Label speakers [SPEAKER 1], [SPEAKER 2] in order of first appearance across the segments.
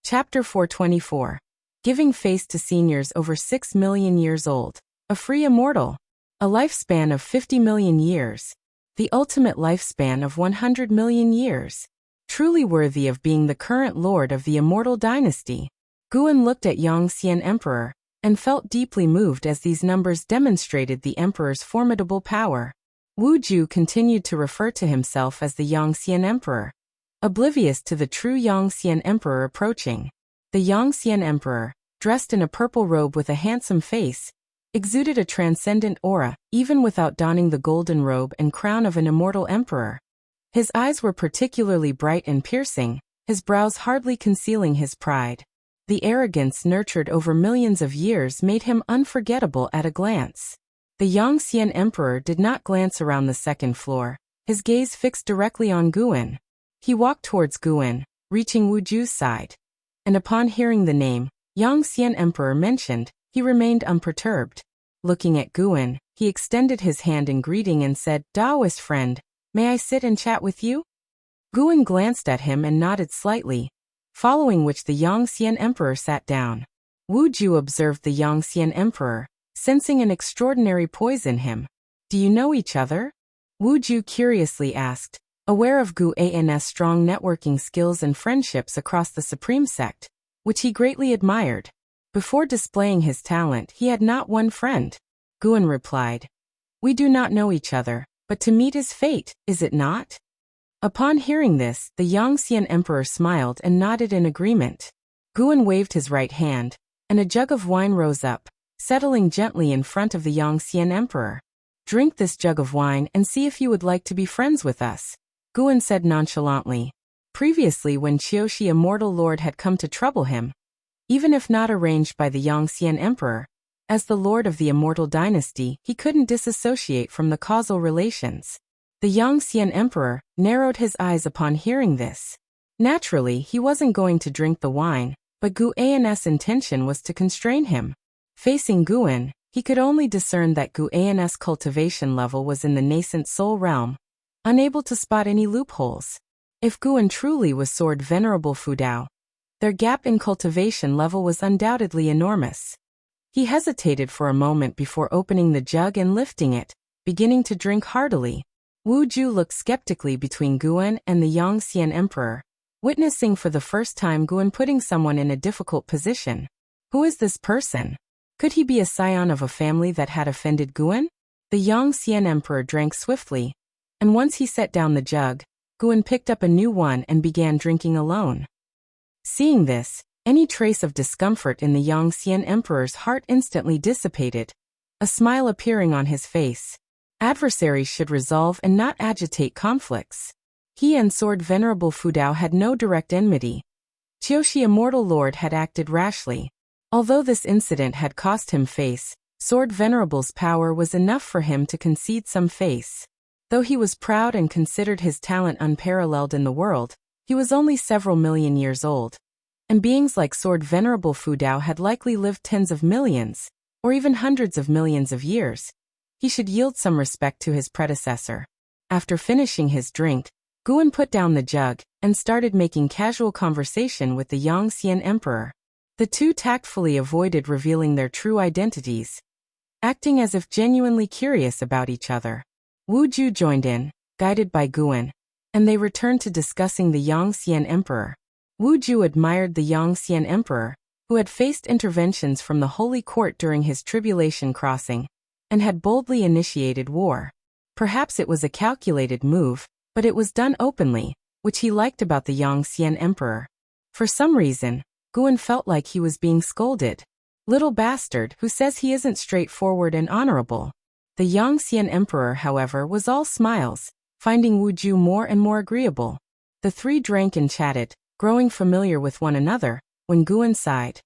[SPEAKER 1] Chapter 424. Giving Face to Seniors Over 6 Million Years Old. A Free Immortal. A lifespan of 50 million years. The ultimate lifespan of 100 million years. Truly worthy of being the current lord of the immortal dynasty. Guan looked at Yongxian Emperor, and felt deeply moved as these numbers demonstrated the emperor's formidable power. Wu Ju continued to refer to himself as the Yongxian Emperor, oblivious to the true Yongxian Emperor approaching. The Yongxian Emperor, dressed in a purple robe with a handsome face, exuded a transcendent aura, even without donning the golden robe and crown of an immortal emperor. His eyes were particularly bright and piercing, his brows hardly concealing his pride. The arrogance nurtured over millions of years made him unforgettable at a glance. The Yongxian Emperor did not glance around the second floor, his gaze fixed directly on Guan. He walked towards Guan, reaching Wu Ju's side. And upon hearing the name Yongxian Emperor mentioned, he remained unperturbed. Looking at Guan, he extended his hand in greeting and said, "Daoist friend, may I sit and chat with you?" Guan glanced at him and nodded slightly, following which the Yongxian Emperor sat down. Wu Ju observed the Yongxian Emperor, sensing an extraordinary poise in him. "Do you know each other?" Wu Ju curiously asked, aware of Guan's strong networking skills and friendships across the Supreme Sect, which he greatly admired. Before displaying his talent, he had not one friend. Guan replied, "We do not know each other, but to meet is fate, is it not?" Upon hearing this, the Yongxian Emperor smiled and nodded in agreement. Guan waved his right hand, and a jug of wine rose up, settling gently in front of the Yongxian Emperor. "Drink this jug of wine and see if you would like to be friends with us," Guan said nonchalantly. Previously, when Qiushi Immortal Lord had come to trouble him, even if not arranged by the Yongxian Emperor, as the lord of the immortal dynasty, he couldn't disassociate from the causal relations. The Yongxian Emperor narrowed his eyes upon hearing this. Naturally, he wasn't going to drink the wine, but Guan's intention was to constrain him. Facing Guan, he could only discern that Guan's cultivation level was in the nascent soul realm, unable to spot any loopholes. If Guan truly was Sword Venerable Fudao, their gap in cultivation level was undoubtedly enormous. He hesitated for a moment before opening the jug and lifting it, beginning to drink heartily. Wu Ju looked skeptically between Guan and the Yongxian Emperor, witnessing for the first time Guan putting someone in a difficult position. Who is this person? Could he be a scion of a family that had offended Guan? The Yongxian Emperor drank swiftly, and once he set down the jug, Guan picked up a new one and began drinking alone. Seeing this, any trace of discomfort in the Yongxian Emperor's heart instantly dissipated, a smile appearing on his face. Adversaries should resolve and not agitate conflicts. He and Sword Venerable Fudao had no direct enmity. Qiushi Immortal Lord had acted rashly. Although this incident had cost him face, Sword Venerable's power was enough for him to concede some face. Though he was proud and considered his talent unparalleled in the world, he was only several million years old. And beings like Sword Venerable Fudao had likely lived tens of millions, or even hundreds of millions of years. He should yield some respect to his predecessor. After finishing his drink, Guan put down the jug and started making casual conversation with the Yongxian Emperor. The two tactfully avoided revealing their true identities, acting as if genuinely curious about each other. Wu Ju joined in, guided by Guan, and they returned to discussing the Yongxian Emperor. Wu Ju admired the Yongxian Emperor, who had faced interventions from the Holy Court during his tribulation crossing, and had boldly initiated war. Perhaps it was a calculated move, but it was done openly, which he liked about the Yongxian Emperor. For some reason, Guan felt like he was being scolded. "Little bastard who says he isn't straightforward and honorable." The Yongxian Emperor, however, was all smiles, finding Wu Ju more and more agreeable. The three drank and chatted, growing familiar with one another, when Guan sighed.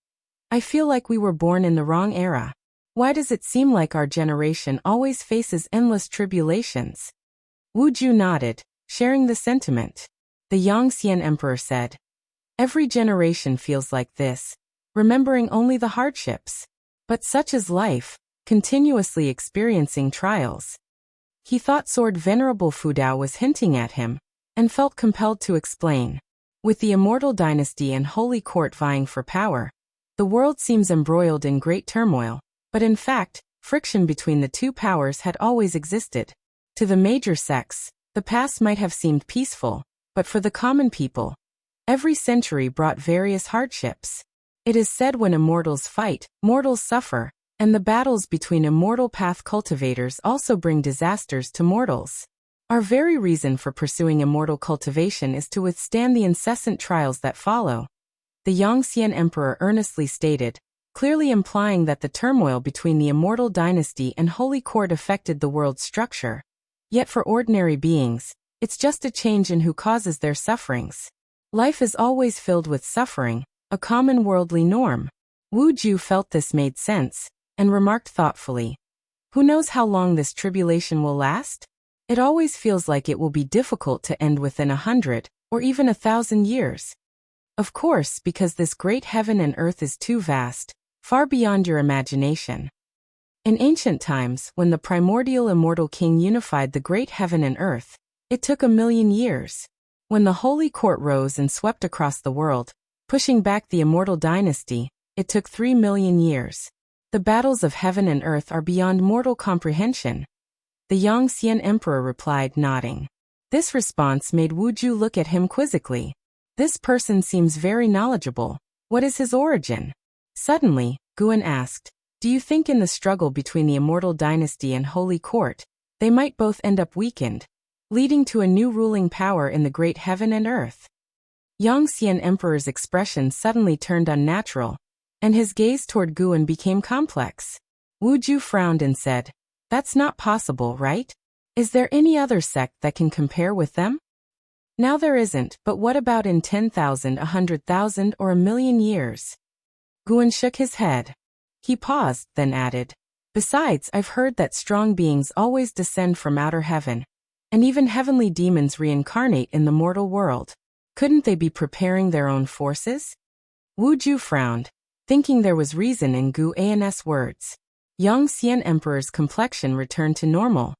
[SPEAKER 1] "I feel like we were born in the wrong era. Why does it seem like our generation always faces endless tribulations?" Wu Ju nodded, sharing the sentiment. The Yongxian Emperor said, "Every generation feels like this, remembering only the hardships. But such is life, continuously experiencing trials." He thought Sword Venerable Fudao was hinting at him, and felt compelled to explain. With the immortal dynasty and holy court vying for power, the world seems embroiled in great turmoil, but in fact, friction between the two powers had always existed. To the major sects, the past might have seemed peaceful, but for the common people, every century brought various hardships. It is said when immortals fight, mortals suffer, and the battles between immortal path cultivators also bring disasters to mortals. Our very reason for pursuing immortal cultivation is to withstand the incessant trials that follow, the Yongxian emperor earnestly stated, clearly implying that the turmoil between the immortal dynasty and holy court affected the world's structure. Yet for ordinary beings, it's just a change in who causes their sufferings. Life is always filled with suffering, a common worldly norm. Wu Ju felt this made sense, and remarked thoughtfully, "Who knows how long this tribulation will last? It always feels like it will be difficult to end within 100, or even 1,000 years. Of course, because this great heaven and earth is too vast, far beyond your imagination." In ancient times, when the primordial immortal king unified the great heaven and earth, it took 1,000,000 years. When the holy court rose and swept across the world, pushing back the immortal dynasty, it took 3,000,000 years. The battles of heaven and earth are beyond mortal comprehension. The Yongxian emperor replied, nodding. This response made Wu Ju look at him quizzically. This person seems very knowledgeable. What is his origin? Suddenly, Guan asked, "Do you think in the struggle between the immortal dynasty and holy court, they might both end up weakened, leading to a new ruling power in the great heaven and earth?" Yongxian emperor's expression suddenly turned unnatural, and his gaze toward Guan became complex. Wu Ju frowned and said, "That's not possible, right? Is there any other sect that can compare with them?" "Now there isn't, but what about in 10,000, 100,000, or 1,000,000 years?" Guan shook his head. He paused, then added, "Besides, I've heard that strong beings always descend from outer heaven, and even heavenly demons reincarnate in the mortal world. Couldn't they be preparing their own forces?" Wu Ju frowned, thinking there was reason in Gu An's words. Yongxian emperor's complexion returned to normal.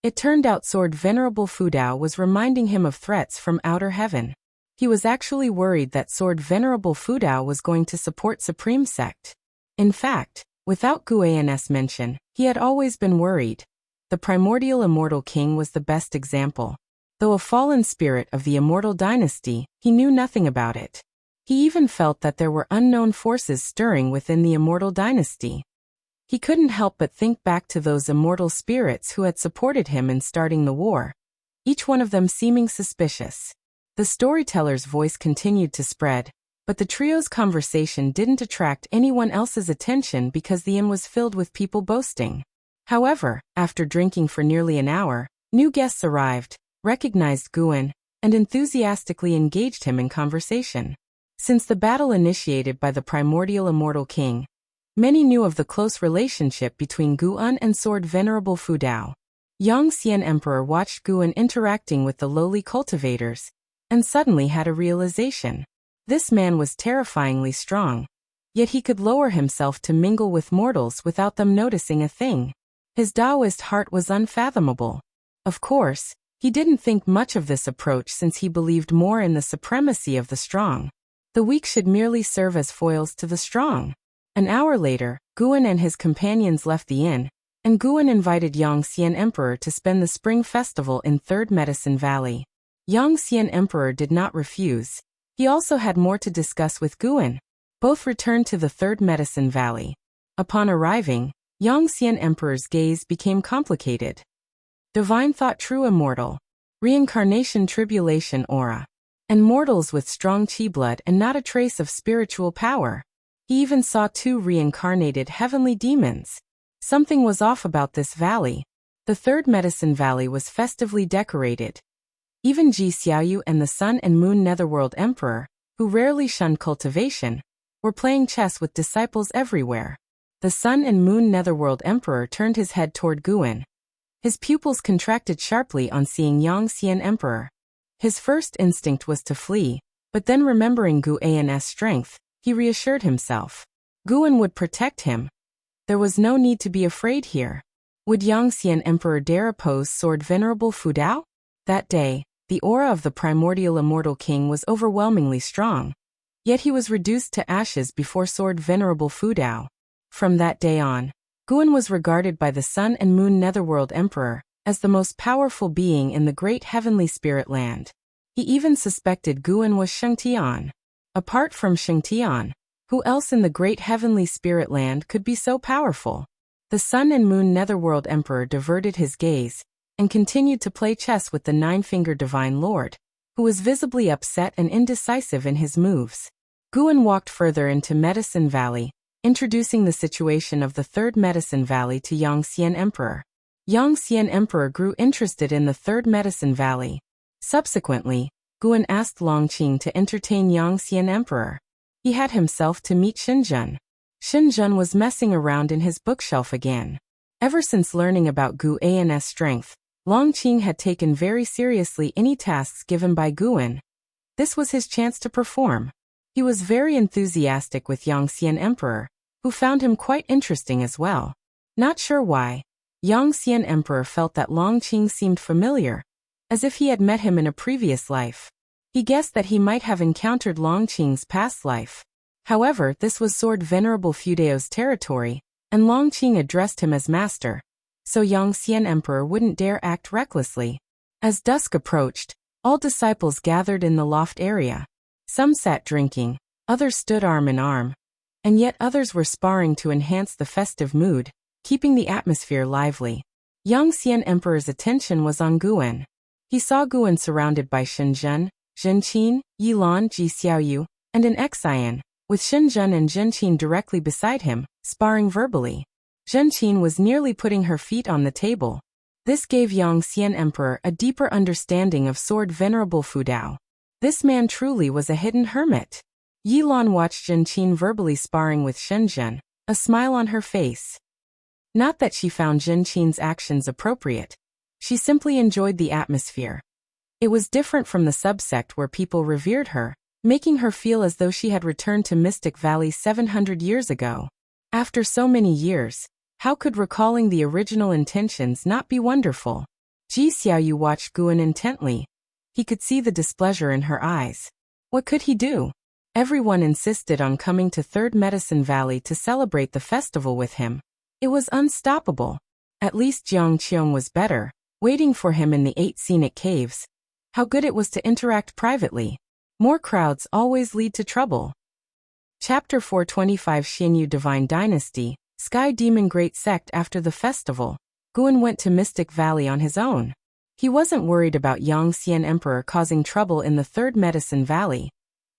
[SPEAKER 1] It turned out Sword Venerable Fudao was reminding him of threats from outer heaven. He was actually worried that Sword Venerable Fudao was going to support Supreme Sect. In fact, without Gu An's mention, he had always been worried. The primordial immortal king was the best example. Though a fallen spirit of the immortal dynasty, he knew nothing about it. He even felt that there were unknown forces stirring within the immortal dynasty. He couldn't help but think back to those immortal spirits who had supported him in starting the war, each one of them seeming suspicious. The storyteller's voice continued to spread, but the trio's conversation didn't attract anyone else's attention because the inn was filled with people boasting. However, after drinking for nearly an hour, new guests arrived, recognized Guan, and enthusiastically engaged him in conversation. Since the battle initiated by the primordial immortal king, many knew of the close relationship between Guan and Sword Venerable Fudao. Yongxian emperor watched Guan interacting with the lowly cultivators, and suddenly had a realization. This man was terrifyingly strong, yet he could lower himself to mingle with mortals without them noticing a thing. His Taoist heart was unfathomable. Of course, he didn't think much of this approach since he believed more in the supremacy of the strong. The weak should merely serve as foils to the strong. An hour later, Guan and his companions left the inn, and Guan invited Yongxian Emperor to spend the spring festival in Third Medicine Valley. Yongxian Emperor did not refuse. He also had more to discuss with Guan. Both returned to the Third Medicine Valley. Upon arriving, Yongxian Emperor's gaze became complicated. Divine thought, true immortal. Reincarnation, tribulation aura. And mortals with strong chi blood and not a trace of spiritual power. He even saw 2 reincarnated heavenly demons. Something was off about this valley. The Third Medicine Valley was festively decorated. Even Ji Xiaoyu and the Sun and Moon Netherworld Emperor, who rarely shunned cultivation, were playing chess with disciples everywhere. The Sun and Moon Netherworld Emperor turned his head toward Guan. His pupils contracted sharply on seeing Yongxian Emperor. His first instinct was to flee, but then remembering Gu An's strength, he reassured himself. Guan would protect him. There was no need to be afraid here. Would Yongxian Emperor dare oppose Sword Venerable Fudao? That day, The aura of the primordial immortal king was overwhelmingly strong. Yet he was reduced to ashes before Sword Venerable Fudao. From that day on, Guan was regarded by the Sun and Moon Netherworld Emperor as the most powerful being in the great heavenly spirit land. He even suspected Guan was Shengtian. Apart from Shengtian, who else in the great heavenly spirit land could be so powerful? The Sun and Moon Netherworld Emperor diverted his gaze and continued to play chess with the Nine-Fingered Divine Lord, who was visibly upset and indecisive in his moves. Guan walked further into Medicine Valley, introducing the situation of the Third Medicine Valley to Yangxian Emperor. Yangxian Emperor grew interested in the Third Medicine Valley. Subsequently, Guan asked Longqing to entertain Yangxian Emperor. He had himself to meet Xinjun. Xinjun was messing around in his bookshelf again. Ever since learning about Gu An's strength, Longqing had taken very seriously any tasks given by Guan. This was his chance to perform. He was very enthusiastic with Yangxian Emperor, who found him quite interesting as well. Not sure why, Yangxian Emperor felt that Longqing seemed familiar, as if he had met him in a previous life. He guessed that he might have encountered Longqing's past life. However, this was Sword Venerable Fudao's territory, and Longqing addressed him as master, so Yangxian Emperor wouldn't dare act recklessly. As dusk approached, all disciples gathered in the loft area. Some sat drinking, others stood arm in arm, and yet others were sparring to enhance the festive mood, keeping the atmosphere lively. Yangxian Emperor's attention was on Guan. He saw Guan surrounded by Shenzhen, Zhenqin, Yilan, Ji Xiaoyu, and an Xian, with Shenzhen and Zhenqin directly beside him, sparring verbally. Zhenqin was nearly putting her feet on the table. This gave Yangxian Emperor a deeper understanding of Sword Venerable Fudao. This man truly was a hidden hermit. Yilan watched Zhenqin verbally sparring with Shenzhen, a smile on her face. Not that she found Zhenqin's actions appropriate. She simply enjoyed the atmosphere. It was different from the subsect where people revered her, making her feel as though she had returned to Mystic Valley 700 years ago. After so many years, how could recalling the original intentions not be wonderful? Ji Xiaoyu watched Guan intently. He could see the displeasure in her eyes. What could he do? Everyone insisted on coming to Third Medicine Valley to celebrate the festival with him. It was unstoppable. At least Jiang Qiong was better, waiting for him in the 8 scenic caves. How good it was to interact privately. More crowds always lead to trouble. Chapter 425 Xinyu Divine Dynasty, Sky Demon Great Sect. After the festival, Guan went to Mystic Valley on his own. He wasn't worried about Yangxian Emperor causing trouble in the Third Medicine Valley.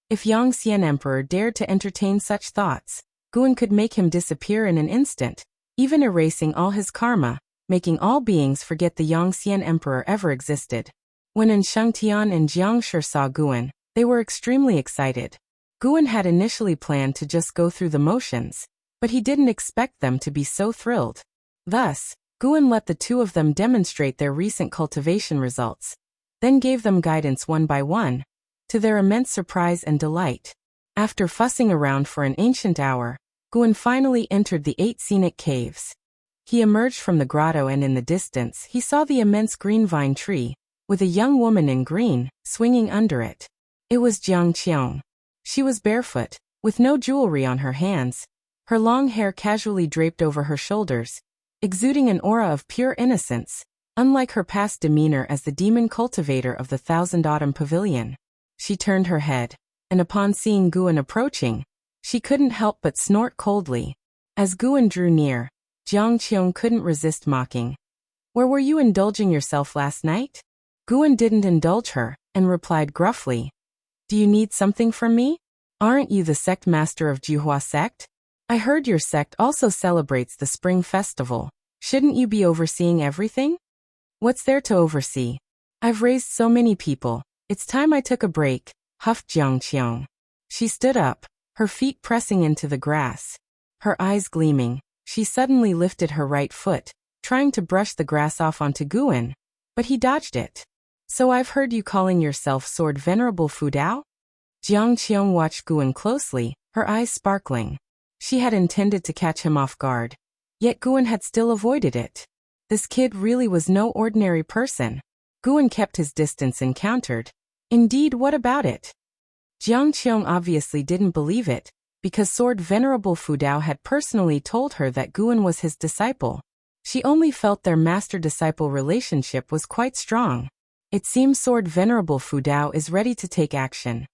[SPEAKER 1] If Yangxian Emperor dared to entertain such thoughts, Guan could make him disappear in an instant, even erasing all his karma, making all beings forget the Yangxian Emperor ever existed. When Shengtian and Jiangshi saw Guan, they were extremely excited. Guan had initially planned to just go through the motions, but he didn't expect them to be so thrilled. Thus, Guan let the two of them demonstrate their recent cultivation results, then gave them guidance one by one, to their immense surprise and delight. After fussing around for an ancient hour, Guan finally entered the 8 scenic caves. He emerged from the grotto and in the distance he saw the immense green vine tree, with a young woman in green, swinging under it. It was Jiang Qiong. She was barefoot, with no jewelry on her hands, her long hair casually draped over her shoulders, exuding an aura of pure innocence, unlike her past demeanor as the demon cultivator of the Thousand Autumn Pavilion. She turned her head, and upon seeing Guan approaching, she couldn't help but snort coldly. As Guan drew near, Jiang Qiong couldn't resist mocking. "Where were you indulging yourself last night?" Guan didn't indulge her, and replied gruffly, "Do you need something from me? Aren't you the sect master of Juhua sect? I heard your sect also celebrates the spring festival. Shouldn't you be overseeing everything?" "What's there to oversee? I've raised so many people. It's time I took a break," huffed Jiang Qiong. She stood up, her feet pressing into the grass. Her eyes gleaming, she suddenly lifted her right foot, trying to brush the grass off onto Guan, but he dodged it. "So I've heard you calling yourself Sword Venerable Fudao?" Jiang Qiong watched Guan closely, her eyes sparkling. She had intended to catch him off guard, yet Guan had still avoided it. This kid really was no ordinary person. Guan kept his distance and countered, "Indeed, what about it?" Jiang Qiong obviously didn't believe it, because Sword Venerable Fu Dao had personally told her that Guan was his disciple. She only felt their master-disciple relationship was quite strong. It seems Sword Venerable Fu Dao is ready to take action.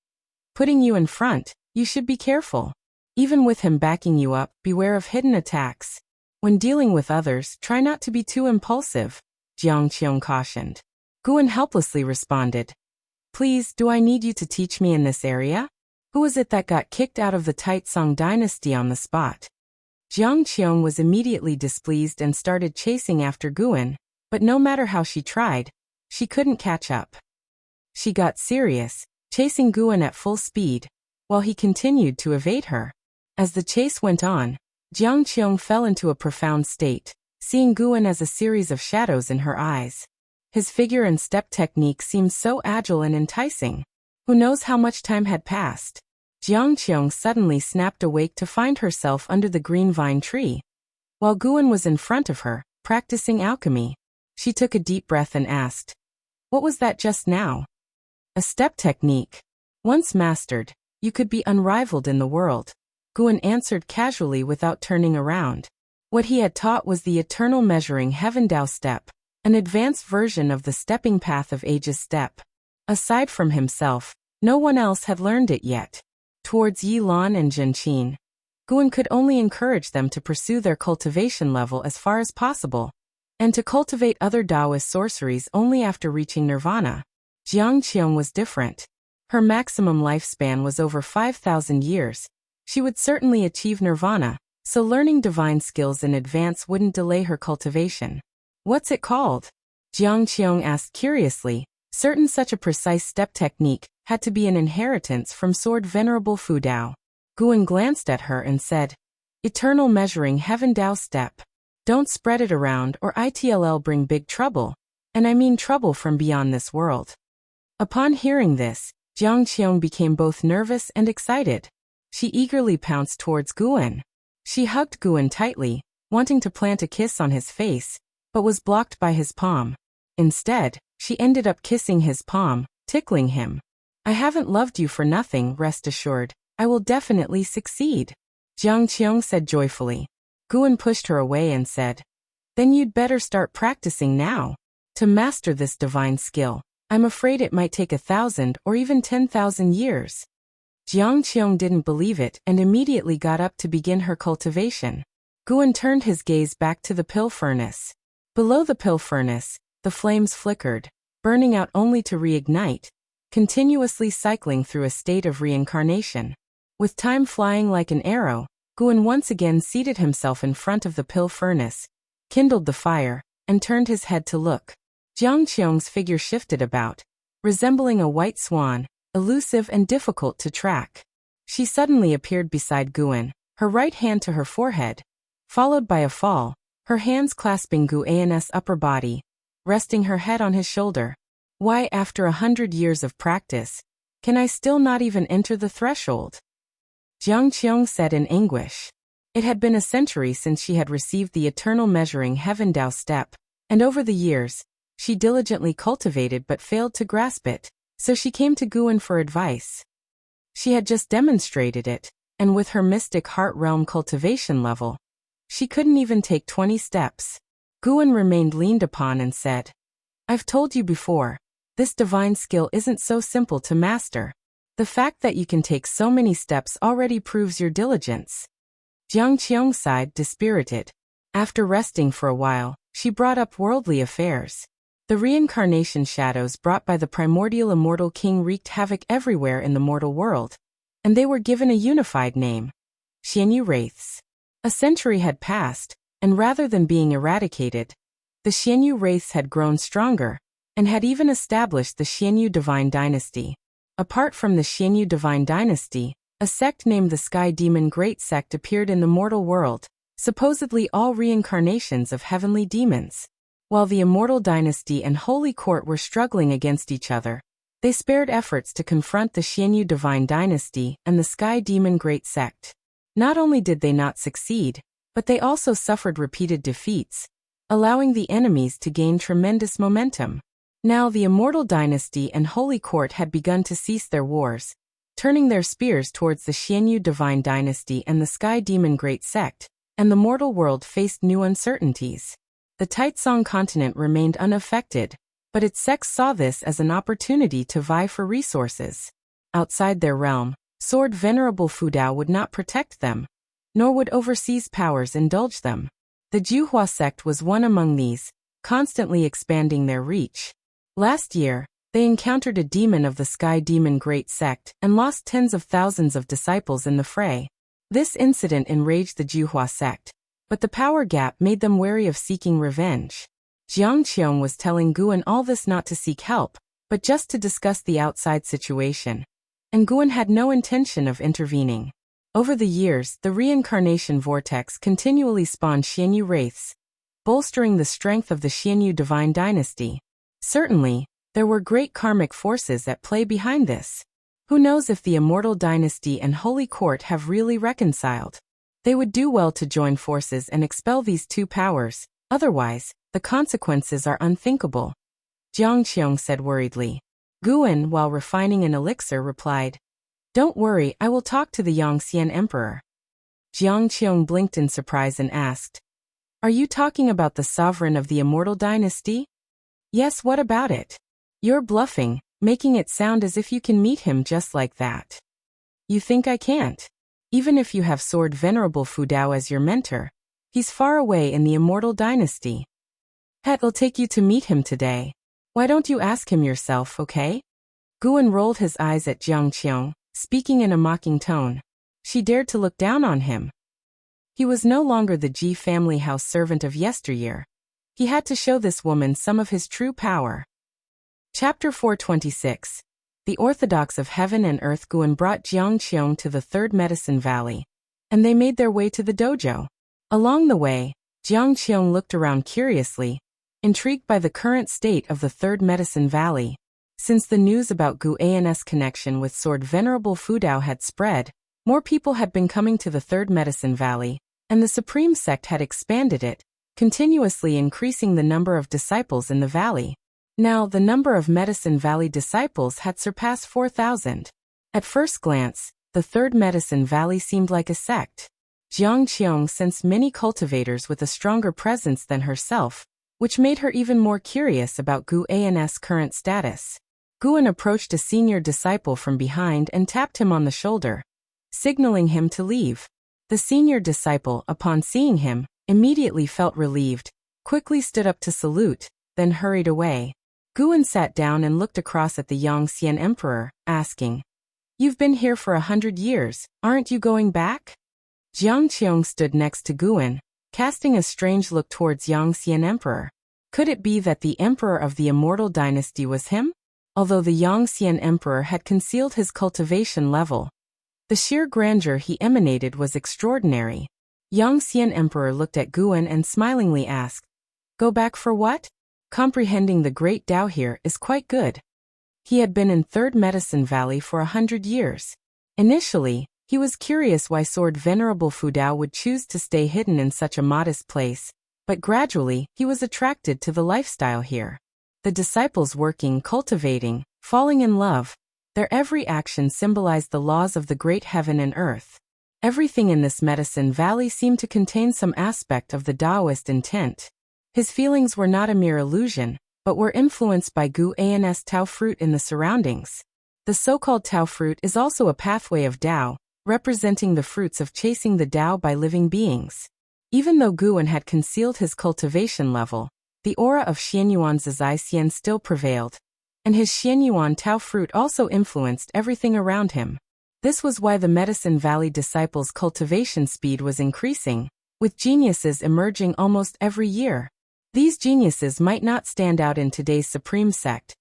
[SPEAKER 1] Putting you in front, you should be careful. Even with him backing you up, beware of hidden attacks. When dealing with others, try not to be too impulsive, Jiang Qiong cautioned. Guan helplessly responded, "Please, do I need you to teach me in this area? Who was it that got kicked out of the Taitsong dynasty on the spot?" Jiang Qiong was immediately displeased and started chasing after Guan, but no matter how she tried, she couldn't catch up. She got serious, chasing Guan at full speed, while he continued to evade her. As the chase went on, Jiang Qiong fell into a profound state, seeing Guan as a series of shadows in her eyes. His figure and step technique seemed so agile and enticing. Who knows how much time had passed? Jiang Qiong suddenly snapped awake to find herself under the green vine tree. While Guan was in front of her, practicing alchemy, she took a deep breath and asked, "What was that just now?" "A step technique. Once mastered, you could be unrivaled in the world," Guan answered casually without turning around. What he had taught was the eternal measuring Heaven Dao step, an advanced version of the stepping path of ages step. Aside from himself, no one else had learned it yet. Towards Yi Lan and Zhen Qin, Guan could only encourage them to pursue their cultivation level as far as possible, and to cultivate other Taoist sorceries only after reaching nirvana. Jiang Qiong was different. Her maximum lifespan was over 5,000 years. She would certainly achieve nirvana, so learning divine skills in advance wouldn't delay her cultivation. "What's it called?" Jiang Qiong asked curiously. Certain such a precise step technique had to be an inheritance from Sword Venerable Fu Dao. Guan glanced at her and said, "Eternal measuring Heaven Dao step. Don't spread it around or it'll bring big trouble, and I mean trouble from beyond this world." Upon hearing this, Jiang Qiong became both nervous and excited. She eagerly pounced towards Guan. She hugged Guan tightly, wanting to plant a kiss on his face, but was blocked by his palm. Instead, she ended up kissing his palm, tickling him. "I haven't loved you for nothing, rest assured. I will definitely succeed," Jiang Qiong said joyfully. Guan pushed her away and said, "Then you'd better start practicing now. To master this divine skill, I'm afraid it might take 1,000 or even 10,000 years." Jiang Qiong didn't believe it and immediately got up to begin her cultivation. Guan turned his gaze back to the pill furnace. Below the pill furnace, the flames flickered, burning out only to reignite, continuously cycling through a state of reincarnation. With time flying like an arrow, Guan once again seated himself in front of the pill furnace, kindled the fire, and turned his head to look. Jiang Qiong's figure shifted about, resembling a white swan, elusive and difficult to track. She suddenly appeared beside Guan, her right hand to her forehead, followed by a fall, her hands clasping Guan's upper body, resting her head on his shoulder. "Why, after 100 years of practice, can I still not even enter the threshold?" Jiang Qiong said in anguish. It had been a century since she had received the eternal measuring Heaven Dao step, and over the years, she diligently cultivated but failed to grasp it, so she came to Guan for advice. She had just demonstrated it, and with her mystic heart realm cultivation level, she couldn't even take 20 steps. Guan remained leaned upon and said, "I've told you before, this divine skill isn't so simple to master. The fact that you can take so many steps already proves your diligence." Jiang Qiong sighed, dispirited. After resting for a while, she brought up worldly affairs. The reincarnation shadows brought by the primordial immortal king wreaked havoc everywhere in the mortal world, and they were given a unified name: Xianyu Wraiths. A century had passed, and rather than being eradicated, the Xianyu Wraiths had grown stronger, and had even established the Xianyu Divine Dynasty. Apart from the Xianyu Divine Dynasty, a sect named the Sky Demon Great Sect appeared in the mortal world, supposedly all reincarnations of heavenly demons. While the Immortal Dynasty and Holy Court were struggling against each other, they spared efforts to confront the Xianyu Divine Dynasty and the Sky Demon Great Sect. Not only did they not succeed, but they also suffered repeated defeats, allowing the enemies to gain tremendous momentum. Now the Immortal Dynasty and Holy Court had begun to cease their wars, turning their spears towards the Xianyu Divine Dynasty and the Sky Demon Great Sect, and the mortal world faced new uncertainties. The Taitsong continent remained unaffected, but its sects saw this as an opportunity to vie for resources. Outside their realm, Sword Venerable Fudao would not protect them, nor would overseas powers indulge them. The Juhua sect was one among these, constantly expanding their reach. Last year, they encountered a demon of the Sky Demon Great Sect and lost tens of thousands of disciples in the fray. This incident enraged the Juhua sect, but the power gap made them wary of seeking revenge. Jiang Qiong was telling Guan all this not to seek help, but just to discuss the outside situation. And Guan had no intention of intervening. Over the years, the reincarnation vortex continually spawned Xianyu wraiths, bolstering the strength of the Xianyu Divine Dynasty. Certainly, there were great karmic forces at play behind this. Who knows if the Immortal Dynasty and Holy Court have really reconciled? They would do well to join forces and expel these two powers, otherwise, the consequences are unthinkable. Jiang Qiong said worriedly. Guan, while refining an elixir, replied, "Don't worry, I will talk to the Yangxian Emperor." Jiang Qiong blinked in surprise and asked, "Are you talking about the sovereign of the Immortal Dynasty?" "Yes, what about it?" "You're bluffing, making it sound as if you can meet him just like that." "You think I can't? Even if you have Sword Venerable Fudao as your mentor, he's far away in the Immortal Dynasty." "It'll take you to meet him today. Why don't you ask him yourself, okay?" Guan rolled his eyes at Jiang Qiong, speaking in a mocking tone. She dared to look down on him. He was no longer the Ji family house servant of yesteryear. He had to show this woman some of his true power. Chapter 426. The Orthodox of Heaven and Earth. Guan brought Jiang Qiong to the Third Medicine Valley, and they made their way to the dojo. Along the way, Jiang Qiong looked around curiously, intrigued by the current state of the Third Medicine Valley. Since the news about Gu An's connection with Sword Venerable Fudao had spread, more people had been coming to the Third Medicine Valley, and the Supreme Sect had expanded it, continuously increasing the number of disciples in the valley. Now, the number of Medicine Valley disciples had surpassed 4,000. At first glance, the Third Medicine Valley seemed like a sect. Jiang Qiong sensed many cultivators with a stronger presence than herself, which made her even more curious about Gu An's current status. Guan approached a senior disciple from behind and tapped him on the shoulder, signaling him to leave. The senior disciple, upon seeing him, immediately felt relieved, quickly stood up to salute, then hurried away. Guan sat down and looked across at the Yangxian Emperor, asking, "You've been here for 100 years, aren't you going back?" Jiang Qiong stood next to Guan, casting a strange look towards Yangxian Emperor. Could it be that the Emperor of the Immortal Dynasty was him? Although the Yangxian Emperor had concealed his cultivation level, the sheer grandeur he emanated was extraordinary. Yangxian Emperor looked at Guan and smilingly asked, "Go back for what?" Comprehending the great Tao here is quite good. He had been in Third Medicine Valley for 100 years. Initially, he was curious why Sword Venerable Fudao would choose to stay hidden in such a modest place, but gradually, he was attracted to the lifestyle here. The disciples working, cultivating, falling in love, their every action symbolized the laws of the great heaven and earth. Everything in this Medicine Valley seemed to contain some aspect of the Taoist intent. His feelings were not a mere illusion, but were influenced by Gu An's Tao fruit in the surroundings. The so-called Tao fruit is also a pathway of Tao, representing the fruits of chasing the Tao by living beings. Even though Guan had concealed his cultivation level, the aura of Xianyuan Zai Xian still prevailed, and his Xianyuan Tao fruit also influenced everything around him. This was why the Medicine Valley disciples' cultivation speed was increasing, with geniuses emerging almost every year. These geniuses might not stand out in today's Supreme Sect,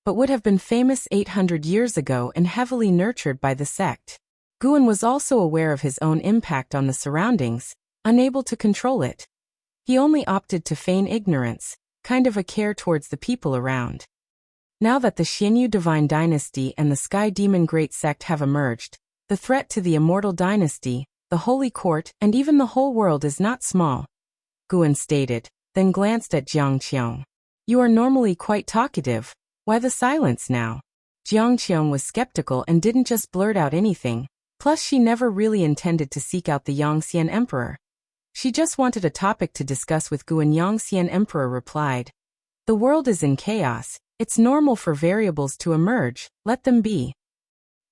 [SPEAKER 1] but would have been famous 800 years ago and heavily nurtured by the sect. Guan was also aware of his own impact on the surroundings, unable to control it. He only opted to feign ignorance, kind of a care towards the people around. Now that the Xianyu Divine Dynasty and the Sky Demon Great Sect have emerged, the threat to the Immortal Dynasty, the Holy Court, and even the whole world is not small, Guan stated, then glanced at Jiang Qiong. You are normally quite talkative. Why the silence now? Jiang Qiong was skeptical and didn't just blurt out anything. Plus she never really intended to seek out the Yangxian Emperor. She just wanted a topic to discuss with Guan. Yangxian Emperor replied. The world is in chaos. It's normal for variables to emerge, let them be.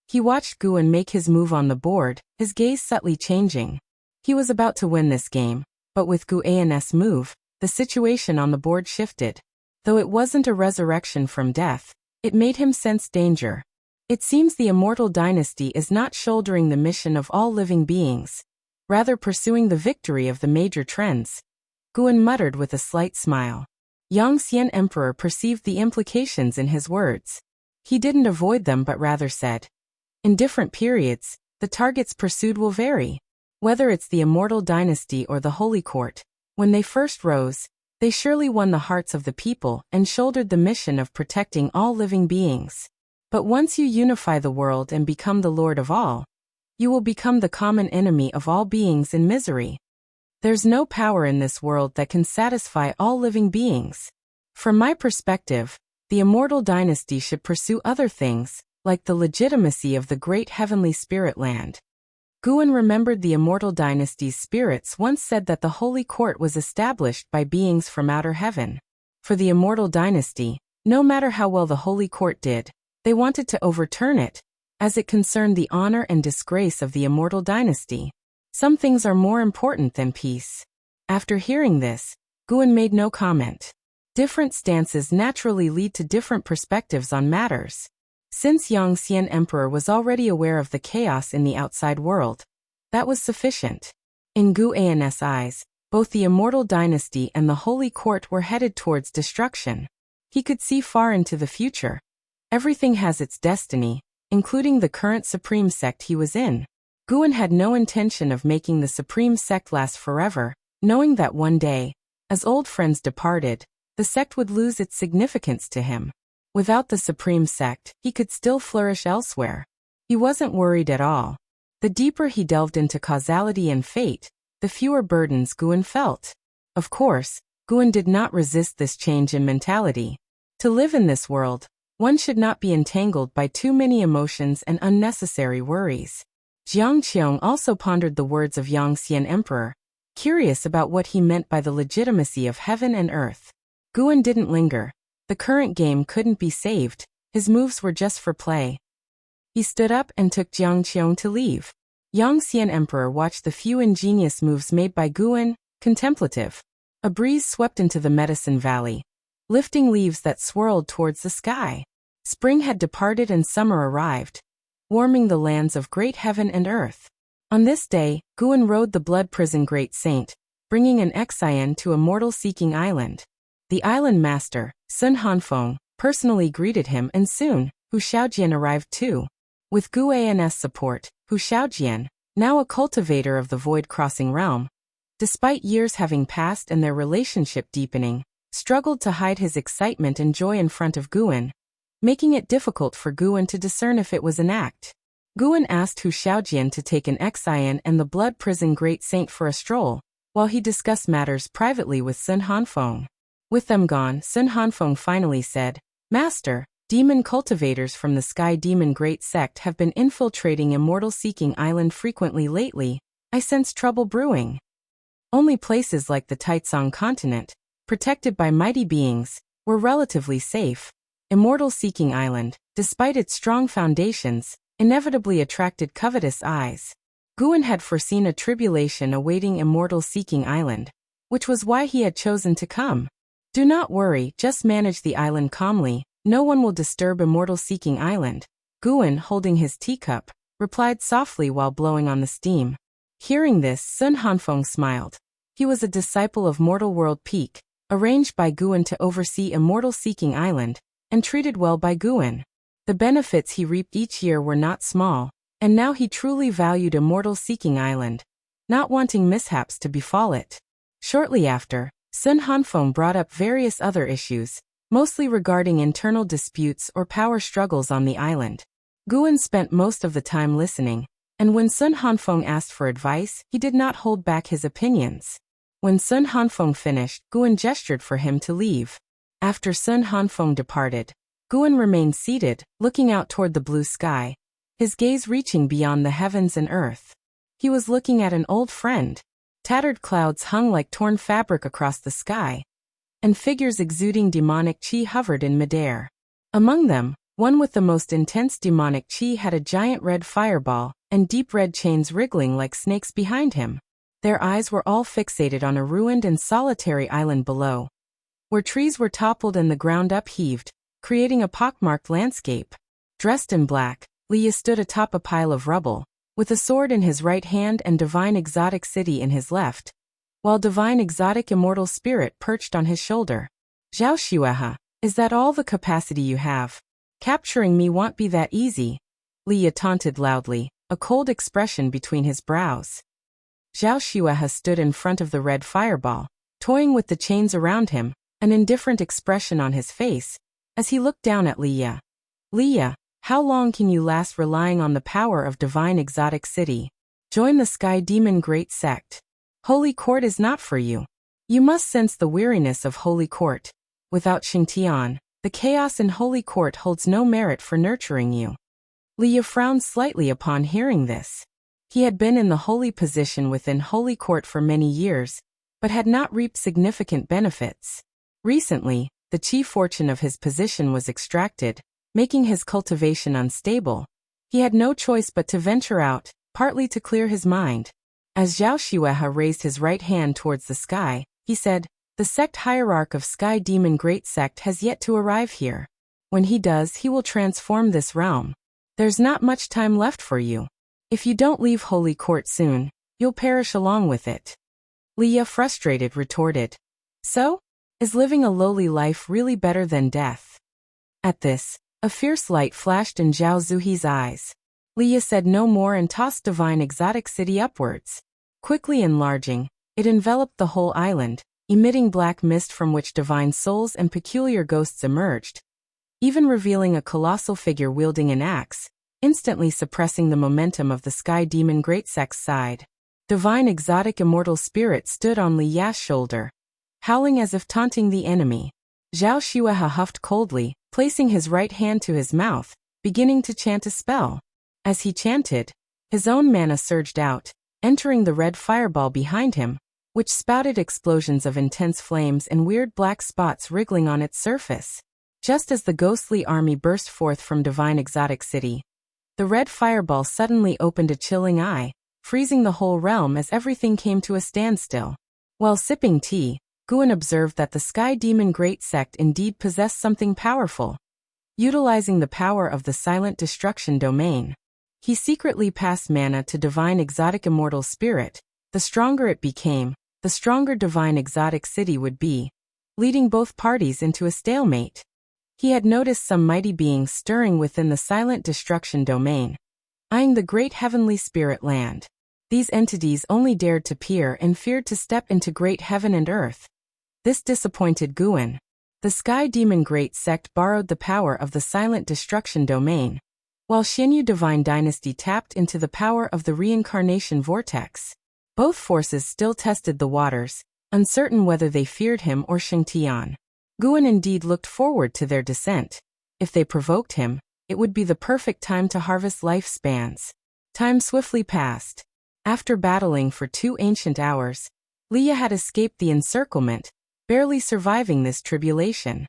[SPEAKER 1] He watched Guan make his move on the board, his gaze subtly changing. He was about to win this game, but with Guan's move, the situation on the board shifted. Though it wasn't a resurrection from death, it made him sense danger. It seems the immortal dynasty is not shouldering the mission of all living beings, rather pursuing the victory of the major trends. Guan muttered with a slight smile. Yangxian Emperor perceived the implications in his words. He didn't avoid them but rather said, in different periods, the targets pursued will vary. Whether it's the immortal dynasty or the Holy Court, when they first rose, they surely won the hearts of the people and shouldered the mission of protecting all living beings. But once you unify the world and become the Lord of all, you will become the common enemy of all beings in misery. There's no power in this world that can satisfy all living beings. From my perspective, the immortal dynasty should pursue other things, like the legitimacy of the great heavenly spirit land. Guan remembered the immortal dynasty's spirits once said that the Holy Court was established by beings from outer heaven. For the immortal dynasty, no matter how well the Holy Court did, they wanted to overturn it, as it concerned the honor and disgrace of the immortal dynasty. Some things are more important than peace. After hearing this, Guan made no comment. Different stances naturally lead to different perspectives on matters. Since Yangxian Emperor was already aware of the chaos in the outside world, that was sufficient. In Guan's eyes, both the immortal dynasty and the Holy Court were headed towards destruction. He could see far into the future. Everything has its destiny, including the current supreme sect he was in. Guan had no intention of making the supreme sect last forever, knowing that one day, as old friends departed, the sect would lose its significance to him. Without the supreme sect, he could still flourish elsewhere. He wasn't worried at all. The deeper he delved into causality and fate, the fewer burdens Guan felt. Of course, Guan did not resist this change in mentality. To live in this world, one should not be entangled by too many emotions and unnecessary worries. Jiang Qiong also pondered the words of Yangxian Emperor, curious about what he meant by the legitimacy of heaven and earth. Guan didn't linger. The current game couldn't be saved, his moves were just for play. He stood up and took Jiang Qiong to leave. Yangxian Emperor watched the few ingenious moves made by Guan, contemplative. A breeze swept into the Medicine Valley, lifting leaves that swirled towards the sky. Spring had departed and summer arrived, warming the lands of great heaven and earth. On this day, Guan rode the blood prison Great Saint, bringing an exile to a mortal-seeking island. The island master, Sun Hanfeng, personally greeted him and soon, Hu Xiaojian arrived too. With Guan's support, Hu Xiaojian, now a cultivator of the void-crossing realm, despite years having passed and their relationship deepening, struggled to hide his excitement and joy in front of Guan, making it difficult for Guan to discern if it was an act. Guan asked Hu Xiaojian to take an exile and the blood prison Great Saint for a stroll, while he discussed matters privately with Sun Hanfeng. With them gone, Sun Hanfeng finally said, Master, demon cultivators from the Sky Demon Great Sect have been infiltrating Immortal-Seeking Island frequently lately. I sense trouble brewing. Only places like the Taitsong continent, protected by mighty beings, were relatively safe. Immortal-Seeking Island, despite its strong foundations, inevitably attracted covetous eyes. Guan had foreseen a tribulation awaiting Immortal-Seeking Island, which was why he had chosen to come. Do not worry, just manage the island calmly, no one will disturb Immortal-Seeking Island. Guan, holding his teacup, replied softly while blowing on the steam. Hearing this, Sun Hanfeng smiled. He was a disciple of Mortal World Peak, arranged by Guan to oversee Immortal-Seeking Island, and treated well by Guan. The benefits he reaped each year were not small, and now he truly valued Immortal-Seeking Island, not wanting mishaps to befall it. Shortly after, Sun Hanfeng brought up various other issues, mostly regarding internal disputes or power struggles on the island. Guan spent most of the time listening, and when Sun Hanfeng asked for advice, he did not hold back his opinions. When Sun Hanfeng finished, Guan gestured for him to leave. After Sun Hanfeng departed, Guan remained seated, looking out toward the blue sky, his gaze reaching beyond the heavens and earth. He was looking at an old friend. Tattered clouds hung like torn fabric across the sky, and figures exuding demonic qi hovered in midair. Among them, one with the most intense demonic qi had a giant red fireball, and deep red chains wriggling like snakes behind him. Their eyes were all fixated on a ruined and solitary island below, where trees were toppled and the ground upheaved, creating a pockmarked landscape. Dressed in black, Leah stood atop a pile of rubble, with a sword in his right hand and Divine Exotic City in his left, while Divine Exotic Immortal Spirit perched on his shoulder. Zhao Xuehe, is that all the capacity you have? Capturing me won't be that easy, Leah taunted loudly, a cold expression between his brows. Zhao Xuehe stood in front of the red fireball, toying with the chains around him, an indifferent expression on his face, as he looked down at Leah. Leah, how long can you last relying on the power of Divine Exotic City? Join the Sky Demon Great Sect. Holy Court is not for you. You must sense the weariness of Holy Court. Without Xingtian, the chaos in Holy Court holds no merit for nurturing you. Leah frowned slightly upon hearing this. He had been in the holy position within Holy Court for many years, but had not reaped significant benefits. Recently, the chief fortune of his position was extracted, making his cultivation unstable. He had no choice but to venture out, partly to clear his mind. As Zhao Xuehe raised his right hand towards the sky, he said, "The sect hierarch of Sky Demon Great Sect has yet to arrive here. When he does, he will transform this realm. There's not much time left for you. If you don't leave Holy Court soon, you'll perish along with it." Leah, frustrated, retorted, "So? Is living a lowly life really better than death?" At this, a fierce light flashed in Zhao Zuhi's eyes. Leah said no more and tossed Divine Exotic City upwards. Quickly enlarging, it enveloped the whole island, emitting black mist from which divine souls and peculiar ghosts emerged, even revealing a colossal figure wielding an axe, instantly suppressing the momentum of the Sky Demon Great Sect's side. Divine Exotic Immortal Spirit stood on Li Ya's shoulder, howling as if taunting the enemy. Zhao Xuehe huffed coldly, placing his right hand to his mouth, beginning to chant a spell. As he chanted, his own mana surged out, entering the red fireball behind him, which spouted explosions of intense flames and weird black spots wriggling on its surface. Just as the ghostly army burst forth from Divine Exotic City, the red fireball suddenly opened a chilling eye, freezing the whole realm as everything came to a standstill. While sipping tea, Guan observed that the Sky Demon Great Sect indeed possessed something powerful. Utilizing the power of the Silent Destruction domain, he secretly passed mana to Divine Exotic Immortal Spirit. The stronger it became, the stronger Divine Exotic City would be, leading both parties into a stalemate. He had noticed some mighty beings stirring within the Silent Destruction domain, eyeing the great heavenly spirit land. These entities only dared to peer and feared to step into great heaven and earth. This disappointed Guan. The Sky Demon Great Sect borrowed the power of the Silent Destruction domain, while Xinyu Divine Dynasty tapped into the power of the Reincarnation Vortex. Both forces still tested the waters, uncertain whether they feared him or Xingtian. Guan indeed looked forward to their descent. If they provoked him, it would be the perfect time to harvest lifespans. Time swiftly passed. After battling for 2 ancient hours, Leah had escaped the encirclement, barely surviving this tribulation.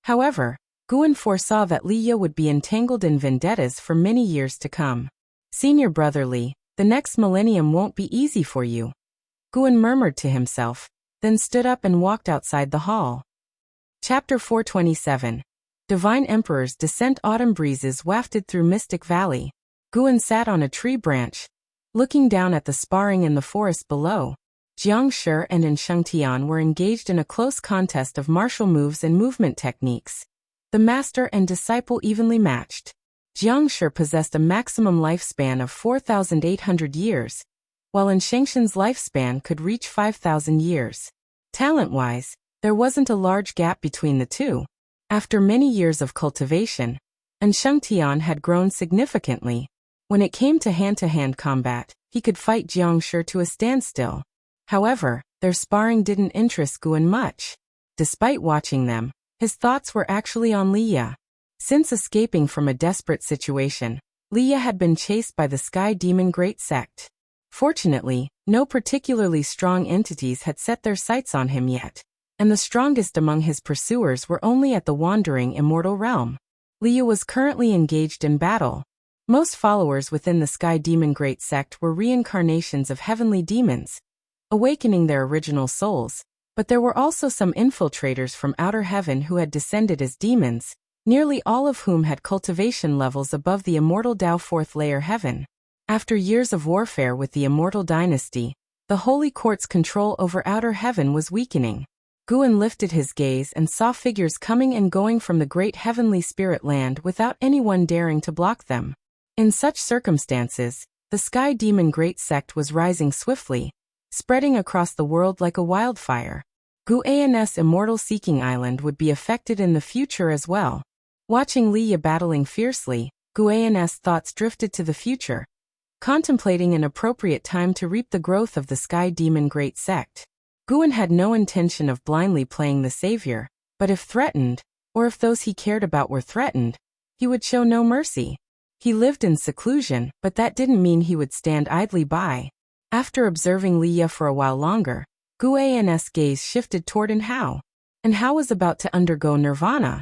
[SPEAKER 1] However, Guan foresaw that Leah would be entangled in vendettas for many years to come. "Senior brother Li, the next millennium won't be easy for you," Guan murmured to himself, then stood up and walked outside the hall. Chapter 427. Divine Emperor's Descent. Autumn breezes wafted through Mystic Valley. Guan sat on a tree branch, looking down at the sparring in the forest below. Jiang Shi and Xingtian were engaged in a close contest of martial moves and movement techniques. The master and disciple evenly matched. Jiang Shi possessed a maximum lifespan of 4,800 years, while Shengxian's lifespan could reach 5,000 years. Talent-wise, there wasn't a large gap between the two. After many years of cultivation, Xingtian had grown significantly. When it came to hand-to-hand combat, he could fight Jiang Shi to a standstill. However, their sparring didn't interest Guan much. Despite watching them, His thoughts were actually on Leah. Since escaping from a desperate situation, Leah had been chased by the Sky Demon Great Sect. Fortunately, no particularly strong entities had set their sights on him yet, and the strongest among his pursuers were only at the wandering immortal realm. Leah was currently engaged in battle. Most followers within the Sky Demon Great Sect were reincarnations of heavenly demons, awakening their original souls, but there were also some infiltrators from outer heaven who had descended as demons, nearly all of whom had cultivation levels above the immortal Tao fourth layer heaven. After years of warfare with the immortal dynasty, the Holy Court's control over outer heaven was weakening. Guan lifted his gaze and saw figures coming and going from the great heavenly spirit land without anyone daring to block them. In such circumstances, the Sky Demon Great Sect was rising swiftly, spreading across the world like a wildfire. Guan's immortal seeking island would be affected in the future as well. Watching Leah battling fiercely, Guan's thoughts drifted to the future, contemplating an appropriate time to reap the growth of the Sky Demon Great Sect. Guan had no intention of blindly playing the savior, but if threatened, or if those he cared about were threatened, he would show no mercy. He lived in seclusion, but that didn't mean he would stand idly by. After observing Leah for a while longer, Guan's gaze shifted toward Hao. Hao was about to undergo nirvana.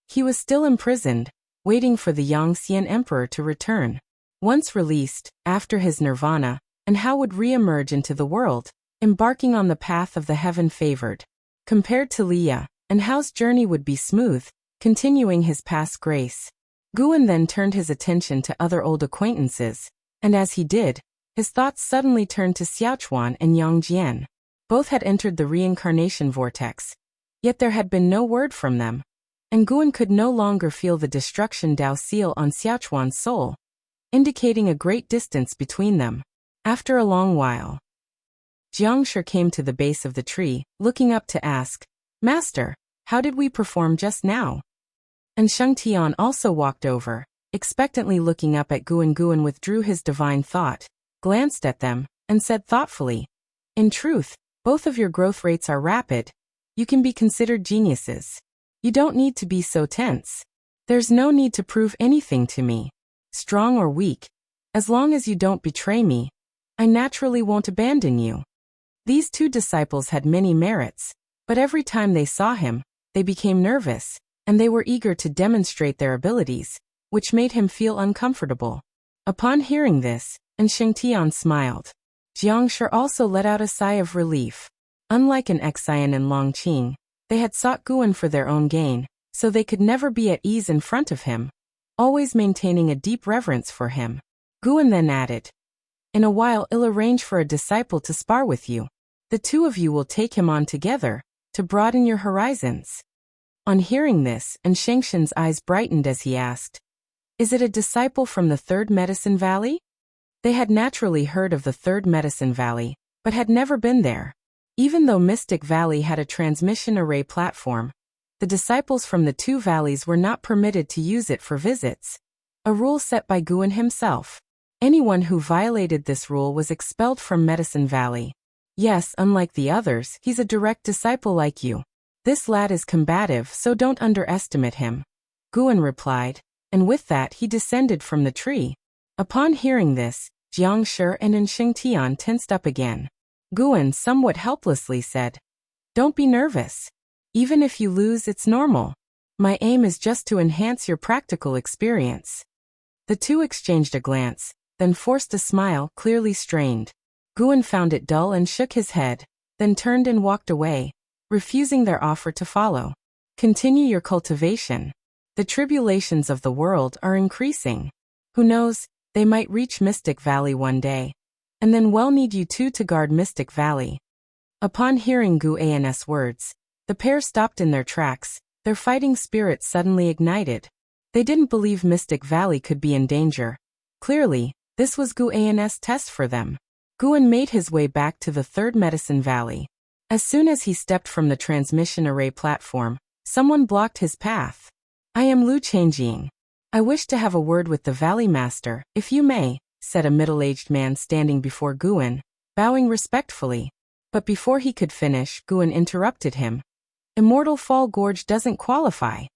[SPEAKER 1] He was still imprisoned, waiting for the Yangxian Emperor to return. Once released, after his nirvana, Hao would re-emerge into the world, embarking on the path of the heaven-favored. Compared to Leah, Hao's journey would be smooth, continuing his past grace. Guan then turned his attention to other old acquaintances, and as he did, his thoughts suddenly turned to Xiaochuan and Yang Jian. Both had entered the reincarnation vortex, yet there had been no word from them, and Guan could no longer feel the destruction Dao seal on Xiaochuan's soul, indicating a great distance between them. After a long while, Jiangshi came to the base of the tree, looking up to ask, "Master, how did we perform just now?" And Sheng Tian also walked over, expectantly looking up at Guan. Guan withdrew his divine thought, glanced at them, and said thoughtfully, "In truth, both of your growth rates are rapid. You can be considered geniuses. You don't need to be so tense. There's no need to prove anything to me, strong or weak. As long as you don't betray me, I naturally won't abandon you." These two disciples had many merits, but every time they saw him, they became nervous, and they were eager to demonstrate their abilities, which made him feel uncomfortable. Upon hearing this, Sheng Tian smiled. Jiangshi also let out a sigh of relief. Unlike an Xian and Longqing, they had sought Guan for their own gain, so they could never be at ease in front of him, always maintaining a deep reverence for him. Guan then added, "In a while I'll arrange for a disciple to spar with you. The two of you will take him on together, to broaden your horizons." On hearing this, Shengshen's eyes brightened as he asked, "Is it a disciple from the Third Medicine Valley?" They had naturally heard of the Third Medicine Valley, but had never been there. Even though Mystic Valley had a transmission array platform, the disciples from the two valleys were not permitted to use it for visits, a rule set by Guan himself. Anyone who violated this rule was expelled from Medicine Valley. "Yes, unlike the others, he's a direct disciple like you. This lad is combative, so don't underestimate him," Guan replied, and with that he descended from the tree. Upon hearing this, Jiangshi and Sheng Tian tensed up again. Guan somewhat helplessly said, "Don't be nervous. Even if you lose, it's normal. My aim is just to enhance your practical experience." The two exchanged a glance, then forced a smile, clearly strained. Guan found it dull and shook his head, then turned and walked away, refusing their offer to follow. "Continue your cultivation. The tribulations of the world are increasing. Who knows, they might reach Mystic Valley one day, and then we'll need you two to guard Mystic Valley." Upon hearing Guan's words, the pair stopped in their tracks, their fighting spirit suddenly ignited. They didn't believe Mystic Valley could be in danger. Clearly, this was Guan's test for them. Guan made his way back to the Third Medicine Valley. As soon as he stepped from the transmission array platform, someone blocked his path. "I am Lu Changjing. I wish to have a word with the Valley Master, if you may," said a middle-aged man standing before Guan, bowing respectfully. But before he could finish, Guan interrupted him. Immortal Fall Gorge doesn't qualify.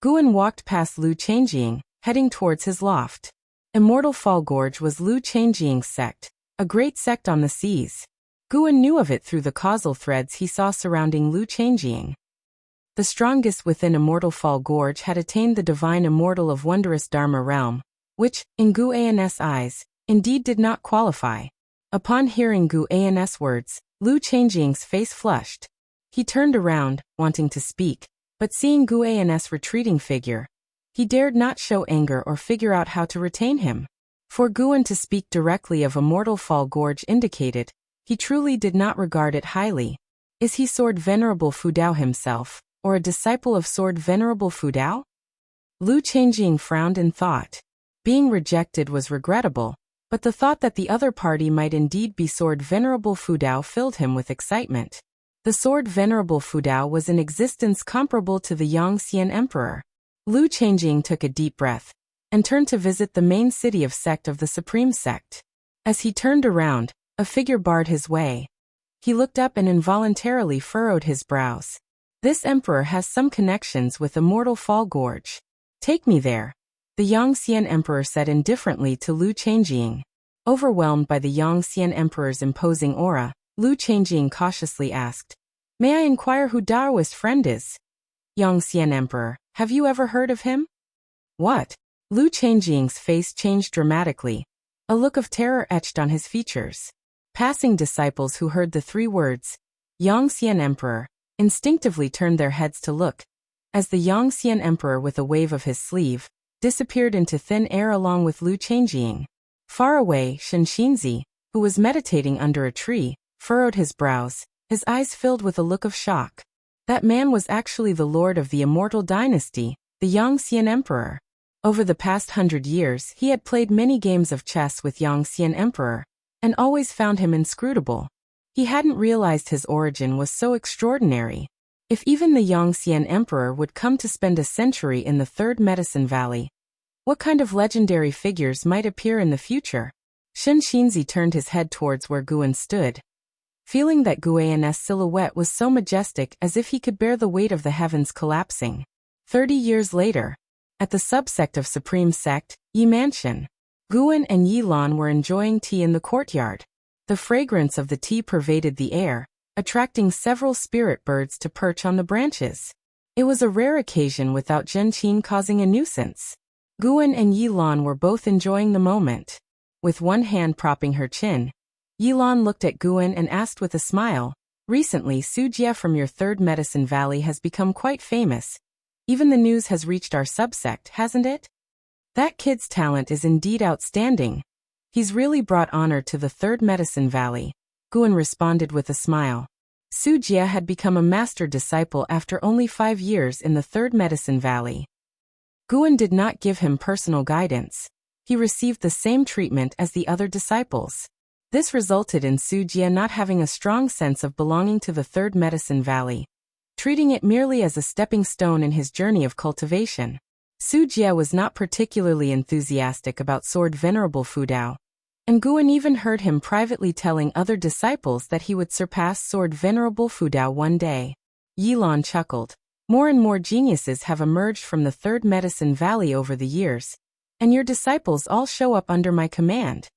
[SPEAKER 1] Guan walked past Lu Changjing, heading towards his loft. Immortal Fall Gorge was Lu Changjing's sect, a great sect on the seas. Guan knew of it through the causal threads he saw surrounding Lu Changjing. The strongest within Immortal Fall Gorge had attained the divine immortal of wondrous Dharma realm, which, in Gu An's eyes, indeed did not qualify. Upon hearing Gu An's words, Lu Changjing's face flushed. He turned around, wanting to speak, but seeing Gu An's retreating figure, he dared not show anger or figure out how to retain him. For Guan to speak directly of Immortal Fall Gorge indicated he truly did not regard it highly. Is he Sword Venerable Fudao himself, or a disciple of Sword Venerable Fudao? Lu Changjing frowned in thought. Being rejected was regrettable, but the thought that the other party might indeed be Sword Venerable Fudao filled him with excitement. The Sword Venerable Fudao was in existence comparable to the Yangxian Emperor. Lu Changjing took a deep breath and turned to visit the main city of sect of the Supreme Sect. As he turned around, a figure barred his way. He looked up and involuntarily furrowed his brows. This emperor has some connections with Immortal Fall Gorge. Take me there, the Yangxian Emperor said indifferently to Lu Changjing. Overwhelmed by the Yangxian Emperor's imposing aura, Lu Changjing cautiously asked, "May I inquire who Daoist friend is?" Yangxian Emperor, have you ever heard of him? What? Lu Changjing's face changed dramatically. A look of terror etched on his features. Passing disciples who heard the three words, Yangxian Emperor, instinctively turned their heads to look, as the Yangxian Emperor with a wave of his sleeve, disappeared into thin air along with Lu Changjing. Far away, Shen Xinzi, who was meditating under a tree, furrowed his brows, his eyes filled with a look of shock. That man was actually the lord of the immortal dynasty, the Yangxian Emperor. Over the past 100 years he had played many games of chess with Yangxian Emperor, and always found him inscrutable. He hadn't realized his origin was so extraordinary. If even the Yangxian Emperor would come to spend a century in the Third Medicine Valley, what kind of legendary figures might appear in the future? Shen Xinzi turned his head towards where Guan stood, feeling that Guan's silhouette was so majestic as if he could bear the weight of the heavens collapsing. 30 years later, at the subsect of Supreme Sect, Yi Mansion, Guan and Yi Lan were enjoying tea in the courtyard. The fragrance of the tea pervaded the air, attracting several spirit birds to perch on the branches. It was a rare occasion without Zhen Qin causing a nuisance. Guan and Yi Lan were both enjoying the moment. With one hand propping her chin, Yi Lan looked at Guan and asked with a smile, "Recently Su Jie from your Third Medicine Valley has become quite famous. Even the news has reached our subsect, hasn't it?" "That kid's talent is indeed outstanding. He's really brought honor to the Third Medicine Valley," Guan responded with a smile. Su Jie had become a master disciple after only 5 years in the Third Medicine Valley. Guan did not give him personal guidance. He received the same treatment as the other disciples. This resulted in Su Jie not having a strong sense of belonging to the Third Medicine Valley, treating it merely as a stepping stone in his journey of cultivation. Su Jie was not particularly enthusiastic about Sword Venerable Fudao, and Guan even heard him privately telling other disciples that he would surpass Sword Venerable Fudao one day. Yi Lan chuckled. "More and more geniuses have emerged from the Third Medicine Valley over the years, and your disciples all show up under my command."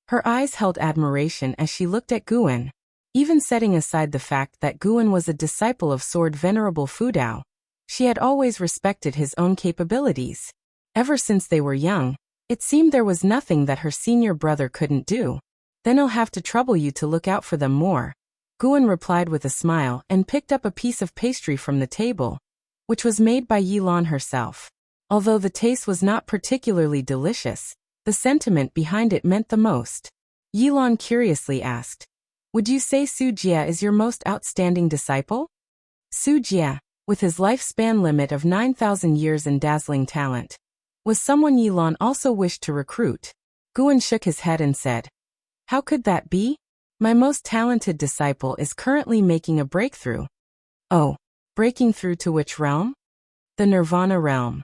[SPEAKER 1] Her eyes held admiration as she looked at Guan. Even setting aside the fact that Guan was a disciple of Sword Venerable Fudao, she had always respected his own capabilities. Ever since they were young, it seemed there was nothing that her senior brother couldn't do. "Then I'll have to trouble you to look out for them more," Guan replied with a smile and picked up a piece of pastry from the table, which was made by Yi Lan herself. Although the taste was not particularly delicious, the sentiment behind it meant the most. Yi Lan curiously asked, "Would you say Su Jie is your most outstanding disciple?" Su Jie, with his lifespan limit of 9,000 years and dazzling talent, was someone Yi Lan also wished to recruit. Guan shook his head and said, "How could that be? My most talented disciple is currently making a breakthrough." "Oh, breaking through to which realm?" "The Nirvana realm."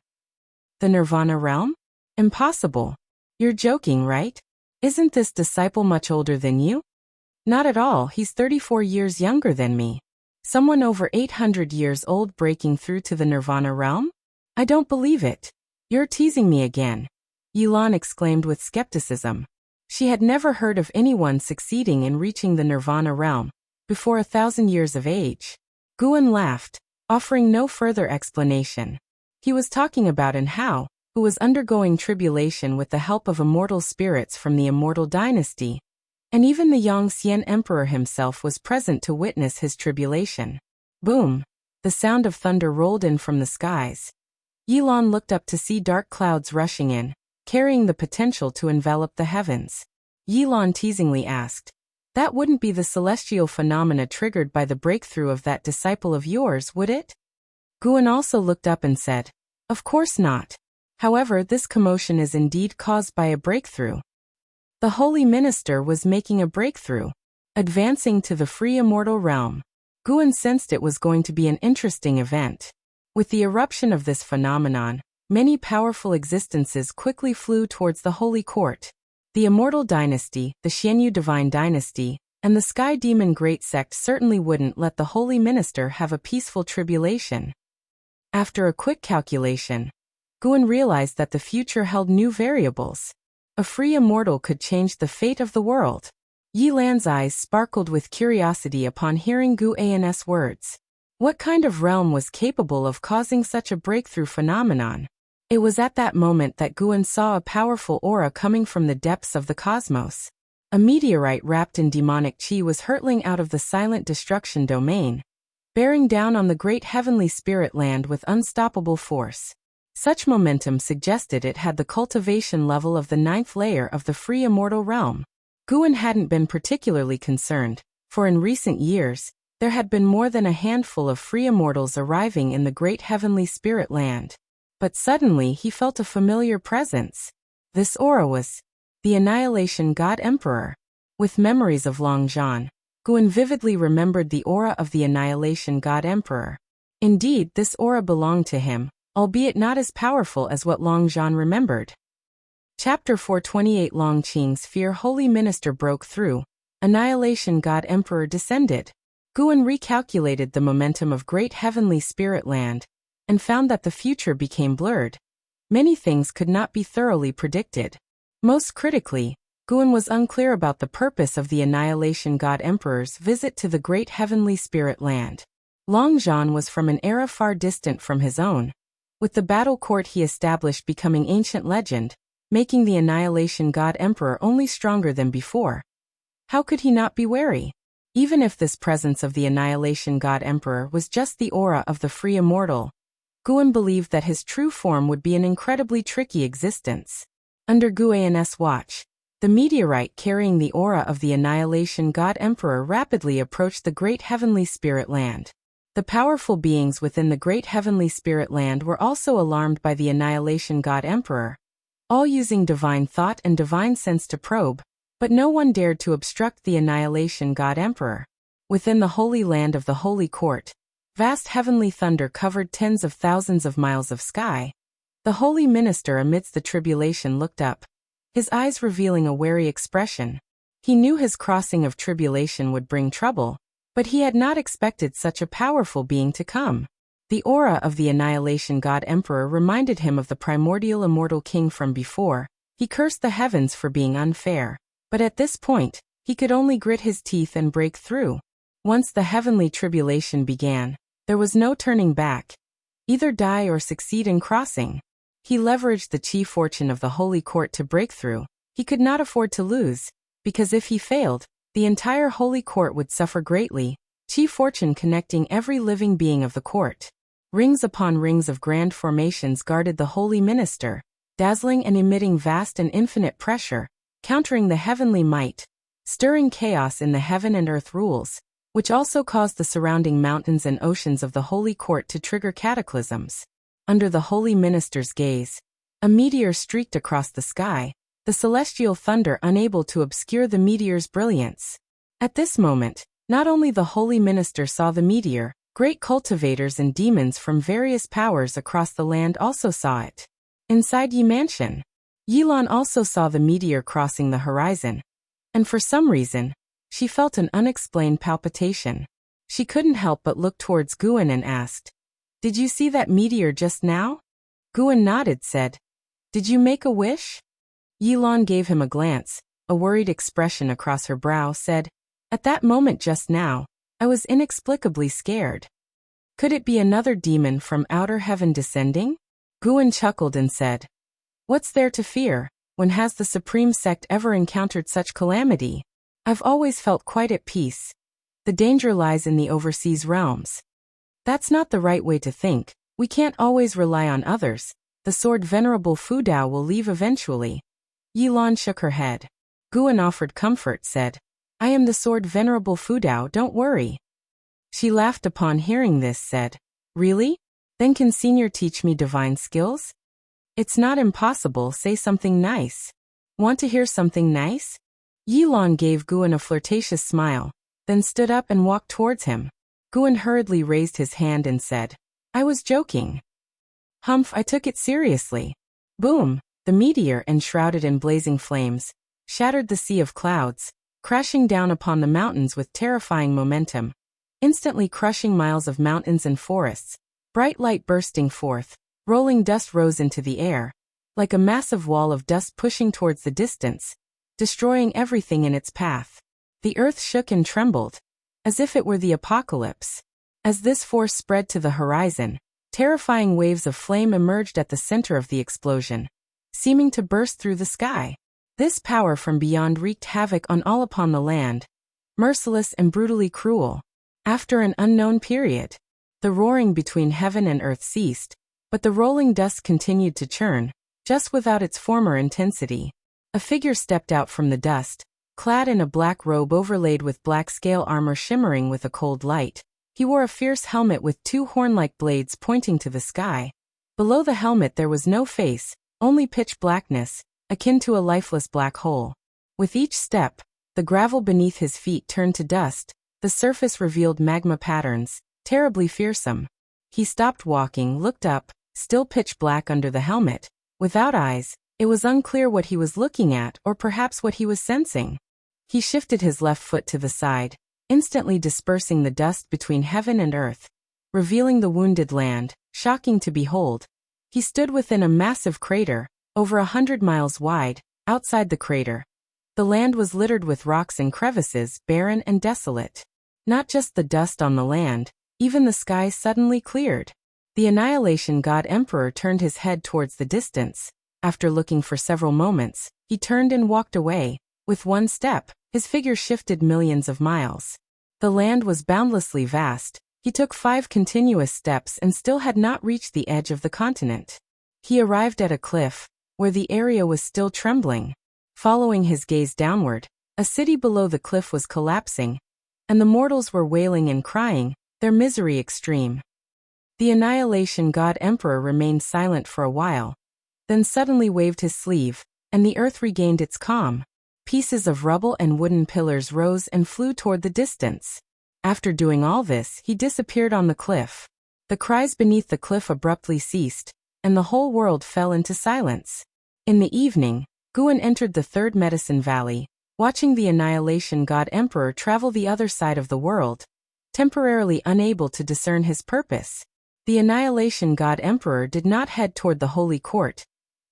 [SPEAKER 1] "The Nirvana realm? Impossible. You're joking, right? Isn't this disciple much older than you?" "Not at all, he's 34 years younger than me." Someone over 800 years old breaking through to the Nirvana realm? I don't believe it. You're teasing me again, Yilan exclaimed with skepticism. She had never heard of anyone succeeding in reaching the Nirvana realm before 1,000 years of age. Guan laughed, offering no further explanation. He was talking about An Hao, who was undergoing tribulation with the help of immortal spirits from the immortal dynasty, and even the Yongxian emperor himself was present to witness his tribulation. Boom! The sound of thunder rolled in from the skies. Yilan looked up to see dark clouds rushing in, carrying the potential to envelop the heavens. Yilan teasingly asked, "That wouldn't be the celestial phenomena triggered by the breakthrough of that disciple of yours, would it?" Guan also looked up and said, "Of course not. However, this commotion is indeed caused by a breakthrough." The holy minister was making a breakthrough, advancing to the free immortal realm. Guan sensed it was going to be an interesting event. With the eruption of this phenomenon, many powerful existences quickly flew towards the holy court. The immortal dynasty, the Xianyu divine dynasty, and the sky demon great sect certainly wouldn't let the holy minister have a peaceful tribulation. After a quick calculation, Guan realized that the future held new variables. A free immortal could change the fate of the world. Yilan's eyes sparkled with curiosity upon hearing Guan's words. What kind of realm was capable of causing such a breakthrough phenomenon? It was at that moment that Guan saw a powerful aura coming from the depths of the cosmos. A meteorite wrapped in demonic chi was hurtling out of the silent destruction domain, bearing down on the great heavenly spirit land with unstoppable force. Such momentum suggested it had the cultivation level of the 9th layer of the free immortal realm. Guan hadn't been particularly concerned, for in recent years, there had been more than a handful of free immortals arriving in the great heavenly spirit land. But suddenly he felt a familiar presence. This aura was the Annihilation God Emperor. With memories of Long Zhan, Guan vividly remembered the aura of the Annihilation God Emperor. Indeed, this aura belonged to him, albeit not as powerful as what Long Zhan remembered. Chapter 428 Long Qing's fear holy minister broke through. Annihilation God Emperor descended. Guan recalculated the momentum of great heavenly spirit land, and found that the future became blurred. Many things could not be thoroughly predicted. Most critically, Guan was unclear about the purpose of the Annihilation God Emperor's visit to the great heavenly spirit land. Long Zhan was from an era far distant from his own, with the battle court he established becoming ancient legend, making the Annihilation God Emperor only stronger than before. How could he not be wary? Even if this presence of the Annihilation God Emperor was just the aura of the free immortal, Guan believed that his true form would be an incredibly tricky existence. Under Guan's watch, the meteorite carrying the aura of the Annihilation God Emperor rapidly approached the great heavenly spirit land. The powerful beings within the great heavenly spirit land were also alarmed by the Annihilation God Emperor, all using divine thought and divine sense to probe, but no one dared to obstruct the Annihilation God Emperor. Within the holy land of the Holy Court, vast heavenly thunder covered tens of thousands of miles of sky. The holy minister amidst the tribulation looked up, his eyes revealing a wary expression. He knew his crossing of tribulation would bring trouble, but he had not expected such a powerful being to come. The aura of the Annihilation God Emperor reminded him of the primordial immortal king from before. He cursed the heavens for being unfair. But at this point, he could only grit his teeth and break through. Once the heavenly tribulation began, there was no turning back. Either die or succeed in crossing. He leveraged the chi fortune of the holy court to break through. He could not afford to lose, because if he failed, the entire holy court would suffer greatly. Chi fortune connecting every living being of the court. Rings upon rings of grand formations guarded the holy minister, dazzling and emitting vast and infinite pressure, countering the heavenly might, stirring chaos in the heaven and earth rules, which also caused the surrounding mountains and oceans of the holy court to trigger cataclysms. Under the holy minister's gaze, a meteor streaked across the sky, the celestial thunder unable to obscure the meteor's brilliance. At this moment, not only the holy minister saw the meteor, great cultivators and demons from various powers across the land also saw it. Inside Yi Mansion, Yilan also saw the meteor crossing the horizon, and for some reason, she felt an unexplained palpitation. She couldn't help but look towards Guan and asked, "Did you see that meteor just now?" Guan nodded, said, "Did you make a wish?" Yilan gave him a glance, a worried expression across her brow, said, "At that moment just now, I was inexplicably scared. Could it be another demon from outer heaven descending?" Guan chuckled and said, "What's there to fear? When has the Supreme Sect ever encountered such calamity? I've always felt quite at peace. The danger lies in the overseas realms." "That's not the right way to think. We can't always rely on others. The sword Venerable Fudao will leave eventually." Yilan shook her head. Guan offered comfort, said, "I am the sword Venerable Fudao, don't worry." She laughed upon hearing this, said, "Really? Then can Senior teach me divine skills?" "It's not impossible, say something nice." "Want to hear something nice?" Yilan gave Guan a flirtatious smile, then stood up and walked towards him. Guan hurriedly raised his hand and said, "I was joking." "Humph, I took it seriously." Boom! The meteor, enshrouded in blazing flames, shattered the sea of clouds, crashing down upon the mountains with terrifying momentum, instantly crushing miles of mountains and forests. Bright light bursting forth, rolling dust rose into the air, like a massive wall of dust pushing towards the distance, destroying everything in its path. The earth shook and trembled, as if it were the apocalypse. As this force spread to the horizon, terrifying waves of flame emerged at the center of the explosion, seeming to burst through the sky. This power from beyond wreaked havoc on all upon the land, merciless and brutally cruel. After an unknown period, the roaring between heaven and earth ceased, but the rolling dust continued to churn, just without its former intensity. A figure stepped out from the dust, clad in a black robe overlaid with black scale armor shimmering with a cold light. He wore a fierce helmet with two horn-like blades pointing to the sky. Below the helmet there was no face, only pitch blackness, akin to a lifeless black hole. With each step, the gravel beneath his feet turned to dust, the surface revealed magma patterns, terribly fearsome. He stopped walking, looked up, still pitch black under the helmet. Without eyes, it was unclear what he was looking at or perhaps what he was sensing. He shifted his left foot to the side, instantly dispersing the dust between heaven and earth, revealing the wounded land, shocking to behold. He stood within a massive crater, over 100 miles wide. Outside the crater, the land was littered with rocks and crevices, barren and desolate. Not just the dust on the land, even the sky suddenly cleared. The Annihilation God Emperor turned his head towards the distance. After looking for several moments, he turned and walked away. With one step, his figure shifted millions of miles. The land was boundlessly vast. He took 5 continuous steps and still had not reached the edge of the continent. He arrived at a cliff, where the area was still trembling. Following his gaze downward, a city below the cliff was collapsing, and the mortals were wailing and crying, their misery extreme. The Annihilation God Emperor remained silent for a while, then suddenly waved his sleeve, and the earth regained its calm. Pieces of rubble and wooden pillars rose and flew toward the distance. After doing all this, he disappeared on the cliff. The cries beneath the cliff abruptly ceased, and the whole world fell into silence. In the evening, Guan entered the Third Medicine Valley, watching the Annihilation God Emperor travel the other side of the world, temporarily unable to discern his purpose. The Annihilation God Emperor did not head toward the Holy Court,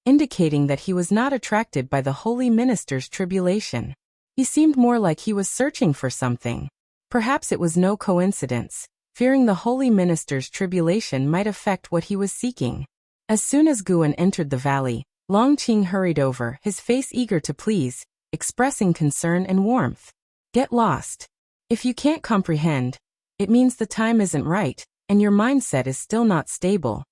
[SPEAKER 1] indicating that he was not attracted by the Holy Minister's tribulation. He seemed more like he was searching for something. Perhaps it was no coincidence, fearing the Holy Minister's tribulation might affect what he was seeking. As soon as Guan entered the valley, Longqing hurried over, his face eager to please, expressing concern and warmth. "Get lost. If you can't comprehend, it means the time isn't right, and your mindset is still not stable."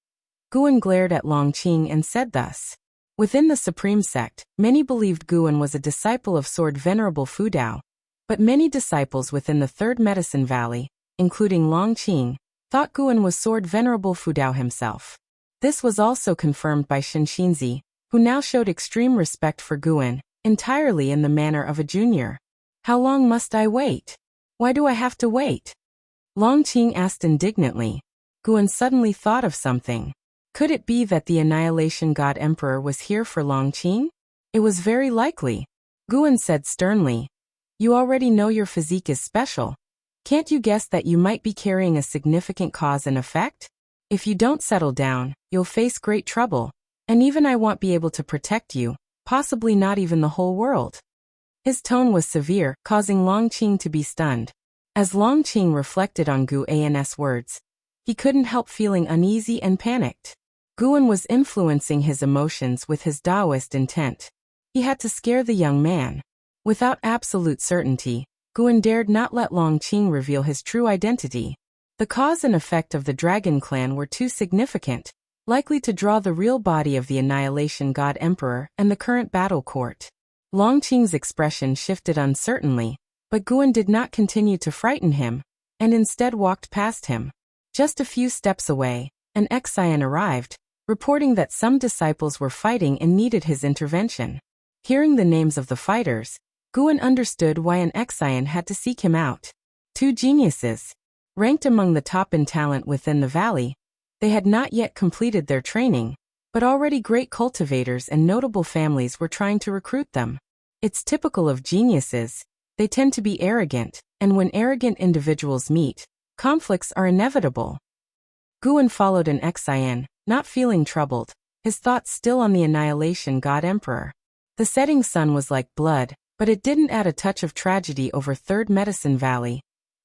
[SPEAKER 1] Guan glared at Longqing and said thus. Within the Supreme Sect, many believed Guan was a disciple of Sword Venerable Fudao, but many disciples within the Third Medicine Valley, including Longqing, thought Guan was Sword Venerable Fudao himself. This was also confirmed by Shinxinzi, who now showed extreme respect for Guan, entirely in the manner of a junior. "How long must I wait? Why do I have to wait?" Longqing asked indignantly. Guan suddenly thought of something. Could it be that the Annihilation God Emperor was here for Longqing? It was very likely. Guan said sternly, "You already know your physique is special. Can't you guess that you might be carrying a significant cause and effect? If you don't settle down, you'll face great trouble, and even I won't be able to protect you, possibly not even the whole world." His tone was severe, causing Longqing to be stunned. As Longqing reflected on Gu An's words, he couldn't help feeling uneasy and panicked. Guan was influencing his emotions with his Taoist intent. He had to scare the young man. Without absolute certainty, Guan dared not let Longqing reveal his true identity. The cause and effect of the Dragon Clan were too significant, likely to draw the real body of the Annihilation God Emperor and the current battle court. Longqing's expression shifted uncertainly, but Guan did not continue to frighten him, and instead walked past him. Just a few steps away, an Xian arrived, reporting that some disciples were fighting and needed his intervention. Hearing the names of the fighters, Guan understood why an Xian had to seek him out. Two geniuses, ranked among the top in talent within the valley. They had not yet completed their training, but already great cultivators and notable families were trying to recruit them. It's typical of geniuses. They tend to be arrogant, and when arrogant individuals meet, conflicts are inevitable. Guan followed an Xian, not feeling troubled, his thoughts still on the Annihilation God Emperor. The setting sun was like blood, but it didn't add a touch of tragedy over Third Medicine Valley.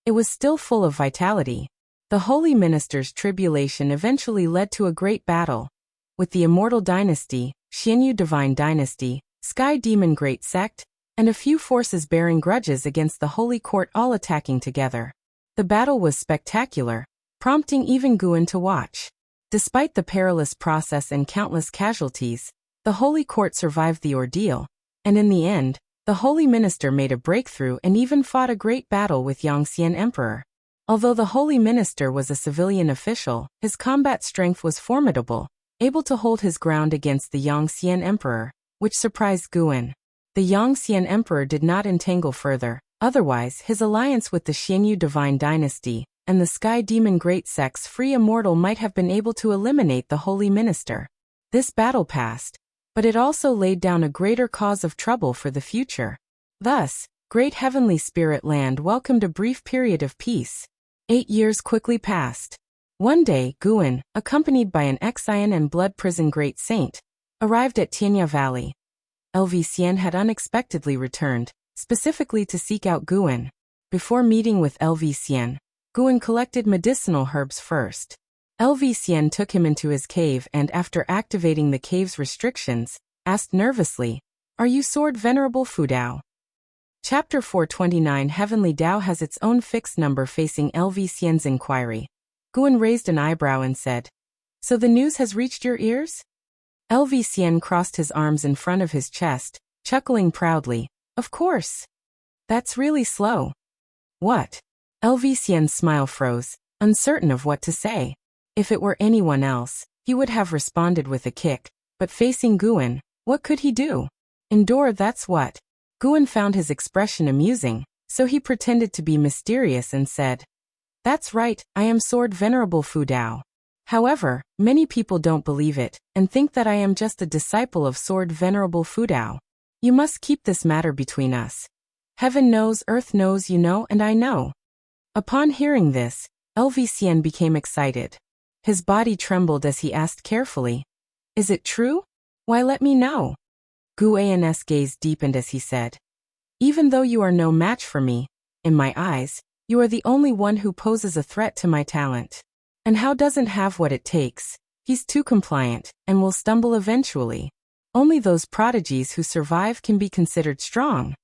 [SPEAKER 1] It was still full of vitality. The Holy Minister's tribulation eventually led to a great battle, with the Immortal Dynasty, Xianyu Divine Dynasty, Sky Demon Great Sect, and a few forces bearing grudges against the Holy Court all attacking together. The battle was spectacular, prompting even Guan to watch. Despite the perilous process and countless casualties, the Holy Court survived the ordeal, and in the end, the Holy Minister made a breakthrough and even fought a great battle with Yongxian Emperor. Although the Holy Minister was a civilian official, his combat strength was formidable, able to hold his ground against the Yongxian Emperor, which surprised Guan. The Yongxian Emperor did not entangle further, otherwise his alliance with the Xianyu Divine Dynasty and the Sky Demon Great Sect's Free Immortal might have been able to eliminate the Holy Minister. This battle passed, but it also laid down a greater cause of trouble for the future. Thus, Great Heavenly Spirit Land welcomed a brief period of peace. 8 years quickly passed. One day, Guan, accompanied by an Xian and Blood Prison Great Saint, arrived at Tianya Valley. LV had unexpectedly returned, specifically to seek out Guan. Before meeting with LV, Guan collected medicinal herbs first. LV took him into his cave and after activating the cave's restrictions, asked nervously, "Are you Sword Venerable Fudao?" Chapter 429 Heavenly Tao has its own fixed number facing LV inquiry. Guan raised an eyebrow and said, "So the news has reached your ears?" LV crossed his arms in front of his chest, chuckling proudly, "Of course. That's really slow." "What?" LV smile froze, uncertain of what to say. If it were anyone else, he would have responded with a kick, but facing Guan, what could he do? Endure, that's what. Guan found his expression amusing, so he pretended to be mysterious and said, "That's right, I am Sword Venerable Fudao. However, many people don't believe it, and think that I am just a disciple of Sword Venerable Fudao. You must keep this matter between us. Heaven knows, earth knows, you know, and I know." Upon hearing this, LV became excited. His body trembled as he asked carefully, "Is it true? Why, let me know." Gu An's gaze deepened as he said, "Even though you are no match for me, in my eyes, you are the only one who poses a threat to my talent. And how doesn't have what it takes? He's too compliant, and will stumble eventually. Only those prodigies who survive can be considered strong."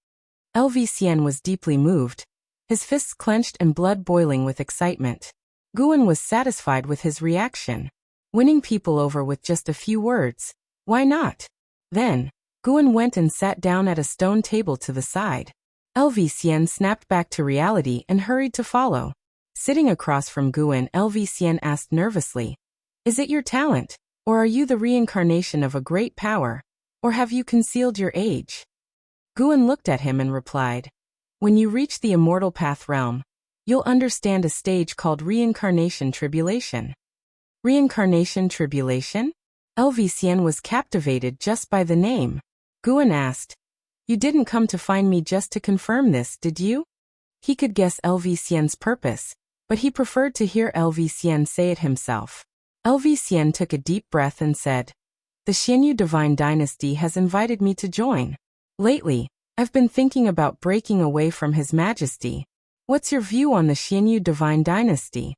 [SPEAKER 1] LV was deeply moved, his fists clenched and blood boiling with excitement. Guan was satisfied with his reaction. Winning people over with just a few words. Why not? Then, Guan went and sat down at a stone table to the side. LV snapped back to reality and hurried to follow. Sitting across from Guan, LV asked nervously, "Is it your talent, or are you the reincarnation of a great power, or have you concealed your age?" Guan looked at him and replied, "When you reach the Immortal Path realm, you'll understand a stage called Reincarnation Tribulation." Reincarnation Tribulation? LV was captivated just by the name. Guan asked, "You didn't come to find me just to confirm this, did you?" He could guess LV Xian's purpose, but he preferred to hear LV Xian say it himself. LV Xian took a deep breath and said, "The Xianyu divine dynasty has invited me to join. Lately, I've been thinking about breaking away from His Majesty. What's your view on the Xianyu divine dynasty?"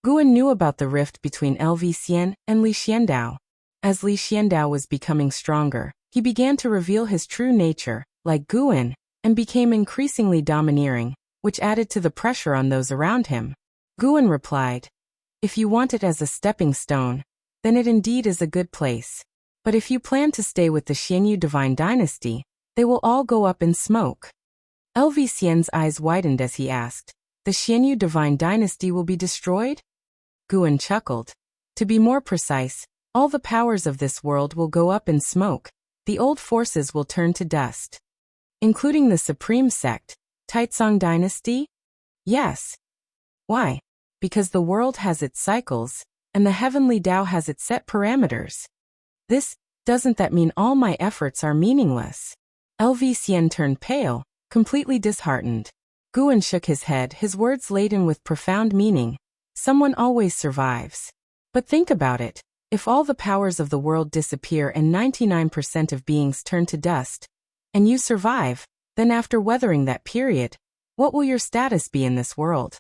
[SPEAKER 1] Guan knew about the rift between LV Xian and Li Xiandao. As Li Xiandao was becoming stronger, he began to reveal his true nature, like Guan, and became increasingly domineering, which added to the pressure on those around him. Guan replied, "If you want it as a stepping stone, then it indeed is a good place. But if you plan to stay with the Xianyu divine dynasty, they will all go up in smoke." LV Xian's eyes widened as he asked, "The Xianyu divine dynasty will be destroyed?" Guan chuckled. "To be more precise, all the powers of this world will go up in smoke. The old forces will turn to dust." "Including the supreme sect, Taizong dynasty?" "Yes." "Why?" "Because the world has its cycles, and the heavenly Tao has its set parameters." Doesn't that mean all my efforts are meaningless?" LV Xian turned pale, completely disheartened. Guan shook his head, his words laden with profound meaning. "Someone always survives. But think about it. If all the powers of the world disappear and 99% of beings turn to dust, and you survive, then after weathering that period, what will your status be in this world?"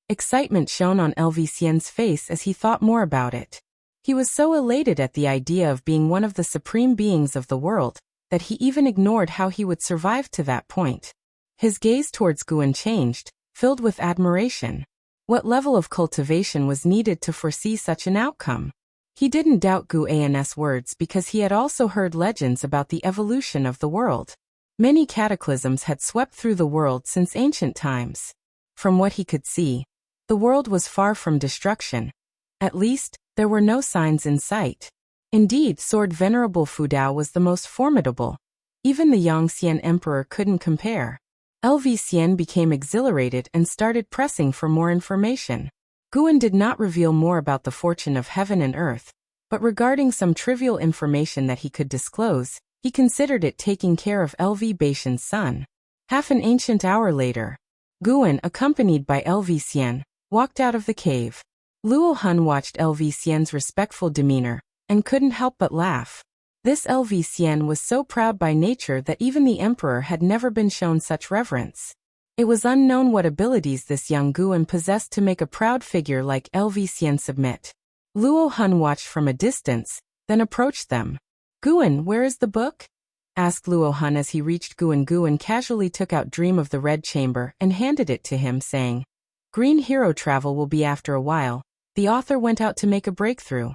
[SPEAKER 1] Excitement shone on LV Xian's face as he thought more about it. He was so elated at the idea of being one of the supreme beings of the world, that he even ignored how he would survive to that point. His gaze towards Guan changed, filled with admiration. What level of cultivation was needed to foresee such an outcome? He didn't doubt Guan's words because he had also heard legends about the evolution of the world. Many cataclysms had swept through the world since ancient times. From what he could see, the world was far from destruction. At least, there were no signs in sight. Indeed, Sword Venerable Fudao was the most formidable. Even the Yangxian Emperor couldn't compare. LV Xian became exhilarated and started pressing for more information. Guan did not reveal more about the fortune of heaven and earth, but regarding some trivial information that he could disclose, he considered it taking care of LV Baishan's son. Half an ancient hour later, Guan, accompanied by LV Xian, walked out of the cave. Luo Hun watched LV Xian's respectful demeanor, and couldn't help but laugh. This LV Xian was so proud by nature that even the emperor had never been shown such reverence. It was unknown what abilities this young Guan possessed to make a proud figure like LV Xian submit. Luo Hun watched from a distance, then approached them. "Guan, where is the book?" asked Luo Hun as he reached Guan. Guan casually took out Dream of the Red Chamber and handed it to him, saying, "Green Hero Travel will be after a while. The author went out to make a breakthrough."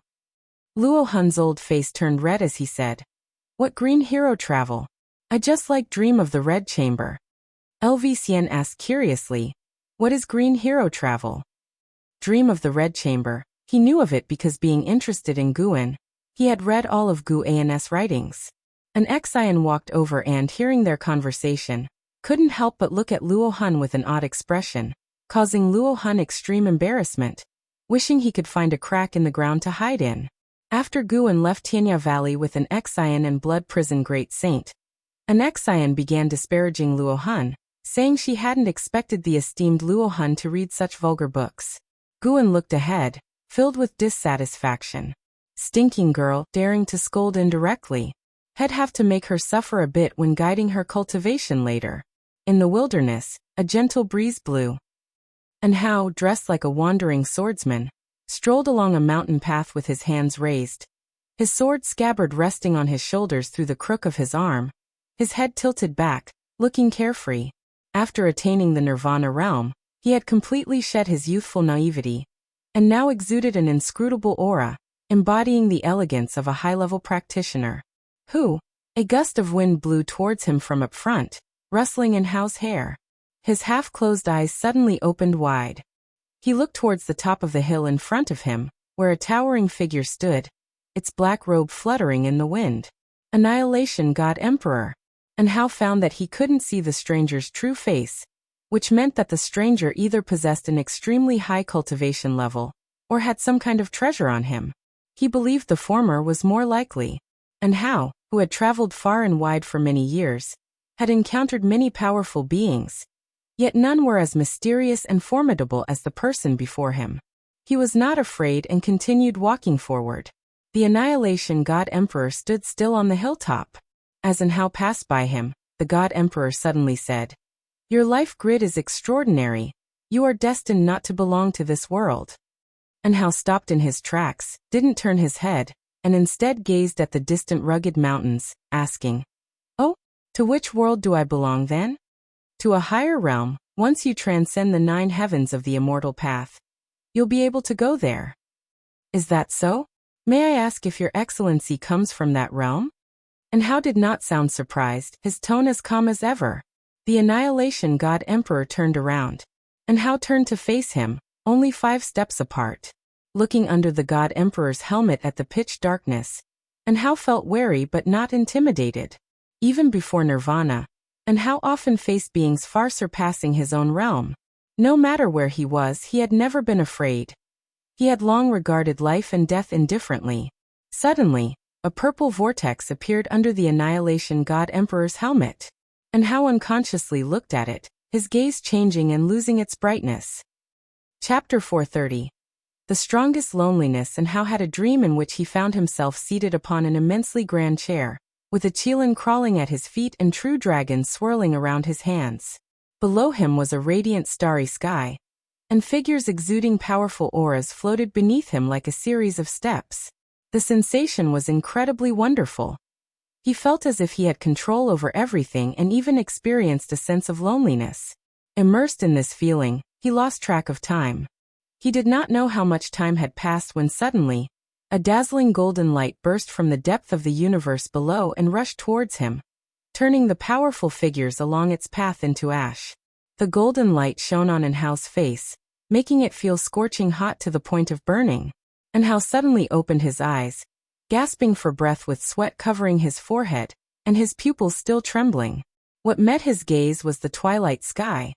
[SPEAKER 1] Luo Hun's old face turned red as he said, "What Green Hero Travel? I just like Dream of the Red Chamber." LV Xian asked curiously, "What is Green Hero Travel?" Dream of the Red Chamber. He knew of it because being interested in Guan, he had read all of Guan's writings. An Xian walked over and, hearing their conversation, couldn't help but look at Luo Hun with an odd expression, causing Luo Hun extreme embarrassment, wishing he could find a crack in the ground to hide in. After Guan left Tianya Valley with an Xian and Blood Prison Great Saint, an Xian began disparaging Luo Hun, saying she hadn't expected the esteemed Luo Hun to read such vulgar books. Guan looked ahead, filled with dissatisfaction. Stinking girl, daring to scold indirectly. He'd have to make her suffer a bit when guiding her cultivation later. In the wilderness, a gentle breeze blew. And Hao, dressed like a wandering swordsman, strolled along a mountain path with his hands raised, his sword scabbard resting on his shoulders through the crook of his arm, his head tilted back, looking carefree. After attaining the Nirvana realm, he had completely shed his youthful naivety, and now exuded an inscrutable aura, embodying the elegance of a high-level practitioner. A gust of wind blew towards him from up front, rustling in Hao's hair. His half-closed eyes suddenly opened wide. He looked towards the top of the hill in front of him, where a towering figure stood, its black robe fluttering in the wind. Annihilation God Emperor. And Hao found that he couldn't see the stranger's true face, which meant that the stranger either possessed an extremely high cultivation level, or had some kind of treasure on him. He believed the former was more likely. And Hao, who had traveled far and wide for many years, had encountered many powerful beings, Yet none were as mysterious and formidable as the person before him. He was not afraid and continued walking forward. The Annihilation God Emperor stood still on the hilltop. As An Hao passed by him, the God Emperor suddenly said, "Your life grid is extraordinary. You are destined not to belong to this world." An Hao stopped in his tracks, didn't turn his head, and instead gazed at the distant rugged mountains, asking, "Oh, to which world do I belong then?" "To a higher realm. Once you transcend the 9 heavens of the immortal path, you'll be able to go there." "Is that so? May I ask if your excellency comes from that realm?" And Hao did not sound surprised, his tone as calm as ever. The Annihilation God Emperor turned around. And Hao turned to face him, only 5 steps apart. Looking under the God Emperor's helmet at the pitch darkness, and Hao felt wary but not intimidated. Even before Nirvana, and Hao often faced beings far surpassing his own realm. No matter where he was, he had never been afraid. He had long regarded life and death indifferently. Suddenly, a purple vortex appeared under the Annihilation God Emperor's helmet. And Hao unconsciously looked at it, his gaze changing and losing its brightness. Chapter 430. The Strongest Loneliness. And Hao had a dream in which he found himself seated upon an immensely grand chair, with a qilin crawling at his feet and true dragons swirling around his hands. Below him was a radiant starry sky, and figures exuding powerful auras floated beneath him like a series of steps. The sensation was incredibly wonderful. He felt as if he had control over everything and even experienced a sense of loneliness. Immersed in this feeling, he lost track of time. He did not know how much time had passed when suddenly, a dazzling golden light burst from the depth of the universe below and rushed towards him, turning the powerful figures along its path into ash. The golden light shone on An Hao's face, making it feel scorching hot to the point of burning. An Hao suddenly opened his eyes, gasping for breath with sweat covering his forehead, and his pupils still trembling. What met his gaze was the twilight sky,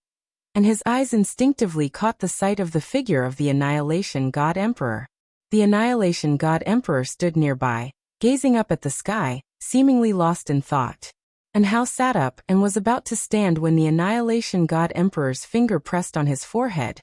[SPEAKER 1] and his eyes instinctively caught the sight of the figure of the Annihilation God Emperor. The Annihilation God Emperor stood nearby, gazing up at the sky, seemingly lost in thought. An Hao sat up and was about to stand when the Annihilation God Emperor's finger pressed on his forehead,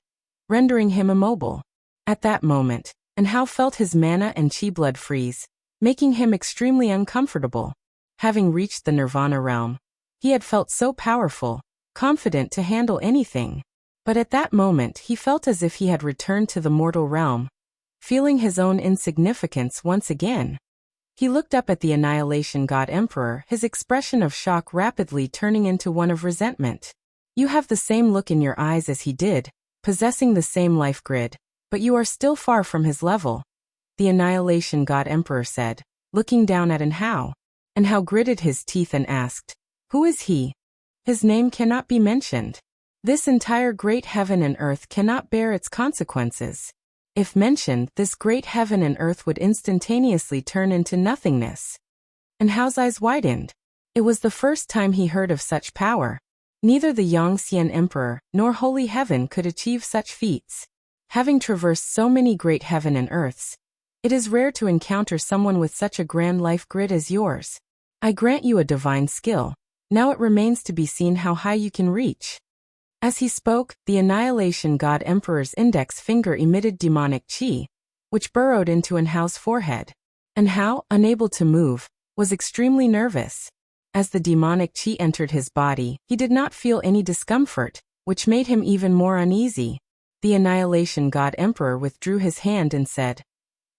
[SPEAKER 1] rendering him immobile. At that moment, An Hao felt his mana and chi blood freeze, making him extremely uncomfortable. Having reached the Nirvana realm, he had felt so powerful, confident to handle anything. But at that moment he felt as if he had returned to the mortal realm, feeling his own insignificance once again. He looked up at the Annihilation God Emperor, his expression of shock rapidly turning into one of resentment. "You have the same look in your eyes as he did, possessing the same life grid, but you are still far from his level," the Annihilation God Emperor said, looking down at An Hao. An Hao gritted his teeth and asked, "Who is he? His name cannot be mentioned. This entire great heaven and earth cannot bear its consequences. If mentioned, this great heaven and earth would instantaneously turn into nothingness." An Hao's eyes widened. It was the first time he heard of such power. Neither the Yangxian Emperor nor Holy Heaven could achieve such feats. Having traversed so many great heaven and earths, it is rare to encounter someone with such a grand life grid as yours. I grant you a divine skill. Now it remains to be seen how high you can reach. As he spoke, the Annihilation God Emperor's index finger emitted demonic chi, which burrowed into An Hao's forehead. An Hao, unable to move, was extremely nervous. As the demonic chi entered his body, he did not feel any discomfort, which made him even more uneasy. The Annihilation God Emperor withdrew his hand and said,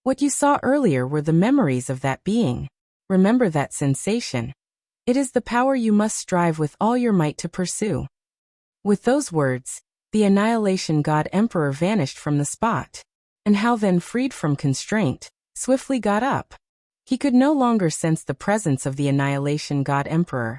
[SPEAKER 1] "What you saw earlier were the memories of that being. Remember that sensation. It is the power you must strive with all your might to pursue." With those words, the Annihilation God Emperor vanished from the spot. And Hao, then freed from constraint, swiftly got up. He could no longer sense the presence of the Annihilation God Emperor.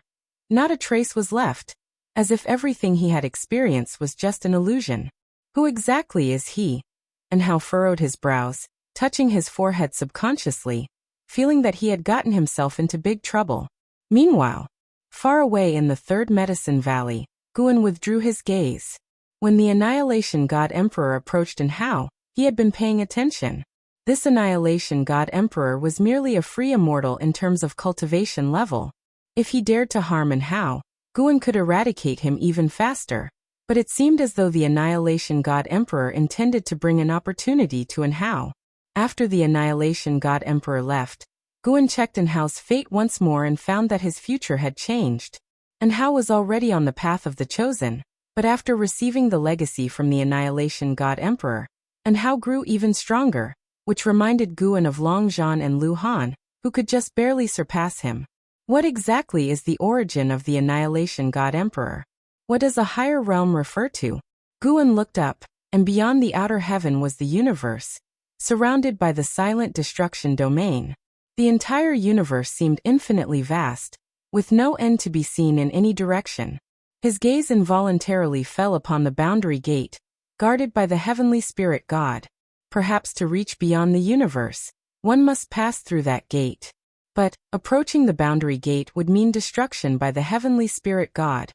[SPEAKER 1] Not a trace was left, as if everything he had experienced was just an illusion. Who exactly is he? And Hao furrowed his brows, touching his forehead subconsciously, feeling that he had gotten himself into big trouble. Meanwhile, far away in the Third Medicine Valley, Guan withdrew his gaze. When the Annihilation God Emperor approached An Hao, he had been paying attention. This Annihilation God Emperor was merely a free immortal in terms of cultivation level. If he dared to harm An Hao, Guan could eradicate him even faster. But it seemed as though the Annihilation God Emperor intended to bring an opportunity to Enhao. After the Annihilation God Emperor left, Guan checked Enhao's fate once more and found that his future had changed. Enhao was already on the path of the chosen, but after receiving the legacy from the Annihilation God Emperor, Enhao grew even stronger, which reminded Guan of Long Zhan and Lu Han, who could just barely surpass him. What exactly is the origin of the Annihilation God Emperor? What does a higher realm refer to? Guan looked up, and beyond the outer heaven was the universe, surrounded by the silent destruction domain. The entire universe seemed infinitely vast, with no end to be seen in any direction. His gaze involuntarily fell upon the boundary gate, guarded by the heavenly spirit god. Perhaps to reach beyond the universe, one must pass through that gate. But, approaching the boundary gate would mean destruction by the heavenly spirit god.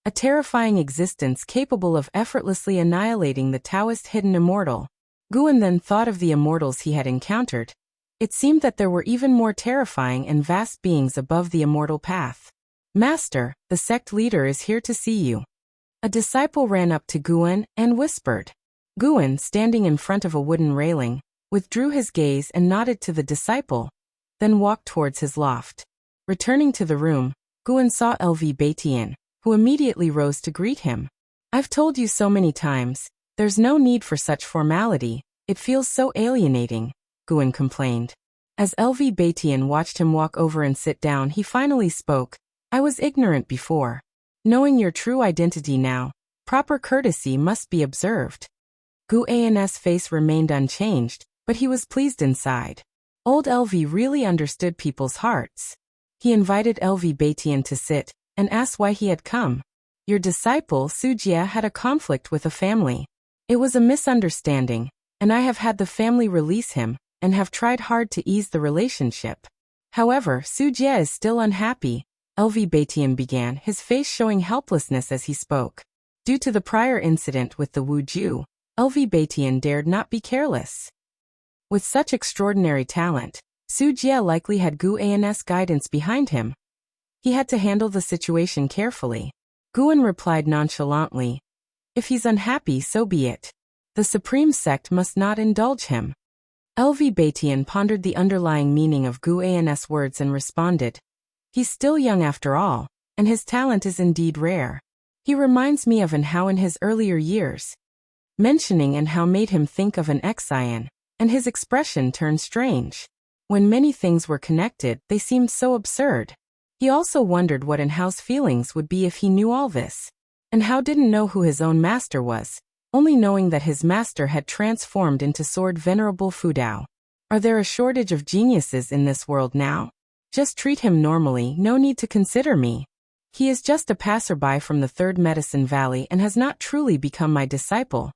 [SPEAKER 1] A terrifying existence capable of effortlessly annihilating the Taoist hidden immortal. Guan then thought of the immortals he had encountered. It seemed that there were even more terrifying and vast beings above the immortal path. Master, the sect leader is here to see you. A disciple ran up to Guan and whispered. Guan, standing in front of a wooden railing, withdrew his gaze and nodded to the disciple, then walked towards his loft. Returning to the room, Guan saw LV Baitian, who immediately rose to greet him. I've told you so many times, there's no need for such formality, it feels so alienating, Guan complained. As LV Baitian watched him walk over and sit down, he finally spoke. I was ignorant before. Knowing your true identity now, proper courtesy must be observed. Guan's face remained unchanged, but he was pleased inside. Old LV really understood people's hearts. He invited LV Baitian to sit, and asked why he had come. Your disciple Sujia had a conflict with a family. It was a misunderstanding, and I have had the family release him, and have tried hard to ease the relationship. However, Sujia is still unhappy, LV Baitian began, his face showing helplessness as he spoke. Due to the prior incident with the Wu Ju, LV Baitian dared not be careless. With such extraordinary talent, Sujia likely had Guan's guidance behind him. He had to handle the situation carefully. Guan replied nonchalantly, if he's unhappy, so be it. The supreme sect must not indulge him. LV Baitian pondered the underlying meaning of Guan's words and responded, he's still young after all, and his talent is indeed rare. He reminds me of Enhao in his earlier years. Mentioning Enhao made him think of an Xian, and his expression turned strange. When many things were connected, they seemed so absurd. He also wondered what Enhao's feelings would be if he knew all this. Enhao didn't know who his own master was, only knowing that his master had transformed into Sword Venerable Fudao. Are there a shortage of geniuses in this world now? Just treat him normally, no need to consider me. He is just a passerby from the Third Medicine Valley and has not truly become my disciple,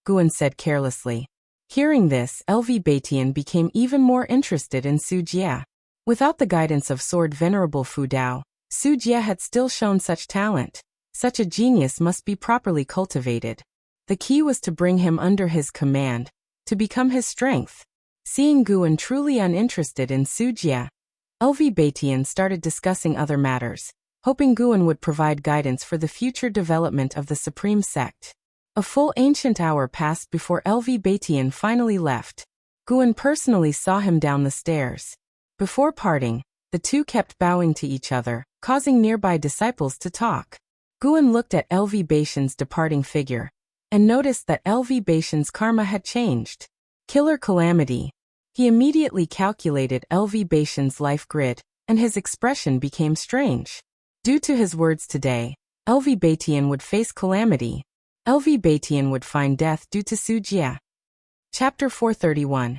[SPEAKER 1] Guan said carelessly. Hearing this, LV Baitian became even more interested in Sujia. Without the guidance of Sword Venerable Fudao, Sujia had still shown such talent. Such a genius must be properly cultivated. The key was to bring him under his command, to become his strength. Seeing Guan truly uninterested in Sujia, LV Baitian started discussing other matters, hoping Guan would provide guidance for the future development of the Supreme Sect. A full ancient hour passed before LV Baitian finally left. Guan personally saw him down the stairs. Before parting, the two kept bowing to each other, causing nearby disciples to talk. Guan looked at LV Baitian's departing figure, and noticed that LV Baitian's karma had changed. Killer calamity. He immediately calculated LV Baitian's life grid, and his expression became strange. Due to his words today, LV Baitian would face calamity. LV Baitian would find death due to Sujia. Chapter 431.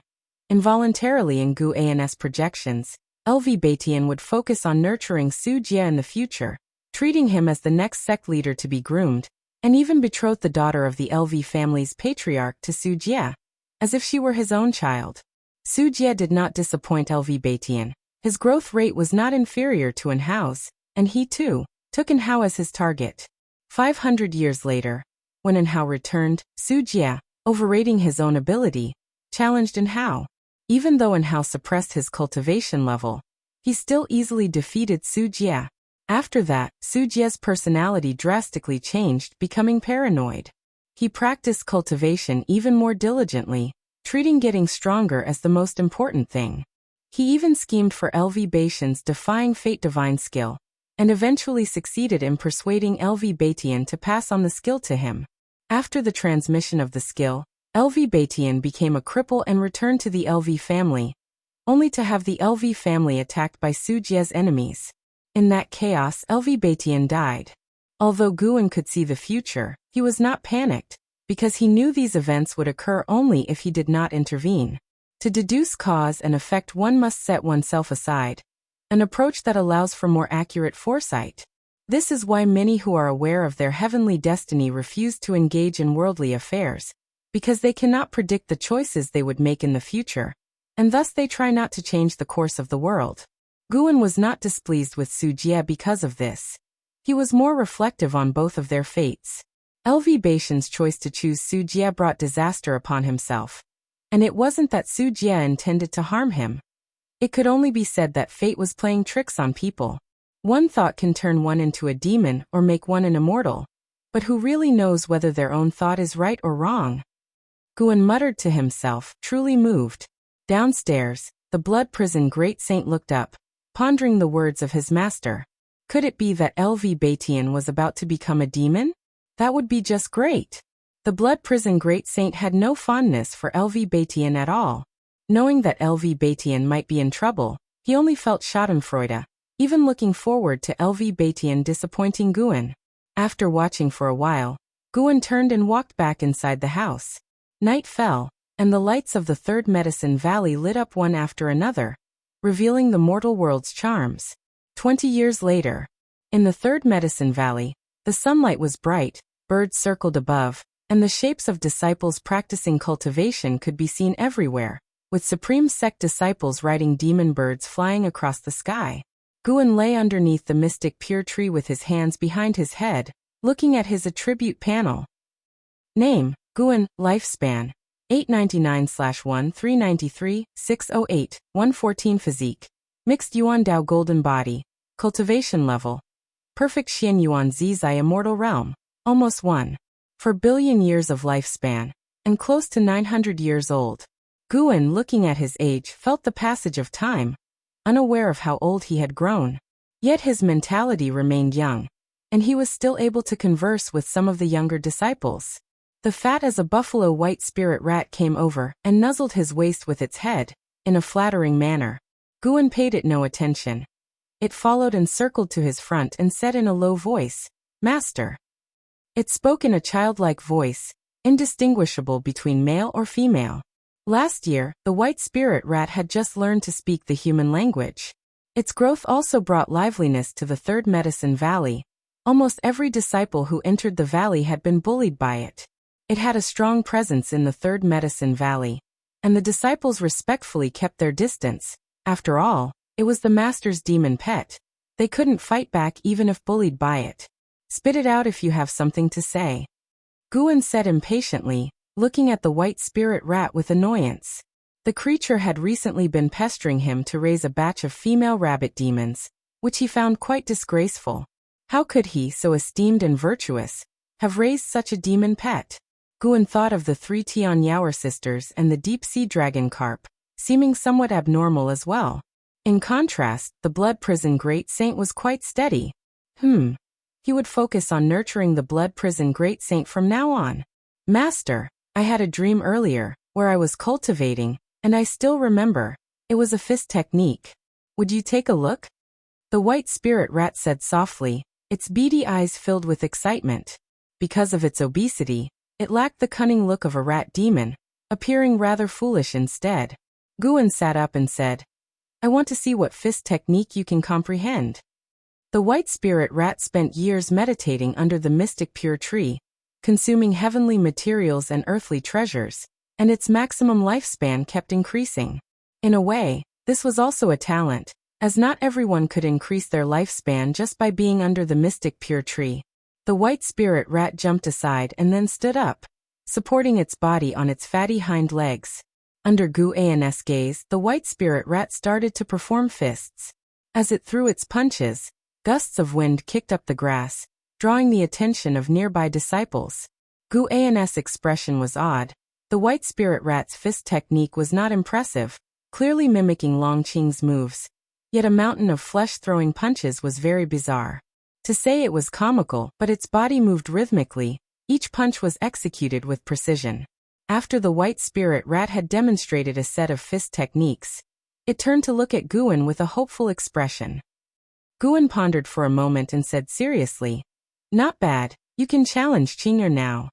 [SPEAKER 1] Involuntarily in Guan's projections, LV Baitian would focus on nurturing Sujia in the future, treating him as the next sect leader to be groomed, and even betrothed the daughter of the LV family's patriarch to Sujia, as if she were his own child. Sujia did not disappoint LV Baitian. His growth rate was not inferior to Enhao's, and he too took Enhao as his target. 500 years later, when Enhao returned, Sujia, overrating his own ability, challenged Enhao. Even though Enhao suppressed his cultivation level, he still easily defeated Sujia. After that, Sujie's personality drastically changed, becoming paranoid. He practiced cultivation even more diligently, treating getting stronger as the most important thing. He even schemed for LV Batian's defying fate divine skill, and eventually succeeded in persuading LV Batian to pass on the skill to him. After the transmission of the skill, LV Batian became a cripple and returned to the LV family, only to have the LV family attacked by Sujie's enemies. In that chaos, LV Batian died. Although Guan could see the future, he was not panicked, because he knew these events would occur only if he did not intervene. To deduce cause and effect, one must set oneself aside, an approach that allows for more accurate foresight. This is why many who are aware of their heavenly destiny refuse to engage in worldly affairs, because they cannot predict the choices they would make in the future, and thus they try not to change the course of the world. Guan was not displeased with Sujie because of this. He was more reflective on both of their fates. LV Batian's choice to choose Sujie brought disaster upon himself. And it wasn't that Sujie intended to harm him. It could only be said that fate was playing tricks on people. One thought can turn one into a demon or make one an immortal, but who really knows whether their own thought is right or wrong? Guan muttered to himself, truly moved. Downstairs, the blood prison great saint looked up, pondering the words of his master. Could it be that LV Batian was about to become a demon? That would be just great. The blood prison great saint had no fondness for LV Batian at all. Knowing that LV Batian might be in trouble, he only felt schadenfreude, even looking forward to LV Batian disappointing Guan. After watching for a while, Guan turned and walked back inside the house. Night fell, and the lights of the third medicine valley lit up one after another, revealing the mortal world's charms. 20 years later, in the third medicine valley, the sunlight was bright, birds circled above, and the shapes of disciples practicing cultivation could be seen everywhere, with supreme sect disciples riding demon birds flying across the sky. Guan lay underneath the mystic pure tree with his hands behind his head, looking at his attribute panel. Name, Guan, lifespan, 899/1 393 608 114 physique, mixed Yuan Dao golden body, cultivation level, perfect Xian Yuan Zizai immortal realm, almost 1 billion years of lifespan, and close to 900 years old. Guan, looking at his age, felt the passage of time, unaware of how old he had grown. Yet his mentality remained young, and he was still able to converse with some of the younger disciples. The fat as a buffalo white spirit rat came over and nuzzled his waist with its head, in a flattering manner. Guan paid it no attention. It followed and circled to his front and said in a low voice, "Master." It spoke in a childlike voice, indistinguishable between male or female. Last year, the white spirit rat had just learned to speak the human language. Its growth also brought liveliness to the third medicine valley. Almost every disciple who entered the valley had been bullied by it. It had a strong presence in the third medicine valley, and the disciples respectfully kept their distance. After all, it was the master's demon pet. They couldn't fight back even if bullied by it. "Spit it out if you have something to say," Guan said impatiently, looking at the white spirit rat with annoyance. The creature had recently been pestering him to raise a batch of female rabbit demons, which he found quite disgraceful. How could he, so esteemed and virtuous, have raised such a demon pet? Guan thought of the 3 Tianyao sisters and the deep-sea dragon carp, seeming somewhat abnormal as well. In contrast, the blood prison great saint was quite steady. He would focus on nurturing the blood prison great saint from now on. "Master, I had a dream earlier, where I was cultivating, and I still remember. It was a fist technique. Would you take a look?" The white spirit rat said softly, its beady eyes filled with excitement. Because of its obesity, it lacked the cunning look of a rat demon, appearing rather foolish instead. Guan sat up and said, "I want to see what fist technique you can comprehend." The white spirit rat spent years meditating under the mystic pure tree, consuming heavenly materials and earthly treasures, and its maximum lifespan kept increasing. In a way, this was also a talent, as not everyone could increase their lifespan just by being under the mystic pure tree. The white spirit rat jumped aside and then stood up, supporting its body on its fatty hind legs. Under Guan's gaze, the white spirit rat started to perform fists. As it threw its punches, Gusts of wind kicked up the grass, drawing the attention of nearby disciples. Guan's expression was odd. The white spirit rat's fist technique was not impressive, clearly mimicking Long Qing's moves. Yet a mountain of flesh-throwing punches was very bizarre. To say it was comical, but its body moved rhythmically. Each punch was executed with precision. After the white spirit rat had demonstrated a set of fist techniques, it turned to look at Guan with a hopeful expression. Guan pondered for a moment and said seriously, "Not bad, you can challenge Qing'er now."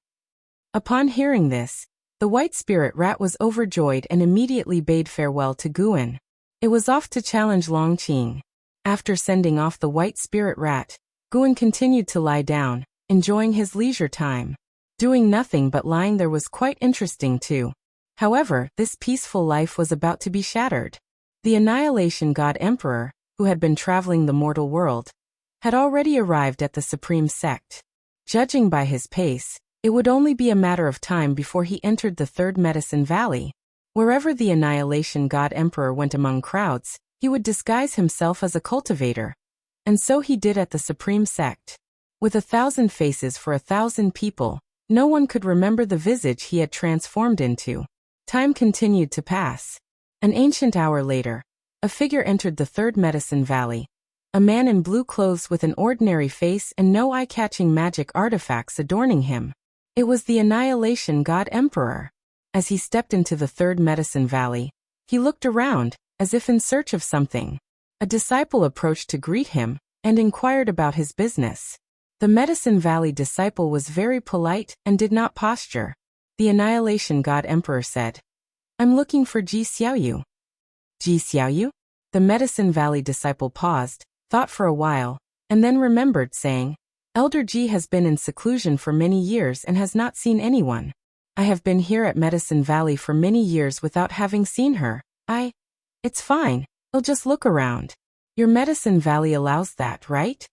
[SPEAKER 1] Upon hearing this, the white spirit rat was overjoyed and immediately bade farewell to Guan. It was off to challenge Long Qing. After sending off the white spirit rat, Guan continued to lie down, enjoying his leisure time. Doing nothing but lying there was quite interesting too. However, this peaceful life was about to be shattered. The Annihilation God Emperor, who had been traveling the mortal world, had already arrived at the Supreme Sect. Judging by his pace, it would only be a matter of time before he entered the Third Medicine Valley. Wherever the Annihilation God Emperor went among crowds, he would disguise himself as a cultivator. And so he did at the Supreme Sect. With 1,000 faces for 1,000 people, no one could remember the visage he had transformed into. Time continued to pass. An ancient hour later, a figure entered the Third Medicine Valley. A man in blue clothes with an ordinary face and no eye-catching magic artifacts adorning him. It was the Annihilation God Emperor. As he stepped into the Third Medicine Valley, he looked around, as if in search of something. A disciple approached to greet him, and inquired about his business. The Medicine Valley disciple was very polite and did not posture. The Annihilation God Emperor said, "I'm looking for Ji Xiaoyu." Ji Xiaoyu? The Medicine Valley disciple paused, thought for a while, and then remembered saying, "Elder Ji has been in seclusion for many years and has not seen anyone. I have been here at Medicine Valley for many years without having seen her. It's fine, I'll just look around. Your Medicine Valley allows that, right?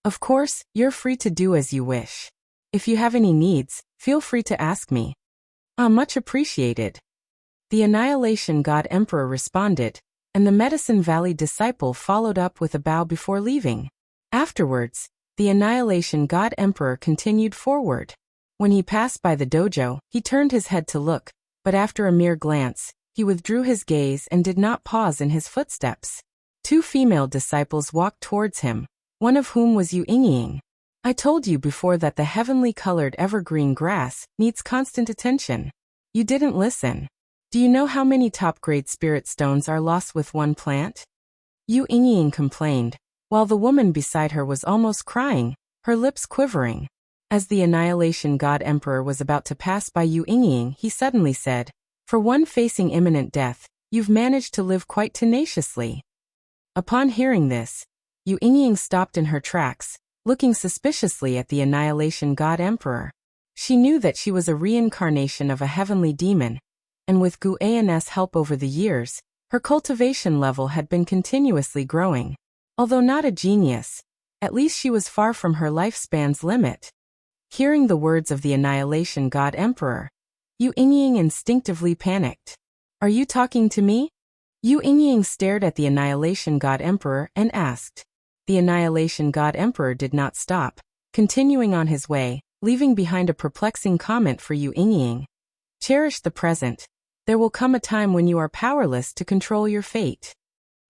[SPEAKER 1] Of course, you're free to do as you wish. If you have any needs, feel free to ask me." Much appreciated. The Annihilation God Emperor responded, and the Medicine Valley disciple followed up with a bow before leaving. Afterwards, the Annihilation God Emperor continued forward. When he passed by the dojo, he turned his head to look, but after a mere glance, he withdrew his gaze and did not pause in his footsteps. 2 female disciples walked towards him, one of whom was Yu Yingying. "I told you before that the heavenly colored evergreen grass needs constant attention. You didn't listen. Do you know how many top-grade spirit stones are lost with one plant?" Yu Yingying complained, while the woman beside her was almost crying, her lips quivering. As the Annihilation God Emperor was about to pass by Yu Yingying, he suddenly said, "For one facing imminent death, you've managed to live quite tenaciously." Upon hearing this, Yu Yingying stopped in her tracks, looking suspiciously at the Annihilation God Emperor. She knew that she was a reincarnation of a heavenly demon, and with Guan's help over the years, her cultivation level had been continuously growing. Although not a genius, at least she was far from her lifespan's limit. Hearing the words of the Annihilation God Emperor, Yu Yingying instinctively panicked. "Are you talking to me?" Yu Yingying stared at the Annihilation God Emperor and asked. The Annihilation God Emperor did not stop, continuing on his way, leaving behind a perplexing comment for Yu Yingying. "Cherish the present. There will come a time when you are powerless to control your fate."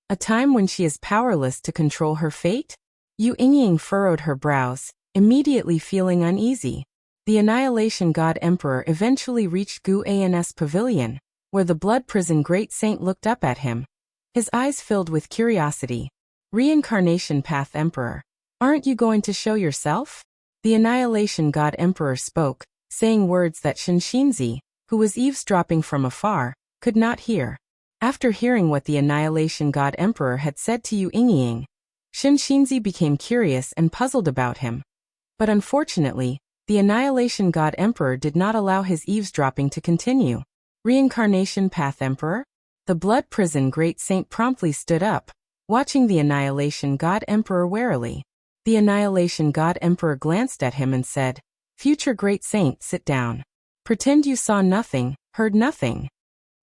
[SPEAKER 1] A time when she is powerless to control her fate? Yu Yingying furrowed her brows, immediately feeling uneasy. The Annihilation God Emperor eventually reached Guan's pavilion, where the Blood Prison Great Saint looked up at him. His eyes filled with curiosity. "Reincarnation Path Emperor, aren't you going to show yourself?" The Annihilation God Emperor spoke, saying words that Shinxinzi, who was eavesdropping from afar, could not hear. After hearing what the Annihilation God Emperor had said to Yu Yingying, Shinxinzi became curious and puzzled about him. But unfortunately, the Annihilation God Emperor did not allow his eavesdropping to continue. "Reincarnation Path Emperor?" The Blood Prison Great Saint promptly stood up, watching the Annihilation God Emperor warily. The Annihilation God Emperor glanced at him and said, "Future Great Saint, sit down. Pretend you saw nothing, heard nothing.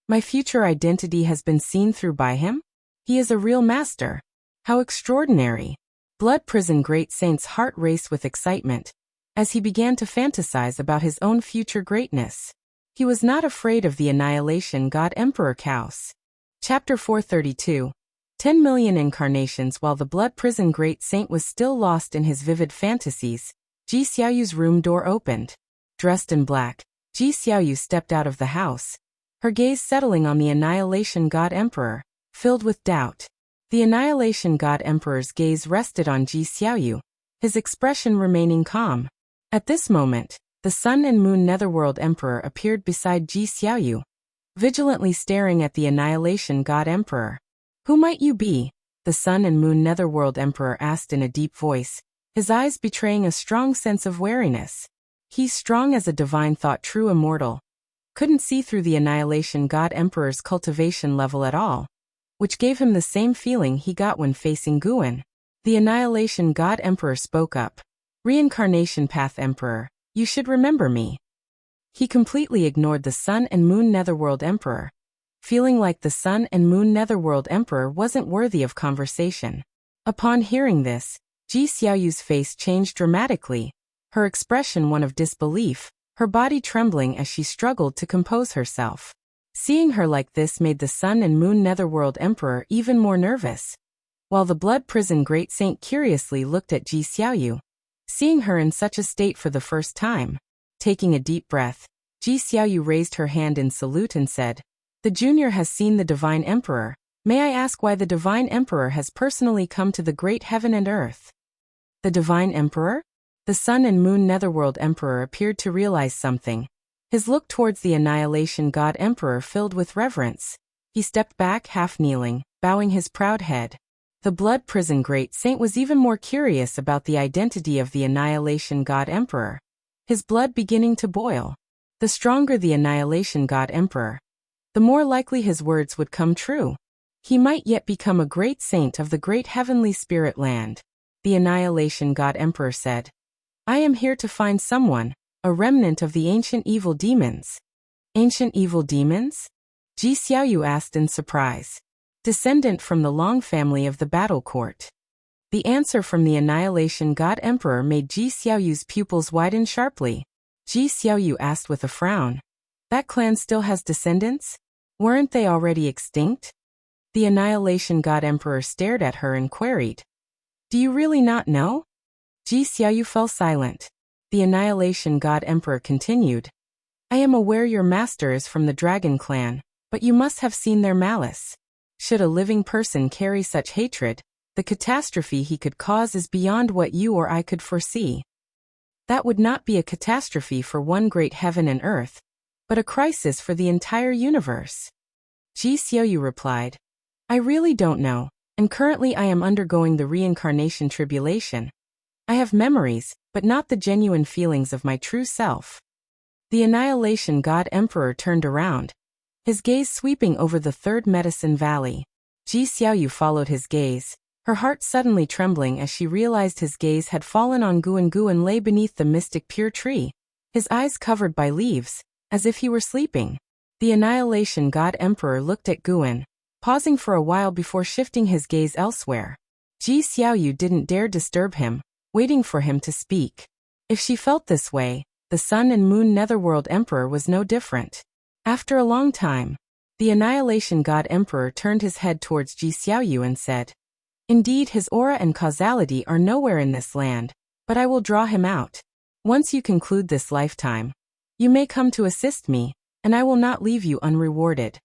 [SPEAKER 1] My future identity has been seen through by him? He is a real master. How extraordinary." Blood Prison Great Saint's heart raced with excitement as he began to fantasize about his own future greatness. He was not afraid of the Annihilation God Emperor Chaos. Chapter 432. 10 million incarnations. While the Blood Prison Great Saint was still lost in his vivid fantasies, Ji Xiaoyu's room door opened. Dressed in black, Ji Xiaoyu stepped out of the house, her gaze settling on the Annihilation God Emperor, filled with doubt. The Annihilation God Emperor's gaze rested on Ji Xiaoyu, his expression remaining calm. At this moment, the Sun and Moon Netherworld Emperor appeared beside Ji Xiaoyu, vigilantly staring at the Annihilation God Emperor. "Who might you be?" the Sun and Moon Netherworld Emperor asked in a deep voice, his eyes betraying a strong sense of wariness. He, strong as a divine thought, true immortal, couldn't see through the Annihilation God Emperor's cultivation level at all, which gave him the same feeling he got when facing Guan. The Annihilation God Emperor spoke up. "Reincarnation Path Emperor, you should remember me." He completely ignored the Sun and Moon Netherworld Emperor, feeling like the Sun and Moon Netherworld Emperor wasn't worthy of conversation. Upon hearing this, Ji Xiaoyu's face changed dramatically, her expression one of disbelief, her body trembling as she struggled to compose herself. Seeing her like this made the Sun and Moon Netherworld Emperor even more nervous, while the Blood Prison Great Saint curiously looked at Ji Xiaoyu, seeing her in such a state for the first time. Taking a deep breath, Ji Xiaoyu raised her hand in salute and said, "The Junior has seen the Divine Emperor. May I ask why the Divine Emperor has personally come to the great heaven and earth?" The Divine Emperor? The Sun and Moon Netherworld Emperor appeared to realize something. His look towards the Annihilation God Emperor filled with reverence. He stepped back, half kneeling, bowing his proud head. The Blood Prison Great Saint was even more curious about the identity of the Annihilation God Emperor, his blood beginning to boil. The stronger the Annihilation God Emperor, the more likely his words would come true. He might yet become a great saint of the great heavenly spirit land. The Annihilation God Emperor said, "I am here to find someone, a remnant of the ancient evil demons." "Ancient evil demons?" Ji Xiaoyu asked in surprise. "Descendant from the Long family of the Battle Court." The answer from the Annihilation God Emperor made Ji Xiaoyu's pupils widen sharply. Ji Xiaoyu asked with a frown, "That clan still has descendants? Weren't they already extinct?" The Annihilation God Emperor stared at her and queried, "Do you really not know?" Ji Xiaoyu fell silent. The Annihilation God Emperor continued, "I am aware your master is from the Dragon Clan, but you must have seen their malice. Should a living person carry such hatred, the catastrophe he could cause is beyond what you or I could foresee. That would not be a catastrophe for one great heaven and earth, but a crisis for the entire universe." Ji Xiaoyu replied, "I really don't know, and currently I am undergoing the reincarnation tribulation. I have memories, but not the genuine feelings of my true self." The Annihilation God Emperor turned around, his gaze sweeping over the Third Medicine Valley. Ji Xiaoyu followed his gaze, her heart suddenly trembling as she realized his gaze had fallen on Guan. Guan lay beneath the mystic pure tree, his eyes covered by leaves, as if he were sleeping. The Annihilation God Emperor looked at Guan, pausing for a while before shifting his gaze elsewhere. Ji Xiaoyu didn't dare disturb him, waiting for him to speak. If she felt this way, the Sun and Moon Netherworld Emperor was no different. After a long time, the Annihilation God Emperor turned his head towards Ji Xiaoyu and said, "Indeed, his aura and causality are nowhere in this land, but I will draw him out. Once you conclude this lifetime, you may come to assist me, and I will not leave you unrewarded."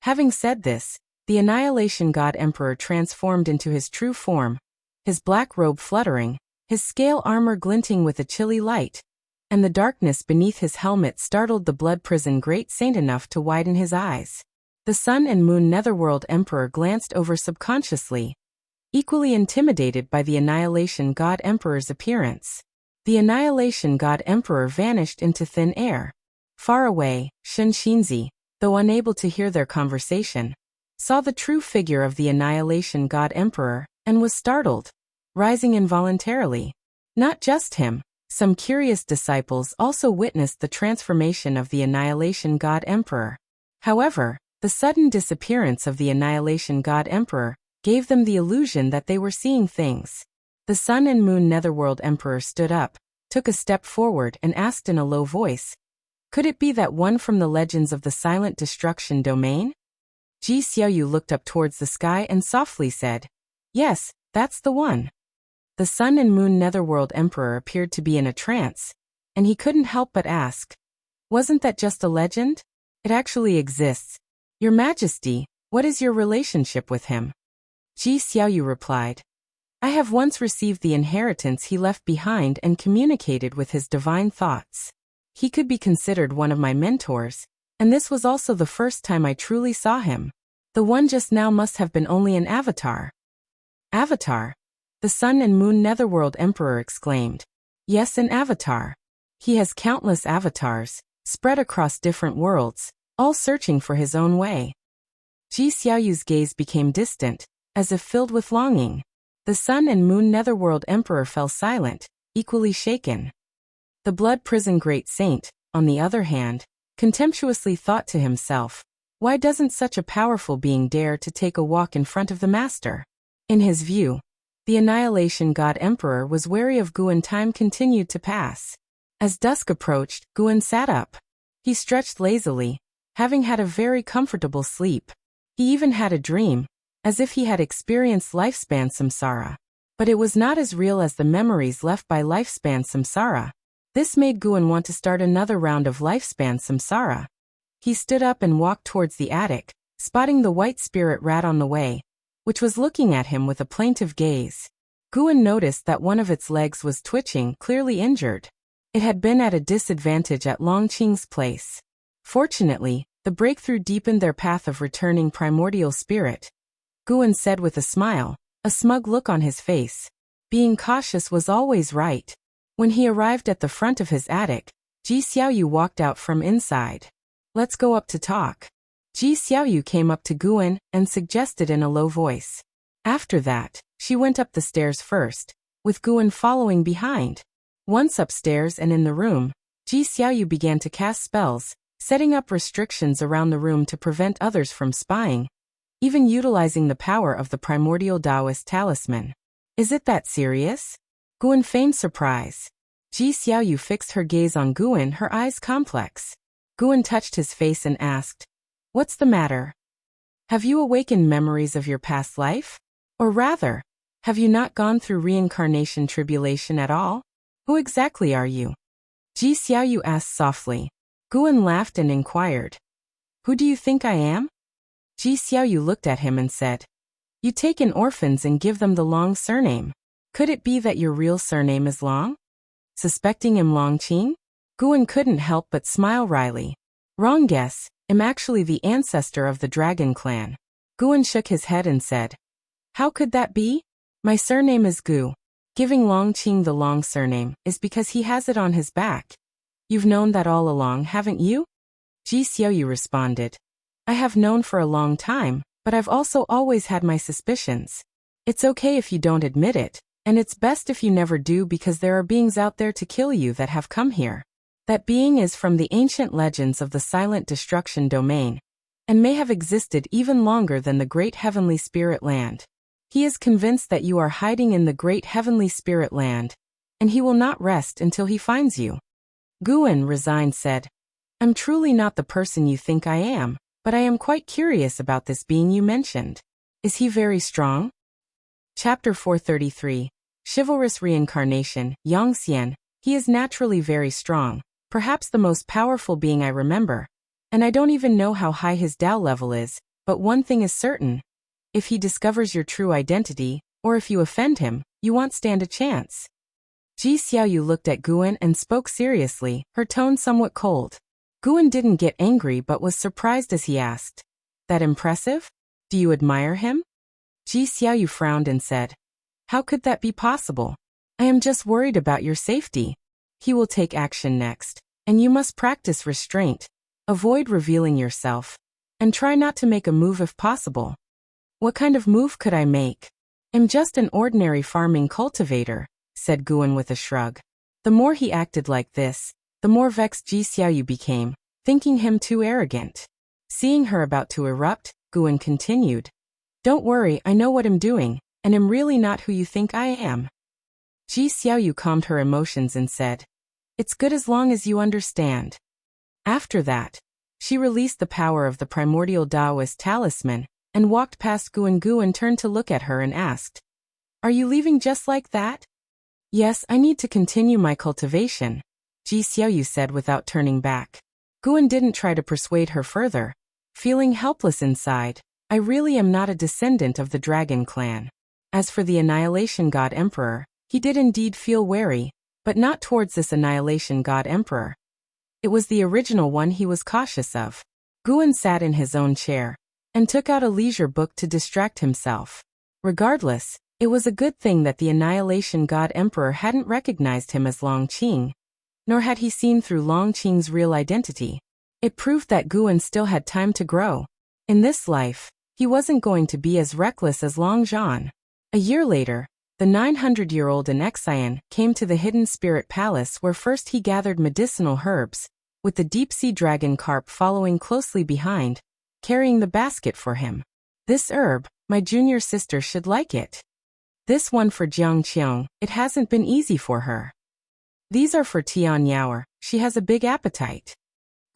[SPEAKER 1] Having said this, the Annihilation God Emperor transformed into his true form, his black robe fluttering, his scale armor glinting with a chilly light, and the darkness beneath his helmet startled the Blood Prison Great Saint enough to widen his eyes. The Sun and Moon Netherworld Emperor glanced over subconsciously, equally intimidated by the Annihilation God Emperor's appearance. The Annihilation God Emperor vanished into thin air. Far away, Shen Xinzi, though unable to hear their conversation, saw the true figure of the Annihilation God Emperor, and was startled, rising involuntarily. Not just him, some curious disciples also witnessed the transformation of the Annihilation God Emperor. However, the sudden disappearance of the Annihilation God Emperor gave them the illusion that they were seeing things. The Sun and Moon Netherworld Emperor stood up, took a step forward and asked in a low voice, "Could it be that one from the legends of the Silent Destruction domain?" Ji Xiaoyu looked up towards the sky and softly said, "Yes, that's the one." The Sun and Moon Netherworld Emperor appeared to be in a trance, and he couldn't help but ask, "Wasn't that just a legend? It actually exists. Your Majesty, what is your relationship with him?" Ji Xiaoyu replied, "I have once received the inheritance he left behind and communicated with his divine thoughts. He could be considered one of my mentors, and this was also the first time I truly saw him. The one just now must have been only an avatar." "Avatar?" The Sun and Moon Netherworld Emperor exclaimed. "Yes, an avatar. He has countless avatars, spread across different worlds, all searching for his own way." Ji Xiaoyu's gaze became distant, as if filled with longing. The Sun and Moon Netherworld Emperor fell silent, equally shaken. The Blood Prison Great Saint, on the other hand, contemptuously thought to himself, "Why doesn't such a powerful being dare to take a walk in front of the Master?" In his view, the Annihilation God Emperor was wary of Guan. Time continued to pass. As dusk approached, Guan sat up. He stretched lazily, having had a very comfortable sleep. He even had a dream, as if he had experienced lifespan samsara. But it was not as real as the memories left by lifespan samsara. This made Guan want to start another round of lifespan samsara. He stood up and walked towards the attic, spotting the white spirit rat on the way, which was looking at him with a plaintive gaze. Guan noticed that one of its legs was twitching, clearly injured. It had been at a disadvantage at Longqing's place. Fortunately, the breakthrough deepened their path of returning primordial spirit. Guan said with a smile, a smug look on his face. Being cautious was always right. When he arrived at the front of his attic, Ji Xiaoyu walked out from inside. "Let's go up to talk." Ji Xiaoyu came up to Guan and suggested in a low voice. After that, she went up the stairs first, with Guan following behind. Once upstairs and in the room, Ji Xiaoyu began to cast spells, setting up restrictions around the room to prevent others from spying, even utilizing the power of the primordial Taoist talisman. "Is it that serious?" Guan feigned surprise. Ji Xiaoyu fixed her gaze on Guan, her eyes complex. Guan touched his face and asked, "What's the matter? Have you awakened memories of your past life? Or rather, have you not gone through reincarnation tribulation at all? Who exactly are you?" Ji Xiaoyu asked softly. Guan laughed and inquired, "Who do you think I am?" Ji Xiaoyu looked at him and said, "You take in orphans and give them the Long surname. Could it be that your real surname is Long?" Suspecting him Longqing, Guan couldn't help but smile wryly. "Wrong guess, I'm actually the ancestor of the Dragon Clan." Guan shook his head and said, "How could that be? My surname is Gu. Giving Longqing the Long surname is because he has it on his back. You've known that all along, haven't you?" Ji Xiaoyu responded, "I have known for a long time, but I've also always had my suspicions. It's okay if you don't admit it, and it's best if you never do because there are beings out there to kill you that have come here. That being is from the ancient legends of the Silent Destruction domain, and may have existed even longer than the Great Heavenly Spirit Land. He is convinced that you are hiding in the Great Heavenly Spirit Land, and he will not rest until he finds you." Guan, resigned, said, "I'm truly not the person you think I am, but I am quite curious about this being you mentioned. Is he very strong?" Chapter 433, Chivalrous Reincarnation, Yangxian. He is naturally very strong, perhaps the most powerful being I remember, and I don't even know how high his Tao level is, but one thing is certain. If he discovers your true identity, or if you offend him, you won't stand a chance. Ji Xiaoyu looked at Guan and spoke seriously, her tone somewhat cold. Guan didn't get angry but was surprised as he asked, "That impressive? Do you admire him?" Ji Xiaoyu frowned and said, "How could that be possible? I am just worried about your safety. He will take action next, and you must practice restraint. Avoid revealing yourself, and try not to make a move if possible." "What kind of move could I make? I'm just an ordinary farming cultivator," said Guan with a shrug. The more he acted like this, the more vexed Ji Xiaoyu became, thinking him too arrogant. Seeing her about to erupt, Guan continued, "Don't worry, I know what I'm doing, and am really not who you think I am." Ji Xiaoyu calmed her emotions and said, "It's good as long as you understand." After that, she released the power of the primordial Taoist talisman and walked past Guan. Guan turned to look at her and asked, "Are you leaving just like that?" "Yes, I need to continue my cultivation," Ji Xiaoyu said without turning back. Guan didn't try to persuade her further. Feeling helpless inside, "I really am not a descendant of the dragon clan." As for the Annihilation God Emperor, he did indeed feel wary, but not towards this Annihilation God Emperor. It was the original one he was cautious of. Guan sat in his own chair and took out a leisure book to distract himself. Regardless, it was a good thing that the Annihilation God Emperor hadn't recognized him as Long Qing, nor had he seen through Long Qing's real identity. It proved that Guan still had time to grow. In this life, he wasn't going to be as reckless as Long Zhan. A year later, the 900-year-old Anexian came to the Hidden Spirit Palace where first he gathered medicinal herbs, with the deep-sea dragon carp following closely behind, carrying the basket for him. "This herb, my junior sister should like it. This one for Jiang Qiang, it hasn't been easy for her. These are for Tian Yaoer, she has a big appetite."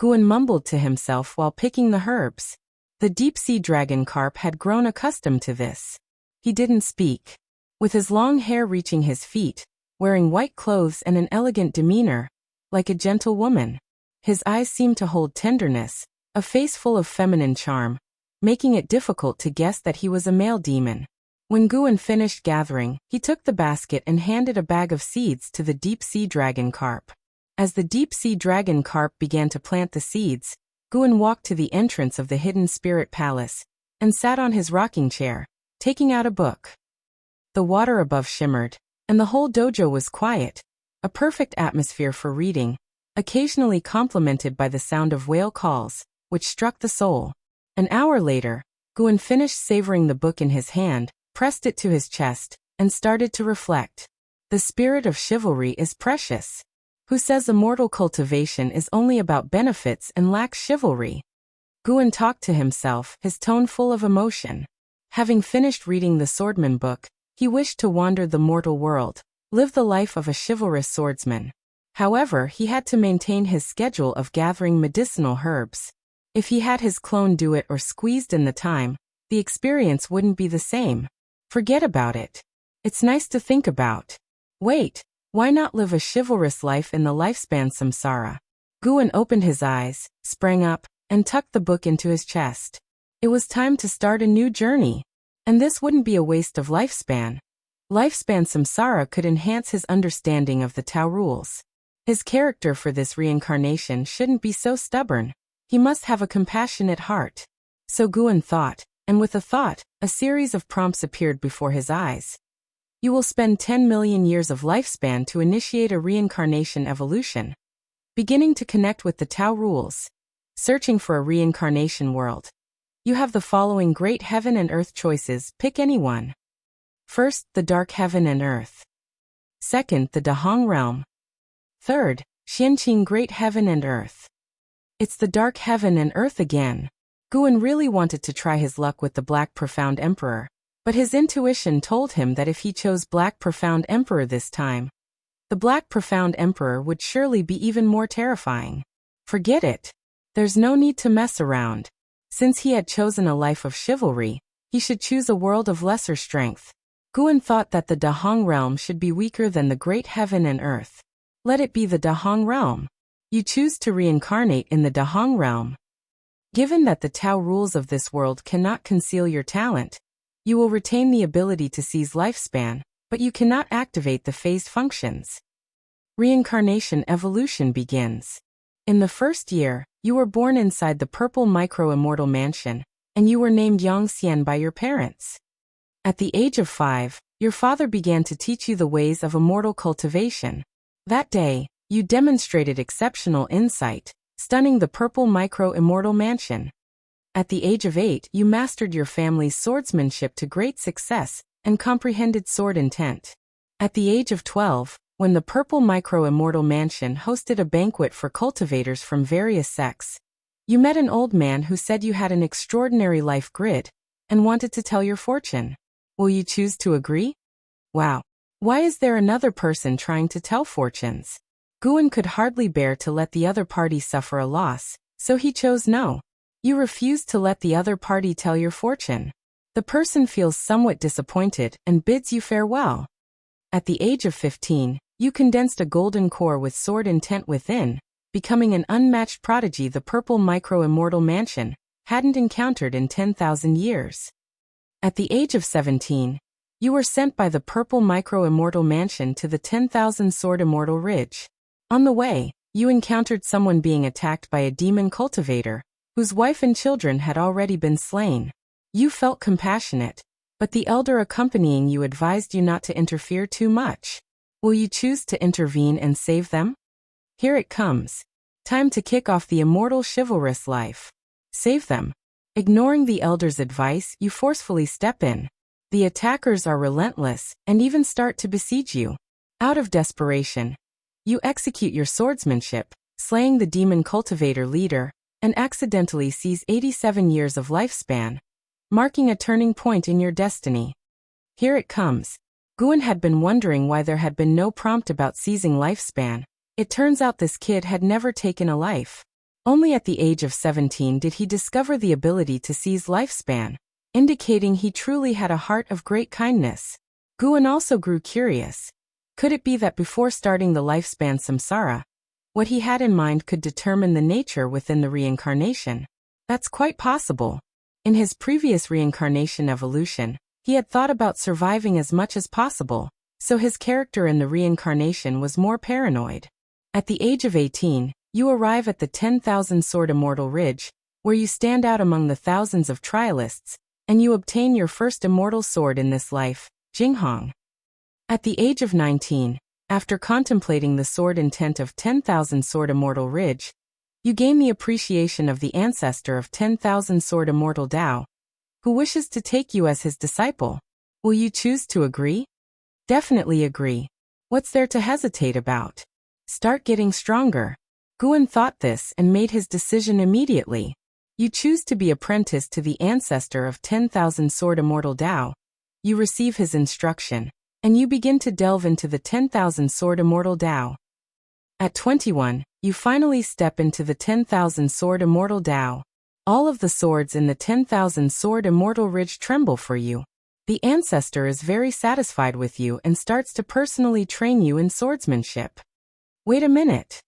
[SPEAKER 1] Guan mumbled to himself while picking the herbs. The deep-sea dragon carp had grown accustomed to this. He didn't speak. With his long hair reaching his feet, wearing white clothes and an elegant demeanor, like a gentle woman, his eyes seemed to hold tenderness, a face full of feminine charm, making it difficult to guess that he was a male demon. When Guan finished gathering, he took the basket and handed a bag of seeds to the deep-sea dragon carp. As the deep-sea dragon carp began to plant the seeds, Guan walked to the entrance of the Hidden Spirit Palace and sat on his rocking chair, taking out a book. The water above shimmered, and the whole dojo was quiet, a perfect atmosphere for reading, occasionally complemented by the sound of whale calls, which struck the soul. An hour later, Guan finished savoring the book in his hand, pressed it to his chest, and started to reflect. The spirit of chivalry is precious. Who says immortal cultivation is only about benefits and lacks chivalry? Guan talked to himself, his tone full of emotion. Having finished reading the Swordman book, he wished to wander the mortal world, live the life of a chivalrous swordsman. However, he had to maintain his schedule of gathering medicinal herbs. If he had his clone do it or squeezed in the time, the experience wouldn't be the same. Forget about it. It's nice to think about. Wait, why not live a chivalrous life in the lifespan samsara? Guan opened his eyes, sprang up, and tucked the book into his chest. It was time to start a new journey. And this wouldn't be a waste of lifespan. Lifespan samsara could enhance his understanding of the Tao rules. His character for this reincarnation shouldn't be so stubborn. He must have a compassionate heart. So Guan thought, and with a thought, a series of prompts appeared before his eyes. You will spend 10 million years of lifespan to initiate a reincarnation evolution. Beginning to connect with the Tao rules. Searching for a reincarnation world. You have the following great heaven and earth choices, pick any one. First, the dark heaven and earth. Second, the Dahong realm. Third, Xianqing great heaven and earth. It's the dark heaven and earth again. Guan really wanted to try his luck with the Black Profound Emperor, but his intuition told him that if he chose Black Profound Emperor this time, the Black Profound Emperor would surely be even more terrifying. Forget it. There's no need to mess around. Since he had chosen a life of chivalry, he should choose a world of lesser strength. Guan thought that the Dahong realm should be weaker than the great heaven and earth. Let it be the Dahong realm. You choose to reincarnate in the Dahong realm. Given that the Tao rules of this world cannot conceal your talent, you will retain the ability to seize lifespan, but you cannot activate the phased functions. Reincarnation evolution begins. In the first year, you were born inside the purple micro-immortal mansion, and you were named Yang Xian by your parents. At the age of 5, your father began to teach you the ways of immortal cultivation. That day, you demonstrated exceptional insight, stunning the purple micro-immortal mansion. At the age of 8, you mastered your family's swordsmanship to great success and comprehended sword intent. At the age of 12, when the purple micro-immortal mansion hosted a banquet for cultivators from various sects, you met an old man who said you had an extraordinary life grid and wanted to tell your fortune. Will you choose to agree? Wow. Why is there another person trying to tell fortunes? Guan could hardly bear to let the other party suffer a loss, so he chose no. You refuse to let the other party tell your fortune. The person feels somewhat disappointed and bids you farewell. At the age of 15, you condensed a golden core with sword intent within, becoming an unmatched prodigy the purple micro-immortal mansion hadn't encountered in 10,000 years. At the age of 17, you were sent by the purple micro-immortal mansion to the 10,000 sword immortal ridge. On the way, you encountered someone being attacked by a demon cultivator, whose wife and children had already been slain. You felt compassionate, but the elder accompanying you advised you not to interfere too much. Will you choose to intervene and save them? Here it comes. Time to kick off the immortal chivalrous life. Save them. Ignoring the elder's advice, you forcefully step in. The attackers are relentless and even start to besiege you. Out of desperation, you execute your swordsmanship, slaying the demon cultivator leader, and accidentally seize 87 years of lifespan, marking a turning point in your destiny. Here it comes. Guan had been wondering why there had been no prompt about seizing lifespan. It turns out this kid had never taken a life. Only at the age of 17 did he discover the ability to seize lifespan, indicating he truly had a heart of great kindness. Guan also grew curious. Could it be that before starting the lifespan samsara, what he had in mind could determine the nature within the reincarnation? That's quite possible. In his previous reincarnation evolution, he had thought about surviving as much as possible, so his character in the reincarnation was more paranoid. At the age of 18, you arrive at the 10,000 sword immortal ridge, where you stand out among the thousands of trialists, and you obtain your first immortal sword in this life, Jinghong. At the age of 19, after contemplating the sword intent of 10,000 sword immortal ridge, you gain the appreciation of the ancestor of 10,000 sword immortal Tao, who wishes to take you as his disciple. Will you choose to agree? Definitely agree. What's there to hesitate about? Start getting stronger. Guan thought this and made his decision immediately. You choose to be apprenticed to the ancestor of 10,000 sword immortal Tao. You receive his instruction, and you begin to delve into the 10,000 sword immortal Tao. At 21, you finally step into the 10,000 sword immortal Tao. All of the swords in the 10,000 sword immortal ridge tremble for you. The ancestor is very satisfied with you and starts to personally train you in swordsmanship. Wait a minute.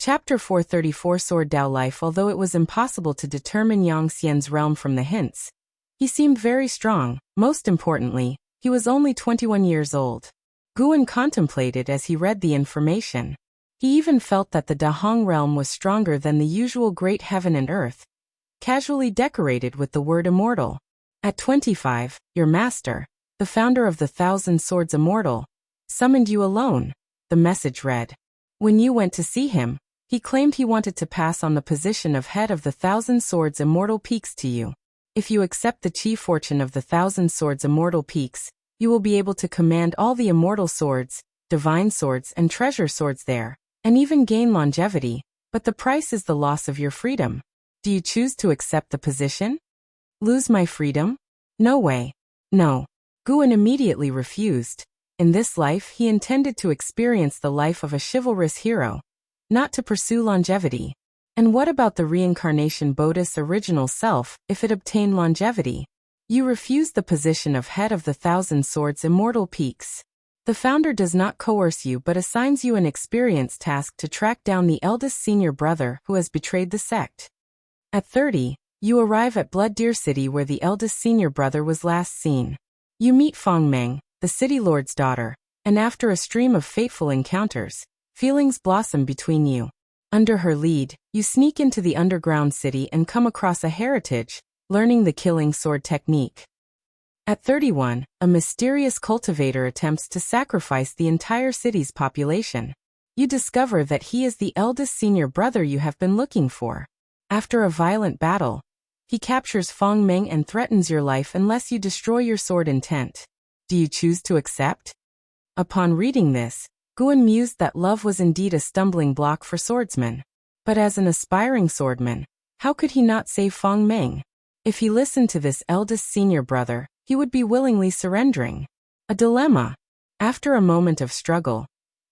[SPEAKER 1] Chapter 434 Sword Tao Life. Although it was impossible to determine Yang Xian's realm from the hints, he seemed very strong. Most importantly, he was only 21 years old. Guan contemplated as he read the information. He even felt that the Dahong realm was stronger than the usual great heaven and earth, casually decorated with the word immortal. At 25, your master, the founder of the 1,000 Swords Immortal, summoned you alone, the message read. When you went to see him, he claimed he wanted to pass on the position of head of the 1,000 Swords Immortal Peaks to you. If you accept the chief fortune of the 1,000 Swords Immortal Peaks, you will be able to command all the immortal swords, divine swords and treasure swords there, and even gain longevity, but the price is the loss of your freedom. Do you choose to accept the position? Lose my freedom? No way. No. Guan immediately refused. In this life he intended to experience the life of a chivalrous hero, not to pursue longevity. And what about the reincarnation Bodhi's original self, if it obtained longevity? You refuse the position of head of the 1,000 Swords Immortal Peaks. The founder does not coerce you but assigns you an experience task to track down the eldest senior brother who has betrayed the sect. At 30, you arrive at Blood Deer City where the eldest senior brother was last seen. You meet Fong Meng, the city lord's daughter, and after a stream of fateful encounters, feelings blossom between you. Under her lead, you sneak into the underground city and come across a heritage, learning the killing sword technique. At 31, a mysterious cultivator attempts to sacrifice the entire city's population. You discover that he is the eldest senior brother you have been looking for. After a violent battle, he captures Fong Meng and threatens your life unless you destroy your sword intent. Do you choose to accept? Upon reading this, Guan mused that love was indeed a stumbling block for swordsmen. But as an aspiring swordman, how could he not save Fong Meng? If he listened to this eldest senior brother, he would be willingly surrendering. A dilemma. After a moment of struggle,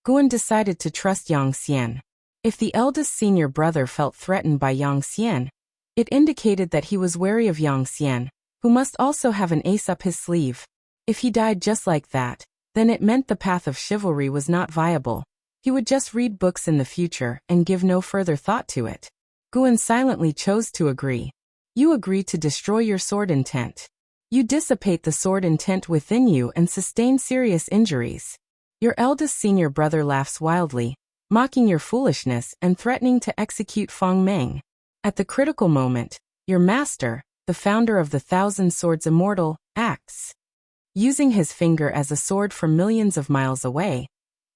[SPEAKER 1] Guan decided to trust Yang Xian. If the eldest senior brother felt threatened by Yang Xian, it indicated that he was wary of Yang Xian, who must also have an ace up his sleeve. If he died just like that, then it meant the path of chivalry was not viable. He would just read books in the future and give no further thought to it. Guan silently chose to agree. You agree to destroy your sword intent. You dissipate the sword intent within you and sustain serious injuries. Your eldest senior brother laughs wildly, mocking your foolishness and threatening to execute Feng Meng. At the critical moment, your master, the founder of the Thousand Swords Immortal, acts. Using his finger as a sword from millions of miles away,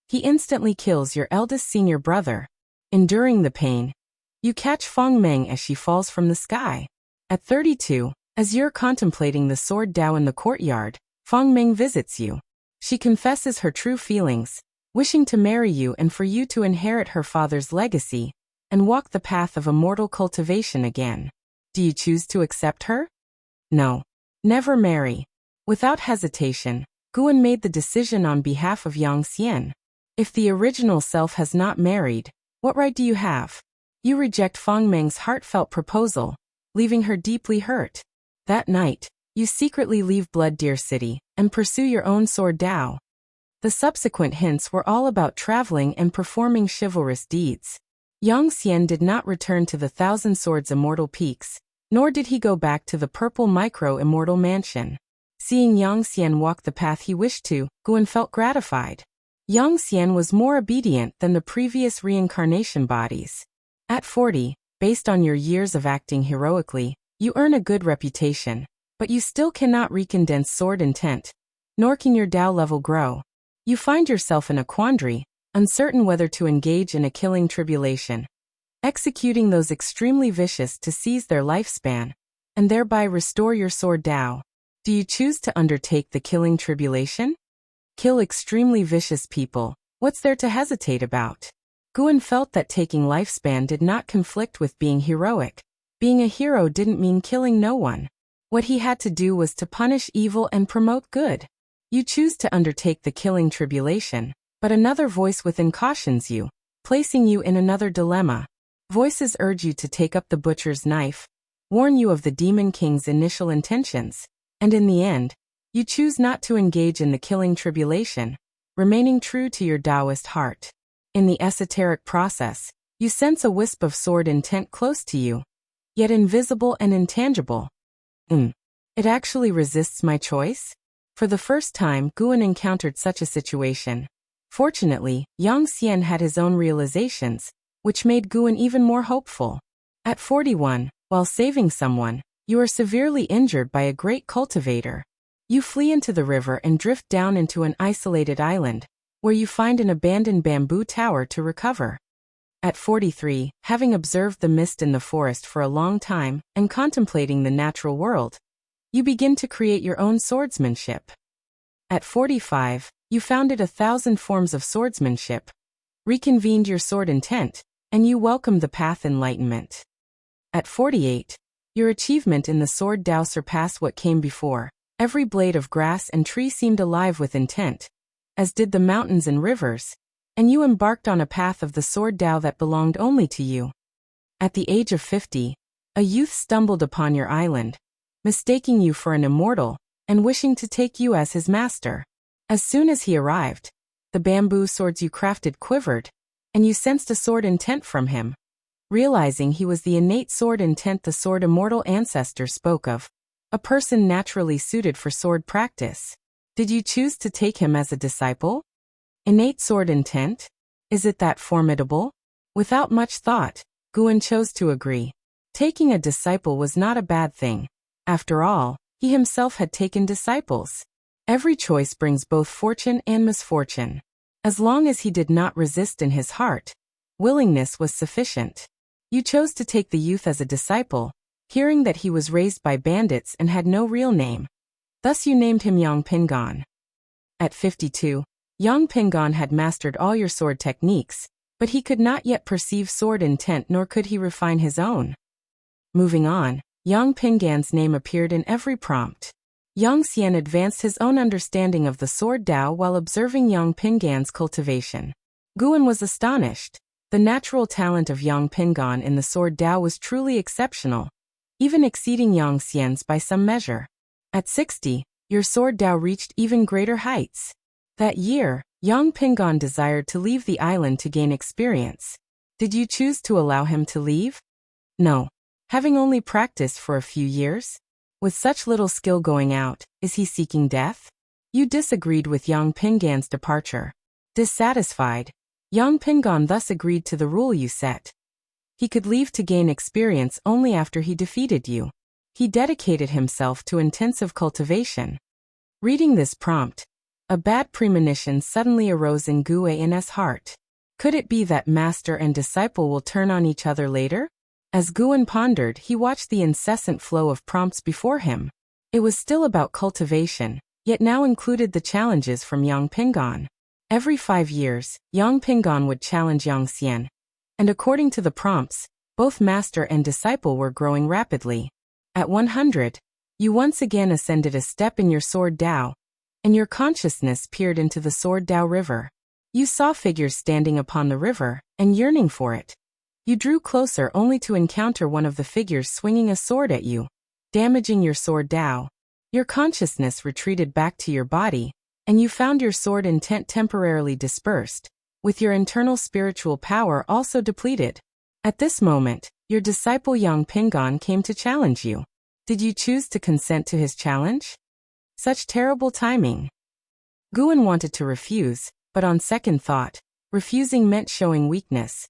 [SPEAKER 1] he instantly kills your eldest senior brother. Enduring the pain, you catch Feng Meng as she falls from the sky. At 32, as you're contemplating the sword Dao in the courtyard, Feng Meng visits you. She confesses her true feelings, wishing to marry you and for you to inherit her father's legacy and walk the path of immortal cultivation again. Do you choose to accept her? No. Never marry. Without hesitation, Guan made the decision on behalf of Yang Xian. If the original self has not married, what right do you have? You reject Feng Meng's heartfelt proposal, leaving her deeply hurt. That night, you secretly leave Blood Deer City and pursue your own sword Dao. The subsequent hints were all about traveling and performing chivalrous deeds. Yang Xian did not return to the Thousand Swords Immortal Peaks, nor did he go back to the Purple Micro-Immortal Mansion. Seeing Yang Xian walk the path he wished to, Guan felt gratified. Yang Xian was more obedient than the previous reincarnation bodies. At 40, based on your years of acting heroically, you earn a good reputation, but you still cannot recondense sword intent, nor can your Dao level grow. You find yourself in a quandary, uncertain whether to engage in a killing tribulation, executing those extremely vicious to seize their lifespan, and thereby restore your sword Dao. Do you choose to undertake the killing tribulation? Kill extremely vicious people, what's there to hesitate about? Guan felt that taking lifespan did not conflict with being heroic. Being a hero didn't mean killing no one. What he had to do was to punish evil and promote good. You choose to undertake the killing tribulation, but another voice within cautions you, placing you in another dilemma. Voices urge you to take up the butcher's knife, warn you of the Demon King's initial intentions, and in the end, you choose not to engage in the killing tribulation, remaining true to your Taoist heart. In the esoteric process, you sense a wisp of sword intent close to you, yet invisible and intangible. It actually resists my choice? For the first time, Guan encountered such a situation. Fortunately, Yang Xian had his own realizations, which made Guan even more hopeful. At 41, while saving someone, you are severely injured by a great cultivator. You flee into the river and drift down into an isolated island, where you find an abandoned bamboo tower to recover. At 43, having observed the mist in the forest for a long time and contemplating the natural world, you begin to create your own swordsmanship. At 45, you founded 1,000 forms of swordsmanship, reconvened your sword intent, and you welcomed the path enlightenment. At 48, your achievement in the sword Dao surpassed what came before. Every blade of grass and tree seemed alive with intent, as did the mountains and rivers, and you embarked on a path of the sword Dao that belonged only to you. At the age of 50, a youth stumbled upon your island, mistaking you for an immortal, and wishing to take you as his master. As soon as he arrived, the bamboo swords you crafted quivered, and you sensed a sword intent from him. Realizing he was the innate sword intent the sword immortal ancestor spoke of, a person naturally suited for sword practice. Did you choose to take him as a disciple? Innate sword intent? Is it that formidable? Without much thought, Guan chose to agree. Taking a disciple was not a bad thing. After all, he himself had taken disciples. Every choice brings both fortune and misfortune. As long as he did not resist in his heart, willingness was sufficient. You chose to take the youth as a disciple, hearing that he was raised by bandits and had no real name. Thus you named him Yang Pingon. At 52, Yang Pingon had mastered all your sword techniques, but he could not yet perceive sword intent nor could he refine his own. Moving on, Yang Pingon's name appeared in every prompt. Yang Xian advanced his own understanding of the sword Dao while observing Yang Pingan's cultivation. Guan was astonished. The natural talent of Yang Pingan in the sword Dao was truly exceptional, even exceeding Yang Xian's by some measure. At 60, your sword Dao reached even greater heights. That year, Yang Pingan desired to leave the island to gain experience. Did you choose to allow him to leave? No. Having only practiced for a few years? With such little skill going out, is he seeking death? You disagreed with Yang Pingan's departure. Dissatisfied, Yang Pingan thus agreed to the rule you set. He could leave to gain experience only after he defeated you. He dedicated himself to intensive cultivation. Reading this prompt, a bad premonition suddenly arose in Guan's heart. Could it be that master and disciple will turn on each other later? As Guan pondered, he watched the incessant flow of prompts before him. It was still about cultivation, yet now included the challenges from Yang Pingan. Every 5 years, Yang Pingan would challenge Yang Xian, and according to the prompts, both master and disciple were growing rapidly. At 100, you once again ascended a step in your sword Dao, and your consciousness peered into the sword Dao river. You saw figures standing upon the river, and yearning for it. You drew closer only to encounter one of the figures swinging a sword at you, damaging your sword Dao. Your consciousness retreated back to your body, and you found your sword intent temporarily dispersed, with your internal spiritual power also depleted. At this moment, your disciple Yang Pingan came to challenge you. Did you choose to consent to his challenge? Such terrible timing. Guan wanted to refuse, but on second thought, refusing meant showing weakness.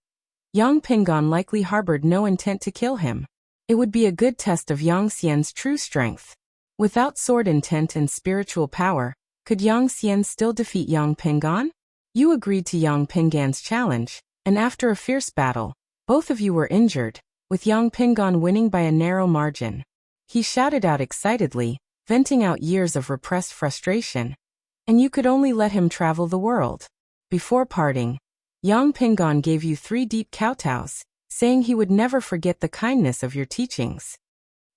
[SPEAKER 1] Yang Pingan likely harbored no intent to kill him. It would be a good test of Yang Xian's true strength. Without sword intent and spiritual power, could Yang Xian still defeat Yang Pingan? You agreed to Yang Pingan's challenge, and after a fierce battle, both of you were injured, with Yang Pingan winning by a narrow margin. He shouted out excitedly, venting out years of repressed frustration. And you could only let him travel the world. Before parting, Yang Pingan gave you 3 deep kowtows, saying he would never forget the kindness of your teachings.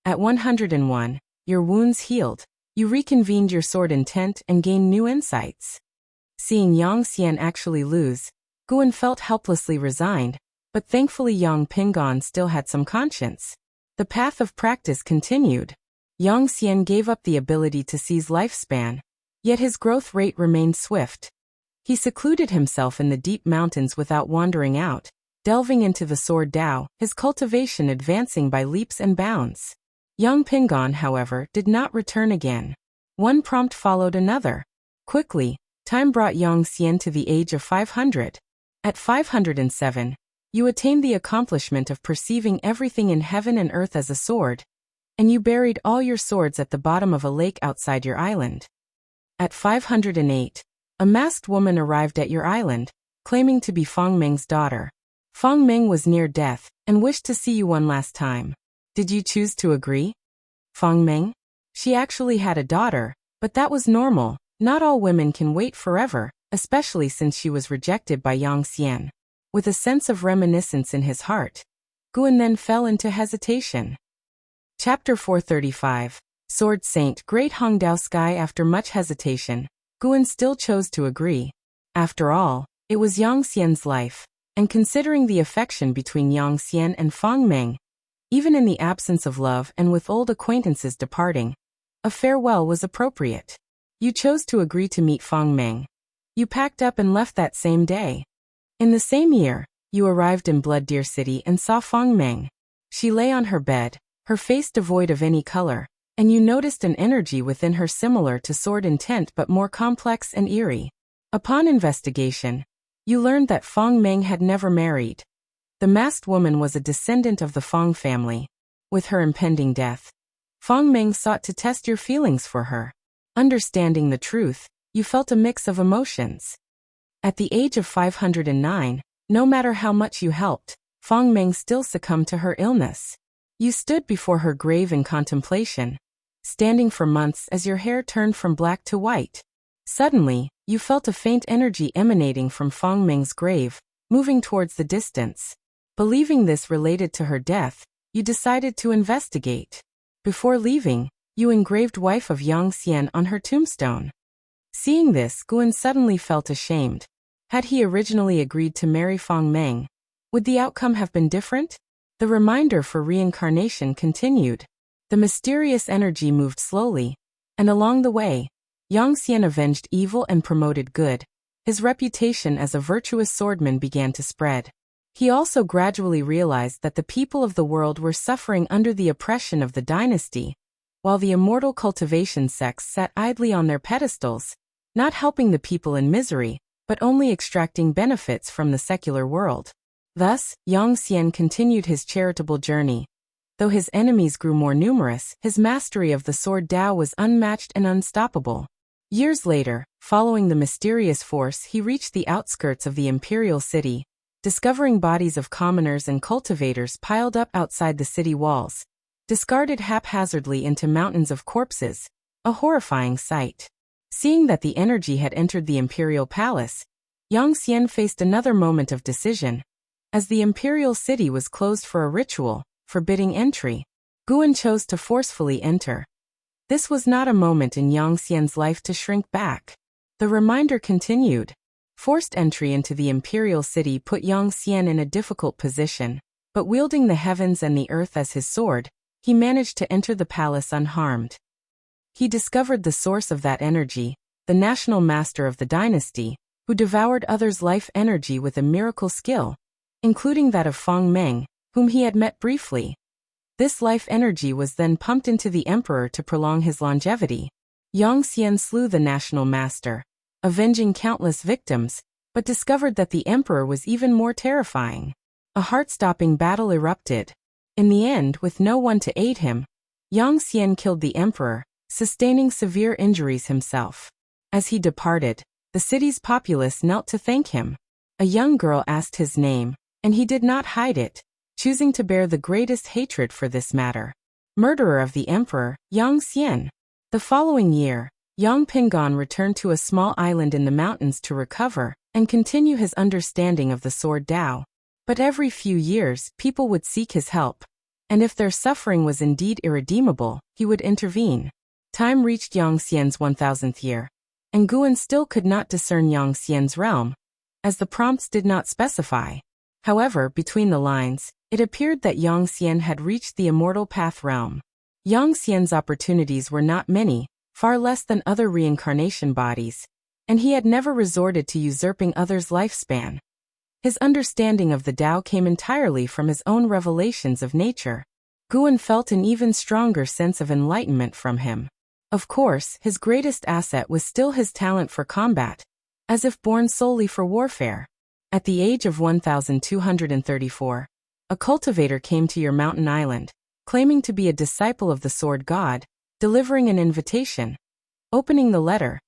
[SPEAKER 1] At 101, your wounds healed, you reconvened your sword intent and gained new insights. Seeing Yang Xian actually lose, Guan felt helplessly resigned, but thankfully Yang Pingan still had some conscience. The path of practice continued. Yang Xian gave up the ability to seize lifespan, yet his growth rate remained swift. He secluded himself in the deep mountains without wandering out, delving into the sword Dao, his cultivation advancing by leaps and bounds. Yang Pingan, however, did not return again. One prompt followed another. Quickly, time brought Yang Xian to the age of 500. At 507, you attained the accomplishment of perceiving everything in heaven and earth as a sword, and you buried all your swords at the bottom of a lake outside your island. At 508, a masked woman arrived at your island, claiming to be Fang Meng's daughter. Fang Meng was near death, and wished to see you one last time. Did you choose to agree? Fang Meng? She actually had a daughter, but that was normal. Not all women can wait forever, especially since she was rejected by Yang Xian. With a sense of reminiscence in his heart, Guan then fell into hesitation. Chapter 435. Sword Saint Great Hongdao Sky. After much hesitation, Guan still chose to agree. After all, it was Yang Xian's life, and considering the affection between Yang Xian and Fang Meng, even in the absence of love and with old acquaintances departing, a farewell was appropriate. You chose to agree to meet Fang Meng. You packed up and left that same day. In the same year, you arrived in Blood Deer City and saw Fang Meng. She lay on her bed, her face devoid of any color, and you noticed an energy within her similar to sword intent but more complex and eerie. Upon investigation, you learned that Fang Meng had never married. The masked woman was a descendant of the Fang family. With her impending death, Fang Meng sought to test your feelings for her. Understanding the truth, you felt a mix of emotions. At the age of 509, no matter how much you helped, Fang Meng still succumbed to her illness. You stood before her grave in contemplation, standing for months as your hair turned from black to white. Suddenly, you felt a faint energy emanating from Fang Meng's grave, moving towards the distance. Believing this related to her death, you decided to investigate. Before leaving, You engraved wife of Yang Xian on her tombstone. Seeing this, Guan suddenly felt ashamed. Had he originally agreed to marry Feng Meng, would the outcome have been different? The reminder for reincarnation continued. The mysterious energy moved slowly, and along the way, Yang Xian avenged evil and promoted good. His reputation as a virtuous swordman began to spread. He also gradually realized that the people of the world were suffering under the oppression of the dynasty, while the immortal cultivation sects sat idly on their pedestals, not helping the people in misery, but only extracting benefits from the secular world. Thus, Yang Xian continued his charitable journey. Though his enemies grew more numerous, his mastery of the sword Dao was unmatched and unstoppable. Years later, following the mysterious force, he reached the outskirts of the imperial city, discovering bodies of commoners and cultivators piled up outside the city walls, discarded haphazardly into mountains of corpses, a horrifying sight. Seeing that the energy had entered the imperial palace, Yang Xian faced another moment of decision. As the imperial city was closed for a ritual, forbidding entry, Guan chose to forcefully enter. This was not a moment in Yang Xian's life to shrink back. The reminder continued. Forced entry into the imperial city put Yang Xian in a difficult position, but wielding the heavens and the earth as his sword, he managed to enter the palace unharmed. He discovered the source of that energy, the national master of the dynasty, who devoured others' life energy with a miracle skill, including that of Feng Meng, whom he had met briefly. This life energy was then pumped into the emperor to prolong his longevity. Yang Xian slew the national master, avenging countless victims, but discovered that the emperor was even more terrifying. A heart-stopping battle erupted. In the end, with no one to aid him, Yang Xian killed the emperor, sustaining severe injuries himself. As he departed, the city's populace knelt to thank him. A young girl asked his name, and he did not hide it, choosing to bear the greatest hatred for this matter. Murderer of the emperor, Yang Xian. The following year, Yang Pingon returned to a small island in the mountains to recover and continue his understanding of the sword Dao. But every few years, people would seek his help, and if their suffering was indeed irredeemable, he would intervene. Time reached Yang Xian's 1000th year, and Guan still could not discern Yang Xian's realm, as the prompts did not specify. However, between the lines, it appeared that Yang Xian had reached the immortal path realm. Yang Xian's opportunities were not many, far less than other reincarnation bodies, and he had never resorted to usurping others' lifespan. His understanding of the Tao came entirely from his own revelations of nature. Guan felt an even stronger sense of enlightenment from him. Of course, his greatest asset was still his talent for combat, as if born solely for warfare. At the age of 1234, a cultivator came to your mountain island, claiming to be a disciple of the sword god, delivering an invitation. Opening the letter,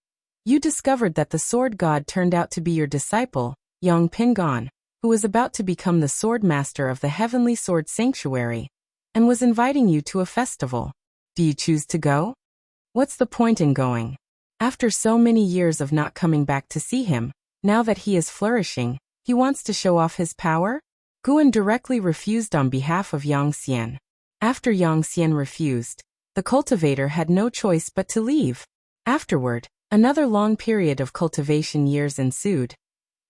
[SPEAKER 1] you discovered that the sword god turned out to be your disciple, Yang Pingon, who was about to become the sword master of the heavenly sword sanctuary, and was inviting you to a festival. Do you choose to go? What's the point in going? After so many years of not coming back to see him, now that he is flourishing, he wants to show off his power? Guan directly refused on behalf of Yang Xian. After Yang Xian refused, the cultivator had no choice but to leave. Afterward, another long period of cultivation years ensued.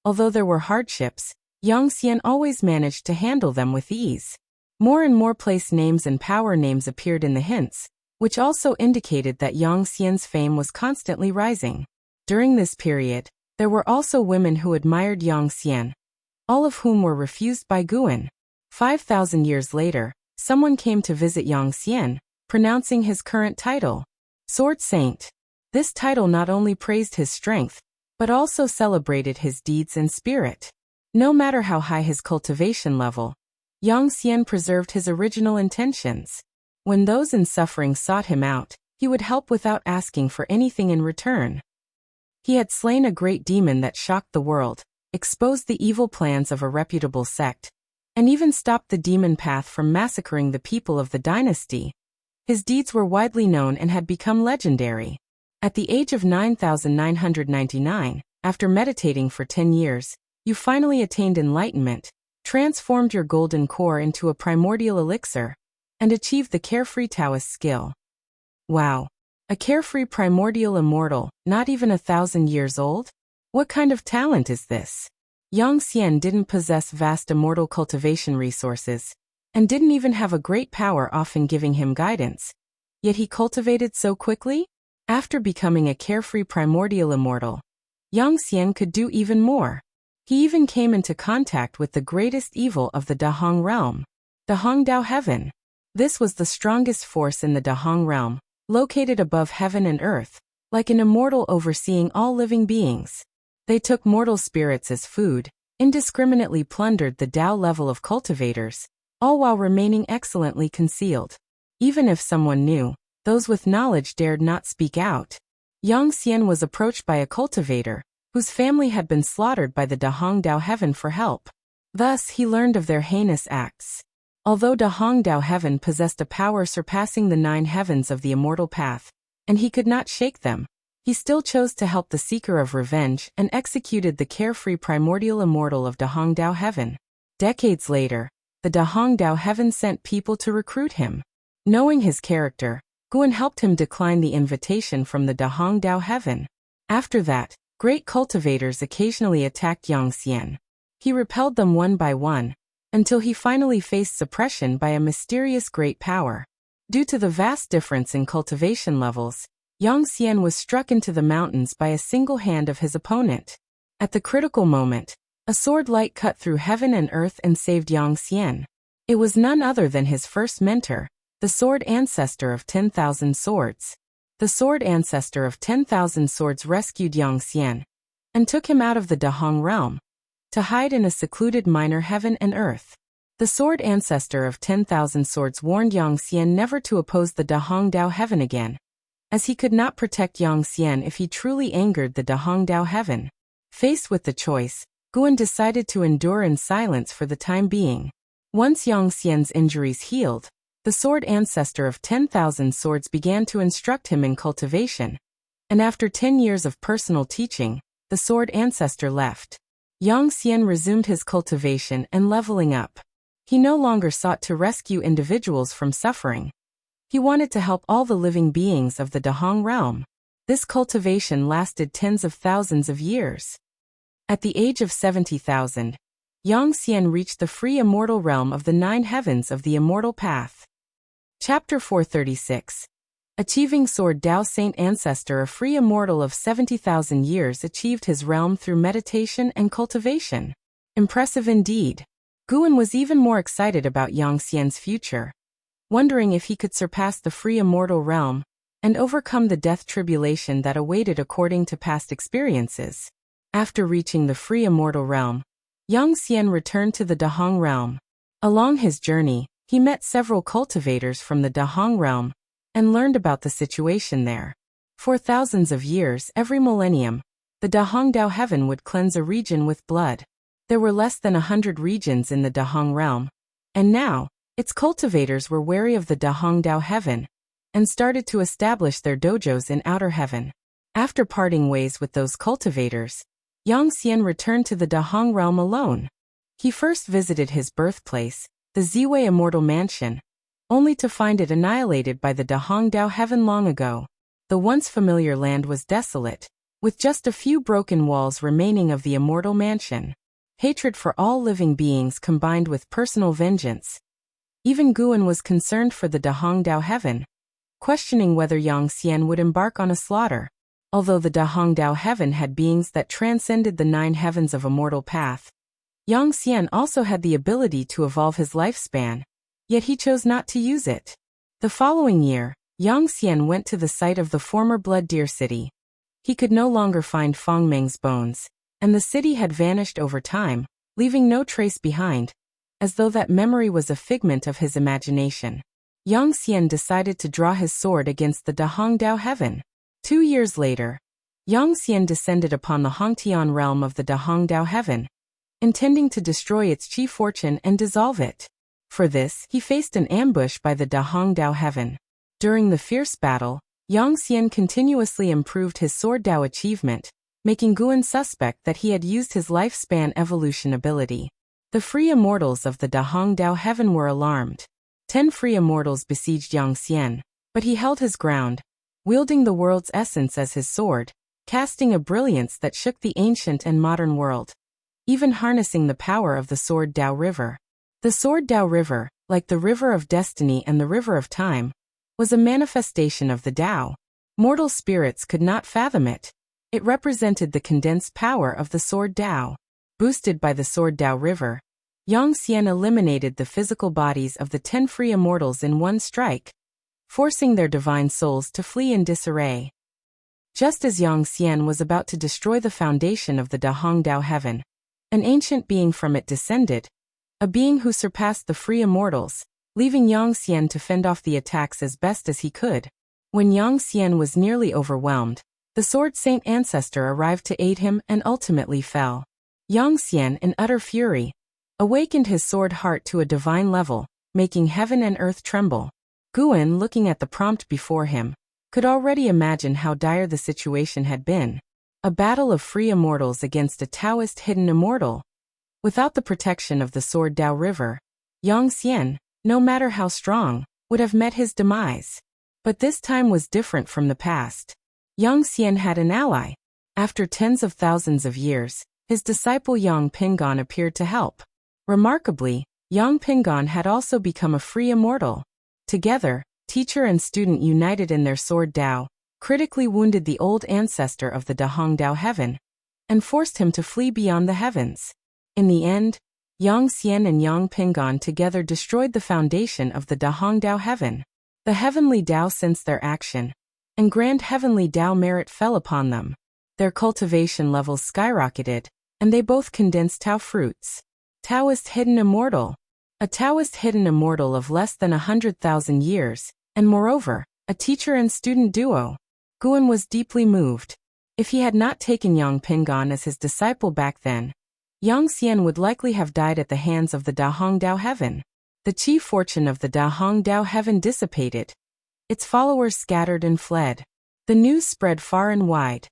[SPEAKER 1] Although there were hardships, Yang Xian always managed to handle them with ease. More and more place names and power names appeared in the hints, which also indicated that Yang Xian's fame was constantly rising. During this period, there were also women who admired Yang Xian, all of whom were refused by Guan. 5,000 years later, someone came to visit Yang Xian, pronouncing his current title, Sword Saint. This title not only praised his strength, but also celebrated his deeds and spirit. No matter how high his cultivation level, Yang Xian preserved his original intentions. When those in suffering sought him out, he would help without asking for anything in return. He had slain a great demon that shocked the world, exposed the evil plans of a reputable sect, and even stopped the demon path from massacring the people of the dynasty. His deeds were widely known and had become legendary. At the age of 9,999, after meditating for 10 years, you finally attained enlightenment, transformed your golden core into a primordial elixir, and achieved the carefree Taoist skill. Wow. A carefree primordial immortal, not even 1,000 years old? What kind of talent is this? Yang Xian didn't possess vast immortal cultivation resources, and didn't even have a great power often giving him guidance. Yet he cultivated so quickly? After becoming a carefree primordial immortal, Yang Xian could do even more. He even came into contact with the greatest evil of the Dahong realm, Dahong Dao Heaven. This was the strongest force in the Dahong realm, located above heaven and earth, like an immortal overseeing all living beings. They took mortal spirits as food, indiscriminately plundered the Dao level of cultivators, all while remaining excellently concealed. Even if someone knew, those with knowledge dared not speak out. Yang Xian was approached by a cultivator, whose family had been slaughtered by the Dahong Dao Heaven for help. Thus he learned of their heinous acts. Although Dahong Dao Heaven possessed a power surpassing the 9 heavens of the immortal path, and he could not shake them, he still chose to help the seeker of revenge and executed the carefree primordial immortal of Dahong Dao Heaven. Decades later, the Dahong Dao Heaven sent people to recruit him. Knowing his character, Guan helped him decline the invitation from the Dahong Dao Heaven. After that, great cultivators occasionally attacked Yang Xian. He repelled them one by one, until he finally faced suppression by a mysterious great power. Due to the vast difference in cultivation levels, Yang Xian was struck into the mountains by a single hand of his opponent. At the critical moment, a sword light cut through heaven and earth and saved Yang Xian. It was none other than his first mentor, the sword ancestor of 10,000 swords. The sword ancestor of 10,000 swords rescued Yang Xian and took him out of the Dahong realm to hide in a secluded minor heaven and earth. The sword ancestor of 10,000 swords warned Yang Xian never to oppose the Dahong Dao Heaven again, as he could not protect Yang Xian if he truly angered the Dahong Dao Heaven. Faced with the choice, Guan decided to endure in silence for the time being. Once Yang Xian's injuries healed, the sword ancestor of 10,000 swords began to instruct him in cultivation, and after 10 years of personal teaching, the sword ancestor left. Yang Xian resumed his cultivation and leveling up. He no longer sought to rescue individuals from suffering. He wanted to help all the living beings of the Dahong realm. This cultivation lasted tens of thousands of years. At the age of 70,000, Yang Xian reached the free immortal realm of the 9 heavens of the immortal path. Chapter 436. Achieving Sword Dao Saint Ancestor. A free immortal of 70,000 years achieved his realm through meditation and cultivation. Impressive indeed. Guan was even more excited about Yang Xian's future, wondering if he could surpass the free immortal realm and overcome the death tribulation that awaited according to past experiences. After reaching the free immortal realm, Yang Xian returned to the Dahong realm. Along his journey, he met several cultivators from the Dahong realm and learned about the situation there. For thousands of years, every millennium, the Dahong Dao Heaven would cleanse a region with blood. There were less than 100 regions in the Dahong realm, and now, its cultivators were wary of the Dahong Dao Heaven and started to establish their dojos in outer heaven. After parting ways with those cultivators, Yang Xian returned to the Dahong realm alone. He first visited his birthplace, the Ziwei Immortal Mansion, only to find it annihilated by the Dahong Dao Heaven long ago. The once familiar land was desolate, with just a few broken walls remaining of the immortal mansion. Hatred for all living beings combined with personal vengeance. Even Guan was concerned for the Dahong Dao Heaven, questioning whether Yang Xian would embark on a slaughter. Although the Dahong Dao Heaven had beings that transcended the 9 heavens of immortal path, Yang Xian also had the ability to evolve his lifespan, yet he chose not to use it. The following year, Yang Xian went to the site of the former Blood Deer City. He could no longer find Feng Meng's bones, and the city had vanished over time, leaving no trace behind, as though that memory was a figment of his imagination. Yang Xian decided to draw his sword against the Dahong Dao Heaven. 2 years later, Yang Xian descended upon the Hongtian realm of the Dahong Dao Heaven, intending to destroy its chi fortune and dissolve it. For this, he faced an ambush by the Dahong Dao Heaven. During the fierce battle, Yang Xian continuously improved his Sword Dao achievement, making Guan suspect that he had used his lifespan evolution ability. The free immortals of the Dahong Dao Heaven were alarmed. 10 free immortals besieged Yang Xian, But he held his ground, wielding the world's essence as his sword, casting a brilliance that shook the ancient and modern world, even harnessing the power of the Sword Tao River. The Sword Tao River, like the River of Destiny and the River of Time, was a manifestation of the Tao. Mortal spirits could not fathom it. It represented the condensed power of the Sword Tao. Boosted by the Sword Tao River, Yang Xian eliminated the physical bodies of the 10 free immortals in one strike, forcing their divine souls to flee in disarray. Just as Yang Xian was about to destroy the foundation of the Dahong Dao heaven, an ancient being from it descended, a being who surpassed the free immortals, leaving Yang Xian to fend off the attacks as best as he could. When Yang Xian was nearly overwhelmed, the Sword Saint ancestor arrived to aid him and ultimately fell. Yang Xian, in utter fury, awakened his sword heart to a divine level, making heaven and earth tremble. Guan, looking at the prompt before him, could already imagine how dire the situation had been. A battle of free immortals against a Taoist hidden immortal. Without the protection of the Sword Tao River, Yang Xian, no matter how strong, would have met his demise. But this time was different from the past. Yang Xian had an ally. After tens of thousands of years, his disciple Yang Pingon appeared to help. Remarkably, Yang Pingon had also become a free immortal. Together, teacher and student united in their Sword Tao, critically wounded the old ancestor of the Dahong Dao heaven, and forced him to flee beyond the heavens. In the end, Yang Xian and Yang Pingon together destroyed the foundation of the Dahong Dao heaven. The heavenly Tao sensed their action, and grand heavenly Tao merit fell upon them. Their cultivation levels skyrocketed, and they both condensed Tao fruits. Taoist hidden immortal. A Taoist hidden immortal of less than 100,000 years, and moreover, a teacher and student duo. Guan was deeply moved. If he had not taken Yang Pingon as his disciple back then, Yang Xian would likely have died at the hands of the Dahong Dao heaven. The chief fortune of the Dahong Dao heaven dissipated. Its followers scattered and fled. The news spread far and wide.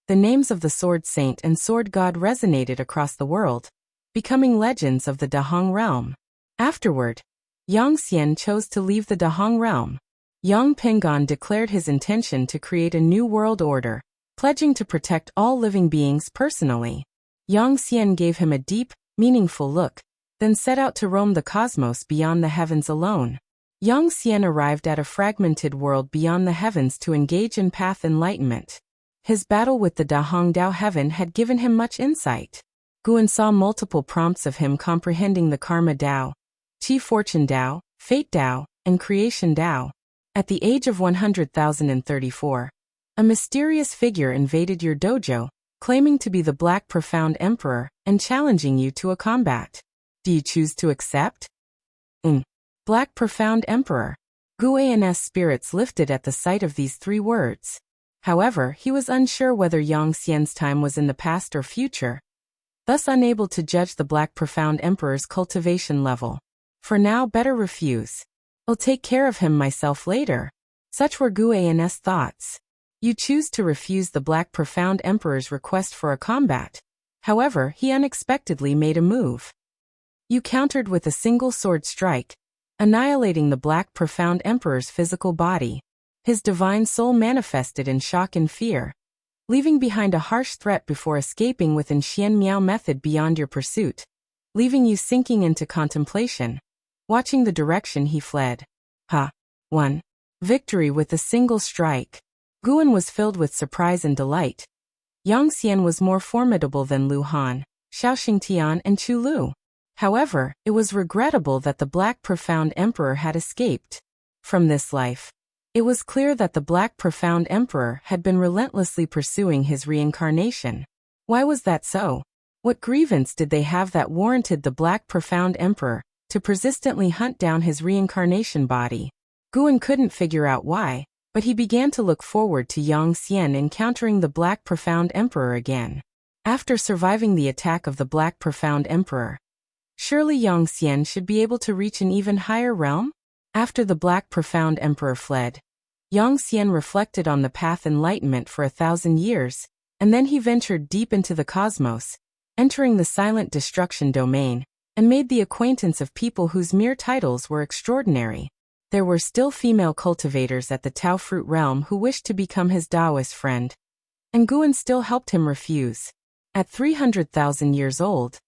[SPEAKER 1] The names of the Sword Saint and Sword God resonated across the world, becoming legends of the Dahong realm. Afterward, Yang Xian chose to leave the Dahong realm. Yang Pingon declared his intention to create a new world order, pledging to protect all living beings personally. Yang Xian gave him a deep, meaningful look, then set out to roam the cosmos beyond the heavens alone. Yang Xian arrived at a fragmented world beyond the heavens to engage in path enlightenment. His battle with the Dahong Dao heaven had given him much insight. Guan saw multiple prompts of him comprehending the Karma Dao, Chi Fortune Dao, Fate Dao, and Creation Dao. At the age of 100,034, a mysterious figure invaded your dojo, claiming to be the Black Profound Emperor and challenging you to a combat. Do you choose to accept? Black Profound Emperor. Guan's spirits lifted at the sight of these 3 words. However, he was unsure whether Yang Xian's time was in the past or future, thus unable to judge the Black Profound Emperor's cultivation level. For now, better refuse. I'll take care of him myself later. Such were Guan's thoughts. You choose to refuse the Black Profound Emperor's request for a combat. However, he unexpectedly made a move. You countered with a single sword strike, annihilating the Black Profound Emperor's physical body. His divine soul manifested in shock and fear, leaving behind a harsh threat before escaping with an Xian Miao method beyond your pursuit, leaving you sinking into contemplation, watching the direction he fled. 1. Victory with a single strike. Guan was filled with surprise and delight. Yang Xian was more formidable than Lu Han, Xiao Xingtian, and Chu Lu. However, it was regrettable that the Black Profound Emperor had escaped from this life. It was clear that the Black Profound Emperor had been relentlessly pursuing his reincarnation. Why was that so? What grievance did they have that warranted the Black Profound Emperor to persistently hunt down his reincarnation body? Guan couldn't figure out why, but he began to look forward to Yang Xian encountering the Black Profound Emperor again. After surviving the attack of the Black Profound Emperor, surely Yang Xian should be able to reach an even higher realm? After the Black Profound Emperor fled, Yang Xian reflected on the path enlightenment for 1,000 years, and then he ventured deep into the cosmos, entering the silent destruction domain, and made the acquaintance of people whose mere titles were extraordinary. There were still female cultivators at the Tao fruit realm who wished to become his Taoist friend, and Guan still helped him refuse. At 300,000 years old,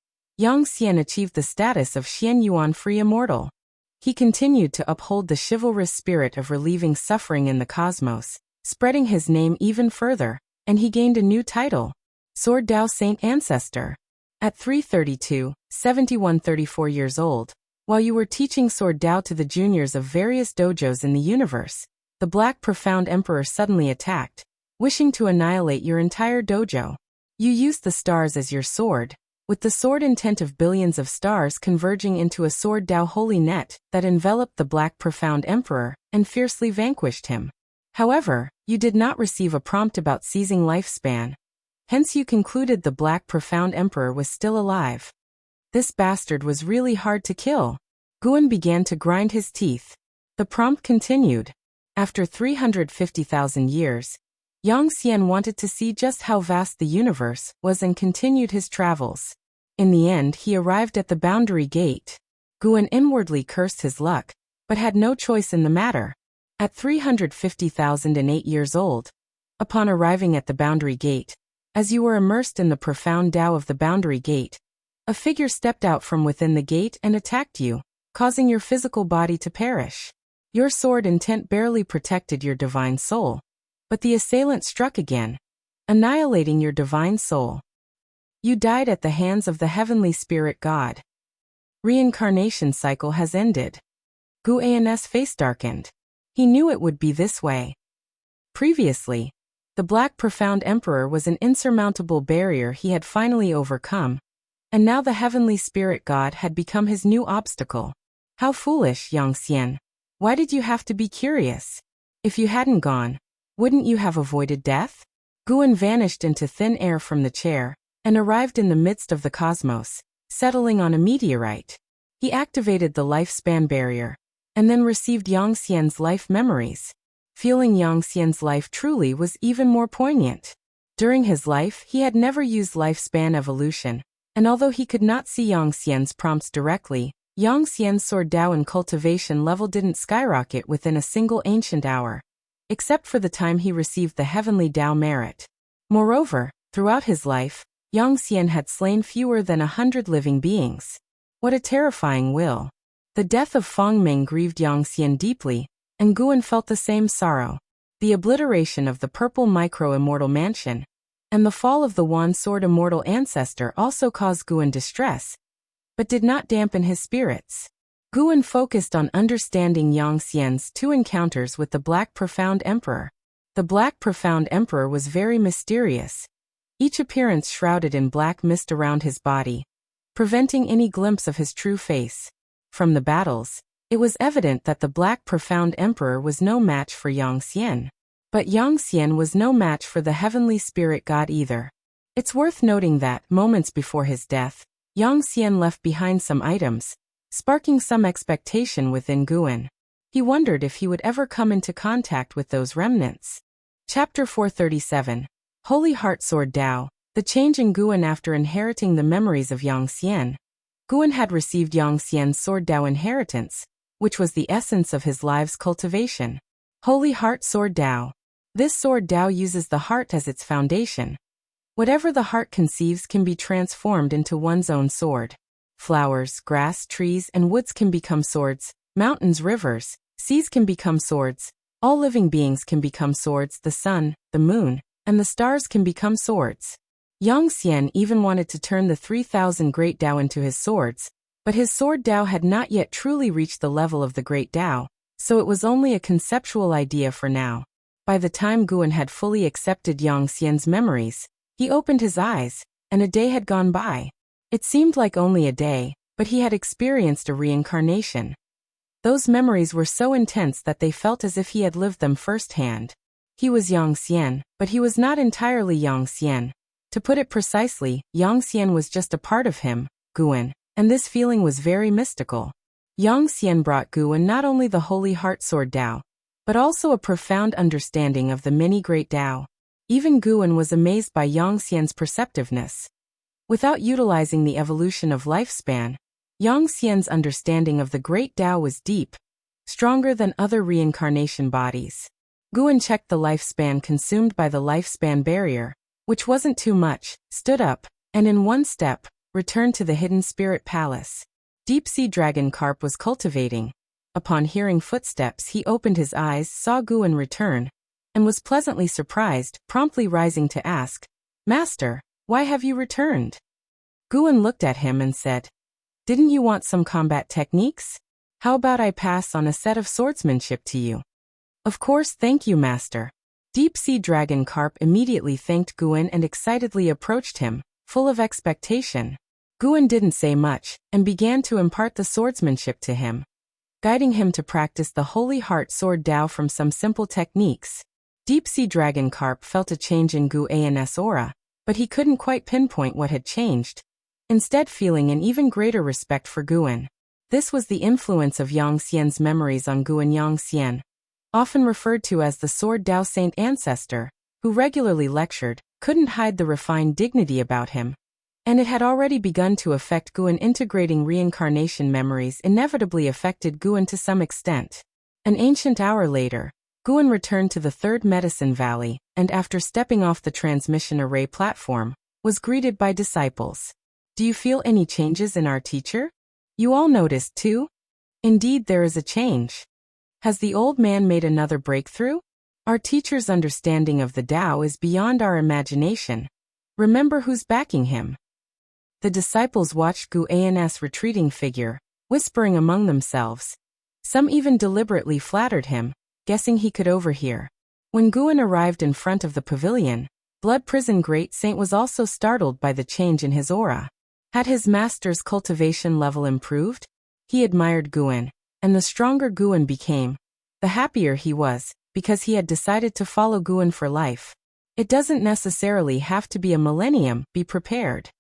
[SPEAKER 1] Yang Xian achieved the status of Xian Yuan free immortal. He continued to uphold the chivalrous spirit of relieving suffering in the cosmos, spreading his name even further, and he gained a new title, Sword Dao Saint Ancestor. At 332, 7134 years old, while you were teaching Sword Dao to the juniors of various dojos in the universe, the Black Profound Emperor suddenly attacked, wishing to annihilate your entire dojo. You used the stars as your sword, with the sword intent of billions of stars converging into a Sword Dao holy net that enveloped the Black Profound Emperor and fiercely vanquished him. However, you did not receive a prompt about seizing lifespan. Hence you concluded the Black Profound Emperor was still alive. This bastard was really hard to kill. Guan began to grind his teeth. The prompt continued. After 350,000 years, Yang Xian wanted to see just how vast the universe was and continued his travels. In the end, he arrived at the boundary gate. Guan inwardly cursed his luck, but had no choice in the matter. At 350,008 years old, upon arriving at the boundary gate, as you were immersed in the profound Tao of the boundary gate, a figure stepped out from within the gate and attacked you, causing your physical body to perish. Your sword intent barely protected your divine soul, but the assailant struck again, annihilating your divine soul. You died at the hands of the heavenly spirit god. Reincarnation cycle has ended. Guan's face darkened. He knew it would be this way. Previously, the Black Profound Emperor was an insurmountable barrier he had finally overcome, and now the heavenly spirit god had become his new obstacle. How foolish, Yang Xian. Why did you have to be curious? If you hadn't gone, wouldn't you have avoided death? Guan vanished into thin air from the chair and arrived in the midst of the cosmos, settling on a meteorite. He activated the lifespan barrier and then received Yang Xian's life memories. Feeling Yang Xian's life truly was even more poignant. During his life, he had never used lifespan evolution, and although he could not see Yang Xian's prompts directly, Yang Xian's Sword Dao and cultivation level didn't skyrocket within a single ancient hour, except for the time he received the heavenly Dao merit. Moreover, throughout his life, Yang Xian had slain fewer than 100 living beings. What a terrifying will. The death of Feng Ming grieved Yang Xian deeply, and Guan felt the same sorrow. The obliteration of the purple micro-immortal mansion and the fall of the Wan Sword immortal ancestor also caused Guan distress, but did not dampen his spirits. Guan focused on understanding Yang Xian's two encounters with the Black Profound Emperor. The Black Profound Emperor was very mysterious, each appearance shrouded in black mist around his body, preventing any glimpse of his true face. From the battles, it was evident that the Black Profound Emperor was no match for Yang Xian. But Yang Xian was no match for the heavenly spirit god either. It's worth noting that, moments before his death, Yang Xian left behind some items, sparking some expectation within Guan. He wondered if he would ever come into contact with those remnants. Chapter 437. Holy Heart Sword Dao. The change in Guan after inheriting the memories of Yang Xian. Guan had received Yang Xian's Sword Dao inheritance, which was the essence of his life's cultivation. Holy Heart Sword Dao. This Sword Dao uses the heart as its foundation. Whatever the heart conceives can be transformed into one's own sword. Flowers, grass, trees, and woods can become swords. Mountains, rivers, seas can become swords. All living beings can become swords. The sun, the moon, and the stars can become swords. Yang Xian even wanted to turn the 3,000 Great Dao into his swords, but his Sword Dao had not yet truly reached the level of the Great Dao, so it was only a conceptual idea for now. By the time Guan had fully accepted Yang Xian's memories, he opened his eyes, and a day had gone by. It seemed like only a day, but he had experienced a reincarnation. Those memories were so intense that they felt as if he had lived them firsthand. He was Yang Xian, but he was not entirely Yang Xian. To put it precisely, Yang Xian was just a part of him, Guan, and this feeling was very mystical. Yang Xian brought Guan not only the Holy Heart Sword Dao, but also a profound understanding of the many Great Dao. Even Guan was amazed by Yang Xian's perceptiveness. Without utilizing the evolution of lifespan, Yang Xian's understanding of the Great Dao was deep, stronger than other reincarnation bodies. Guan checked the lifespan consumed by the lifespan barrier, which wasn't too much, stood up, and in one step, returned to the hidden spirit palace. Deep-sea dragon carp was cultivating. Upon hearing footsteps, he opened his eyes, saw Guan return, and was pleasantly surprised, promptly rising to ask, "Master, why have you returned?" Guan looked at him and said, "Didn't you want some combat techniques? How about I pass on a set of swordsmanship to you?" "Of course, thank you, master." Deep-sea dragon carp immediately thanked Guan and excitedly approached him, full of expectation. Guan didn't say much, and began to impart the swordsmanship to him, guiding him to practice the Holy Heart Sword Dao from some simple techniques. Deep-sea dragon carp felt a change in Guan's aura, but he couldn't quite pinpoint what had changed, instead feeling an even greater respect for Guan. This was the influence of Yang Xian's memories on Guan. Yang Xian, often referred to as the Sword Dao Saint ancestor, who regularly lectured, couldn't hide the refined dignity about him, and it had already begun to affect Guan. Integrating reincarnation memories inevitably affected Guan to some extent. An ancient hour later, Guan returned to the Third Medicine Valley, and after stepping off the transmission array platform, was greeted by disciples. "Do you feel any changes in our teacher? You all noticed too? Indeed, there is a change. Has the old man made another breakthrough? Our teacher's understanding of the Tao is beyond our imagination. Remember who's backing him." The disciples watched Guan's retreating figure, whispering among themselves. Some even deliberately flattered him, guessing he could overhear. When Guan arrived in front of the pavilion, Blood Prison Great Saint was also startled by the change in his aura. Had his master's cultivation level improved? He admired Guan, and the stronger Guan became, the happier he was, because he had decided to follow Guan for life. It doesn't necessarily have to be a millennium, be prepared.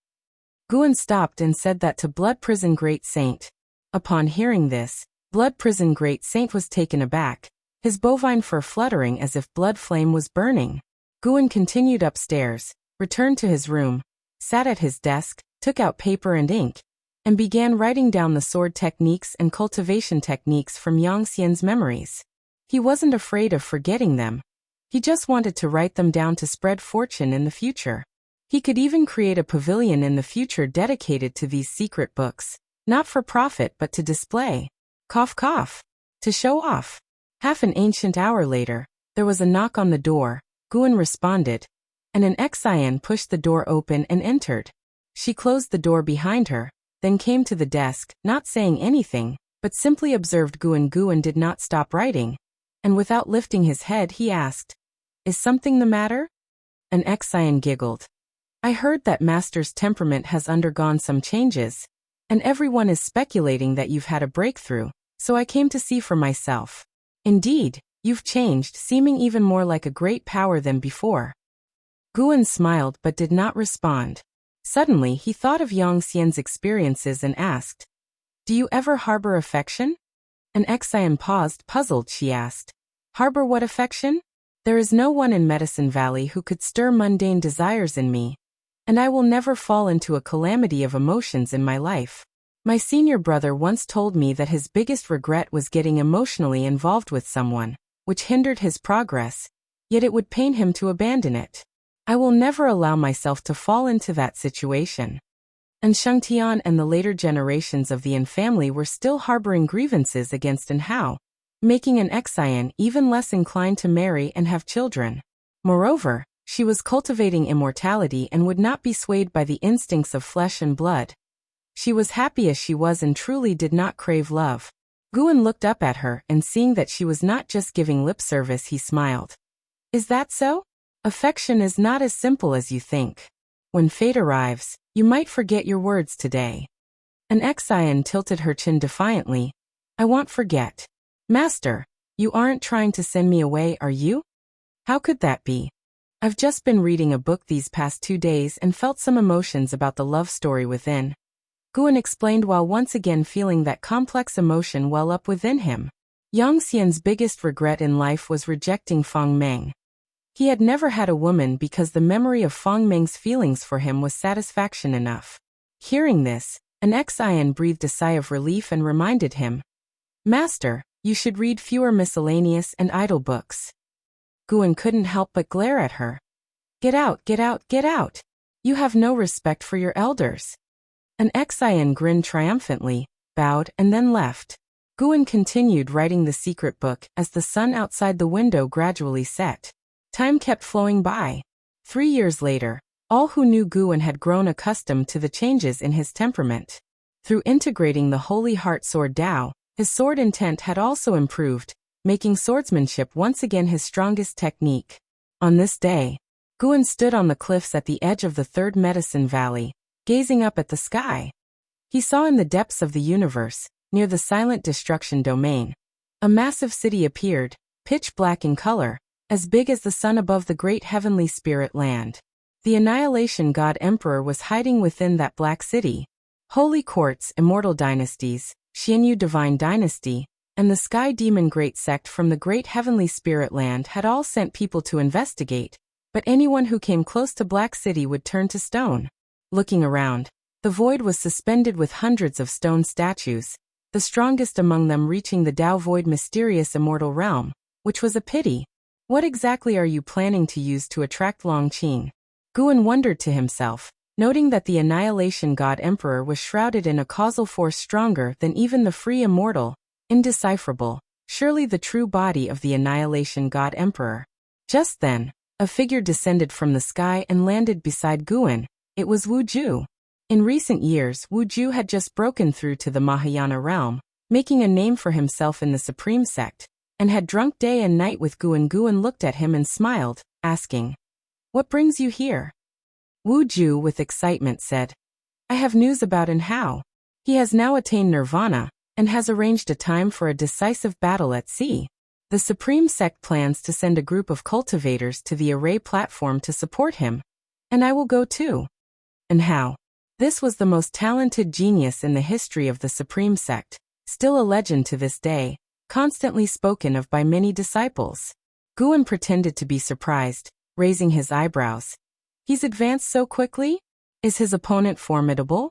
[SPEAKER 1] Guan stopped and said that to Blood Prison Great Saint. Upon hearing this, Blood Prison Great Saint was taken aback, his bovine fur fluttering as if blood flame was burning. Guan continued upstairs, returned to his room, sat at his desk, took out paper and ink, and began writing down the sword techniques and cultivation techniques from Yang Xian's memories. He wasn't afraid of forgetting them. He just wanted to write them down to spread fortune in the future. He could even create a pavilion in the future dedicated to these secret books, not for profit but to display. Cough cough. To show off. Half an ancient hour later, there was a knock on the door. Guan responded, and an Xian pushed the door open and entered. She closed the door behind her, then came to the desk, not saying anything, but simply observed Guan. Guan did not stop writing, and without lifting his head he asked, "Is something the matter?" An Xian giggled. "I heard that Master's temperament has undergone some changes, and everyone is speculating that you've had a breakthrough, so I came to see for myself. Indeed, you've changed, seeming even more like a great power than before." Guan smiled but did not respond. Suddenly he thought of Yang Xian's experiences and asked, "Do you ever harbor affection?" An Xian paused, puzzled. She asked, "Harbor what affection? There is no one in Medicine Valley who could stir mundane desires in me, and I will never fall into a calamity of emotions in my life. My senior brother once told me that his biggest regret was getting emotionally involved with someone, which hindered his progress, yet it would pain him to abandon it. I will never allow myself to fall into that situation." And Shengtian and the later generations of the Yin family were still harboring grievances against An Hao, making an Xian even less inclined to marry and have children. Moreover, she was cultivating immortality and would not be swayed by the instincts of flesh and blood. She was happy as she was and truly did not crave love. Guan looked up at her, and seeing that she was not just giving lip service, he smiled. "Is that so? Affection is not as simple as you think. When fate arrives, you might forget your words today." An Xian tilted her chin defiantly. "I won't forget." "Master, you aren't trying to send me away, are you?" "How could that be? I've just been reading a book these past 2 days and felt some emotions about the love story within," Guan explained while once again feeling that complex emotion well up within him. Yang Xian's biggest regret in life was rejecting Feng Meng. He had never had a woman because the memory of Feng Meng's feelings for him was satisfaction enough. Hearing this, an Xian breathed a sigh of relief and reminded him, "Master, You should read fewer miscellaneous and idle books. Guan couldn't help but glare at her. Get out, get out, get out! You have no respect for your elders. An Xian grinned triumphantly, bowed, and then left. Guan continued writing the secret book as the sun outside the window gradually set. Time kept flowing by. 3 years later, all who knew Guan had grown accustomed to the changes in his temperament. Through integrating the Holy Heart Sword Tao, his sword intent had also improved, making swordsmanship once again his strongest technique. On this day, Guan stood on the cliffs at the edge of the Third Medicine Valley, gazing up at the sky. He saw in the depths of the universe, near the silent destruction domain, a massive city appeared, pitch black in color, as big as the sun above the great heavenly spirit land. The Annihilation God Emperor was hiding within that black city. Holy Courts, Immortal Dynasties, Xianyu Divine Dynasty, and the Sky Demon Great Sect from the great heavenly spirit land had all sent people to investigate, but anyone who came close to Black City would turn to stone. Looking around, the void was suspended with hundreds of stone statues, the strongest among them reaching the Tao Void mysterious immortal realm, which was a pity. What exactly are you planning to use to attract Longqing? Guan wondered to himself, noting that the Annihilation God Emperor was shrouded in a causal force stronger than even the free immortal, indecipherable, surely the true body of the Annihilation God Emperor. Just then, a figure descended from the sky and landed beside Guan. It was Wu Ju. In recent years, Wu Ju had just broken through to the Mahayana realm, making a name for himself in the Supreme Sect, and had drunk day and night with Guan. Guan looked at him and smiled, asking, "What brings you here?" Wu Ju with excitement said, "I have news about Enhao. He has now attained nirvana, and has arranged a time for a decisive battle at sea. The Supreme Sect plans to send a group of cultivators to the Array platform to support him. And I will go too." Enhao. This was the most talented genius in the history of the Supreme Sect, still a legend to this day, constantly spoken of by many disciples. Guan pretended to be surprised, raising his eyebrows. He's advanced so quickly? Is his opponent formidable?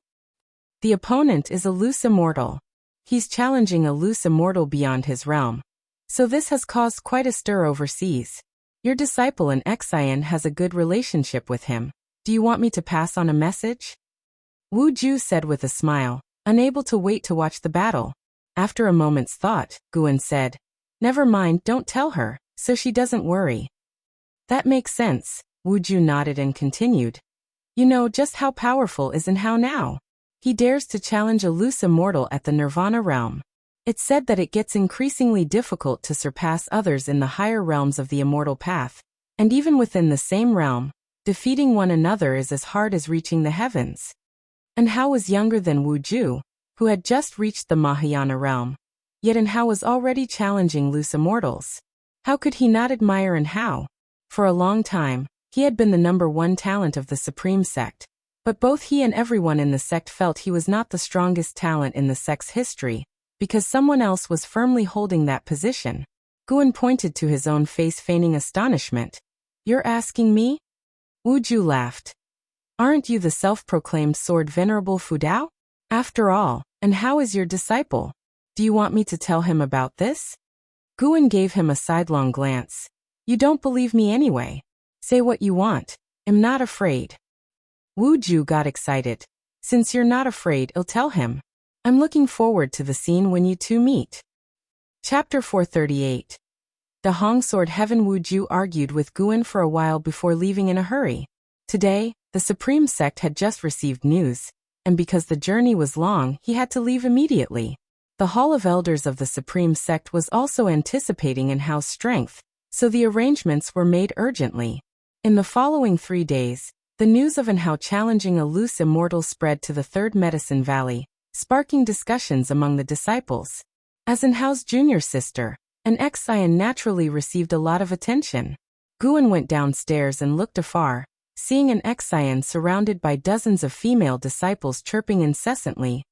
[SPEAKER 1] The opponent is a loose immortal. He's challenging a loose immortal beyond his realm. So this has caused quite a stir overseas. Your disciple in Xian has a good relationship with him. Do you want me to pass on a message? Wu Ju said with a smile, unable to wait to watch the battle. After a moment's thought, Guan said, "Never mind, don't tell her, so she doesn't worry." "That makes sense," Wu Ju nodded and continued. "You know just how powerful is Enhao now. He dares to challenge a loose immortal at the Nirvana realm. It's said that it gets increasingly difficult to surpass others in the higher realms of the immortal path, and even within the same realm, defeating one another is as hard as reaching the heavens." Enhao was younger than Wu Ju, who had just reached the Mahayana realm. Yet Enhao was already challenging loose immortals. How could he not admire Enhao? For a long time, he had been the #1 talent of the Supreme Sect, but both he and everyone in the sect felt he was not the strongest talent in the sect's history, because someone else was firmly holding that position. Guan pointed to his own face, feigning astonishment. "You're asking me?" Wu Ju laughed. "Aren't you the self-proclaimed sword venerable Fudao? After all, and how is your disciple? Do you want me to tell him about this?" Guan gave him a sidelong glance. "You don't believe me anyway. Say what you want. I'm not afraid." Wu Ju got excited. "Since you're not afraid, I'll tell him. I'm looking forward to the scene when you two meet." Chapter 438. The Hongsword Heaven. Wu Ju argued with Guan for a while before leaving in a hurry. Today, the Supreme Sect had just received news, and because the journey was long, he had to leave immediately. The Hall of Elders of the Supreme Sect was also anticipating Enhao's strength, so the arrangements were made urgently. In the following 3 days, the news of Enhao challenging a loose immortal spread to the Third Medicine Valley, sparking discussions among the disciples. As Enhao's junior sister, an Xian naturally received a lot of attention. Guan went downstairs and looked afar, seeing an Xian surrounded by dozens of female disciples chirping incessantly,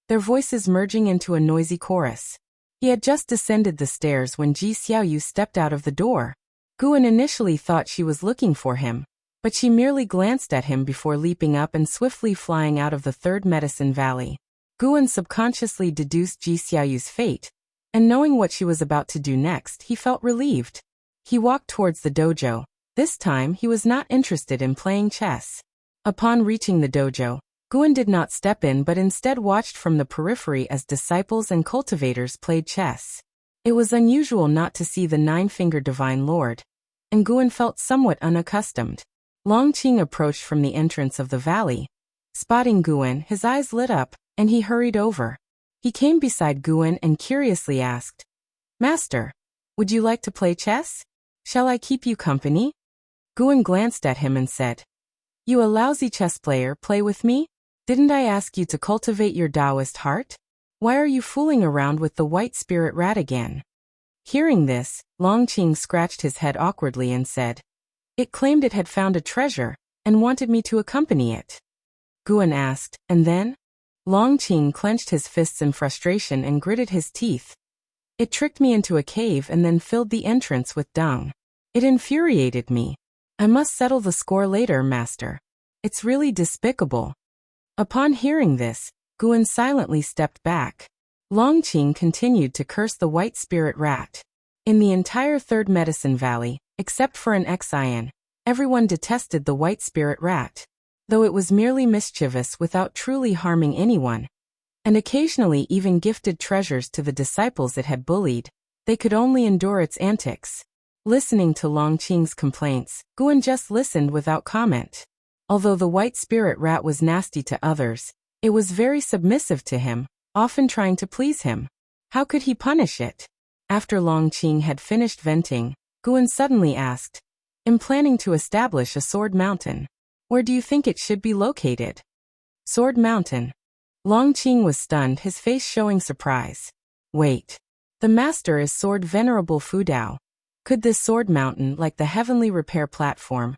[SPEAKER 1] their voices merging into a noisy chorus. He had just descended the stairs when Ji Xiaoyu stepped out of the door. Guan initially thought she was looking for him, but she merely glanced at him before leaping up and swiftly flying out of the Third Medicine Valley. Guan subconsciously deduced Ji Xiaoyu's fate, and knowing what she was about to do next, he felt relieved. He walked towards the dojo. This time, he was not interested in playing chess. Upon reaching the dojo, Guan did not step in but instead watched from the periphery as disciples and cultivators played chess. It was unusual not to see the nine-fingered divine lord, and Guan felt somewhat unaccustomed. Longqing approached from the entrance of the valley. Spotting Guan, his eyes lit up, and he hurried over. He came beside Guan and curiously asked, "Master, would you like to play chess? Shall I keep you company?" Guan glanced at him and said, "You a lousy chess player, play with me? Didn't I ask you to cultivate your Taoist heart? Why are you fooling around with the white spirit rat again?" Hearing this, Longqing scratched his head awkwardly and said, "It claimed it had found a treasure and wanted me to accompany it." Guan asked, "And then?" Longqing clenched his fists in frustration and gritted his teeth. "It tricked me into a cave and then filled the entrance with dung. It infuriated me. I must settle the score later, master. It's really despicable." Upon hearing this, Guan silently stepped back. Longqing continued to curse the white spirit rat. In the entire Third Medicine Valley, except for an Xian, everyone detested the white spirit rat. Though it was merely mischievous without truly harming anyone, and occasionally even gifted treasures to the disciples it had bullied, they could only endure its antics. Listening to Longqing's complaints, Guan just listened without comment. Although the white spirit rat was nasty to others, it was very submissive to him, often trying to please him. How could he punish it? After Longqing had finished venting, Guan suddenly asked, "I'm planning to establish a sword mountain. Where do you think it should be located?" Sword Mountain. Longqing was stunned, his face showing surprise. "Wait. The master is Sword Venerable Fudao. Could this sword mountain, like the heavenly repair platform,